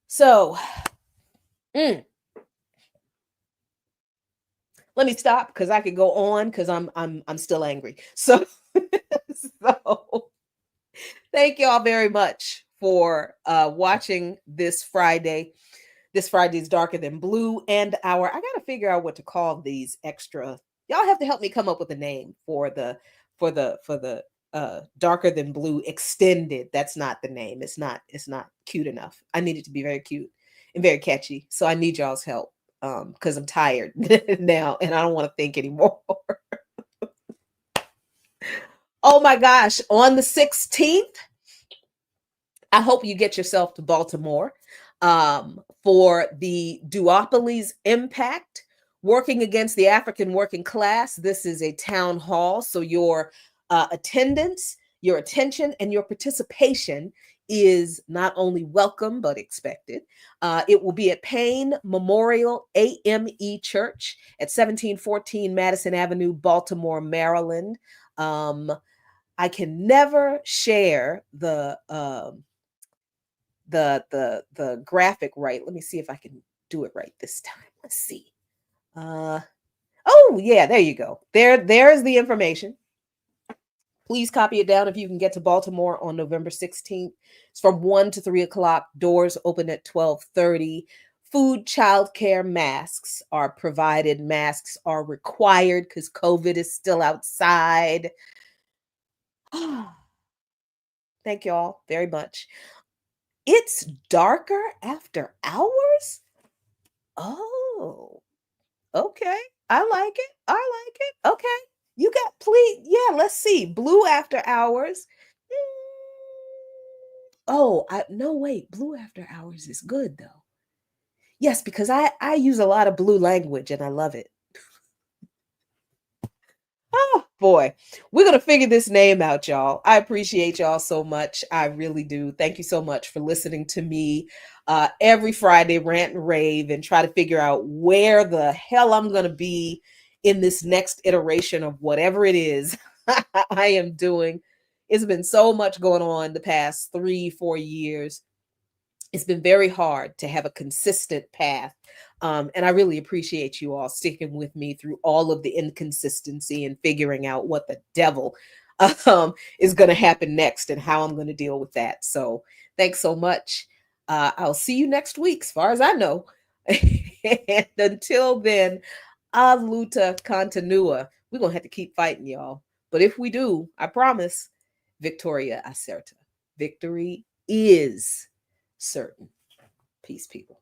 So, let me stop because I could go on because I'm still angry. So, thank y'all very much for watching this Friday. This Friday is Darker Than Blue and Hour. I gotta figure out what to call these extra. Y'all have to help me come up with a name for the Darker Than Blue extended. That's not the name. It's not cute enough. I need it to be very cute and very catchy. So I need y'all's help because I'm tired now and I don't want to think anymore. Oh my gosh, on the 16th, I hope you get yourself to Baltimore for the Duopoly's Impact, Working Against the African Working Class. This is a town hall, so your attendance, your attention, and your participation is not only welcome, but expected. It will be at Payne Memorial AME Church at 1714 Madison Avenue, Baltimore, Maryland. I can never share the graphic right. Let me see if I can do it right this time. Let's see. Oh yeah, there you go. There's the information. Please copy it down if you can get to Baltimore on November 16th. It's from 1 to 3 o'clock. Doors open at 12:30. Food, childcare, masks are provided. Masks are required because COVID is still outside. Thank you all very much. It's darker after hours? Oh, okay. I like it. I like it. Okay. You got, please. Yeah, let's see. Blue after hours. Oh, no, wait. Blue after hours is good though. Yes, because I use a lot of blue language and I love it. Oh boy, we're going to figure this name out, y'all. I appreciate y'all so much. I really do. Thank you so much for listening to me every Friday rant and rave and try to figure out where the hell I'm going to be in this next iteration of whatever it is I am doing. It's been so much going on the past 3-4 years. It's been very hard to have a consistent path. And I really appreciate you all sticking with me through all of the inconsistency and figuring out what the devil is going to happen next and how I'm going to deal with that. So thanks so much. I'll see you next week, as far as I know. And until then, a luta continua. We're going to have to keep fighting, y'all. But if we do, I promise, Victoria Acerta. Victory is certain. Peace, people.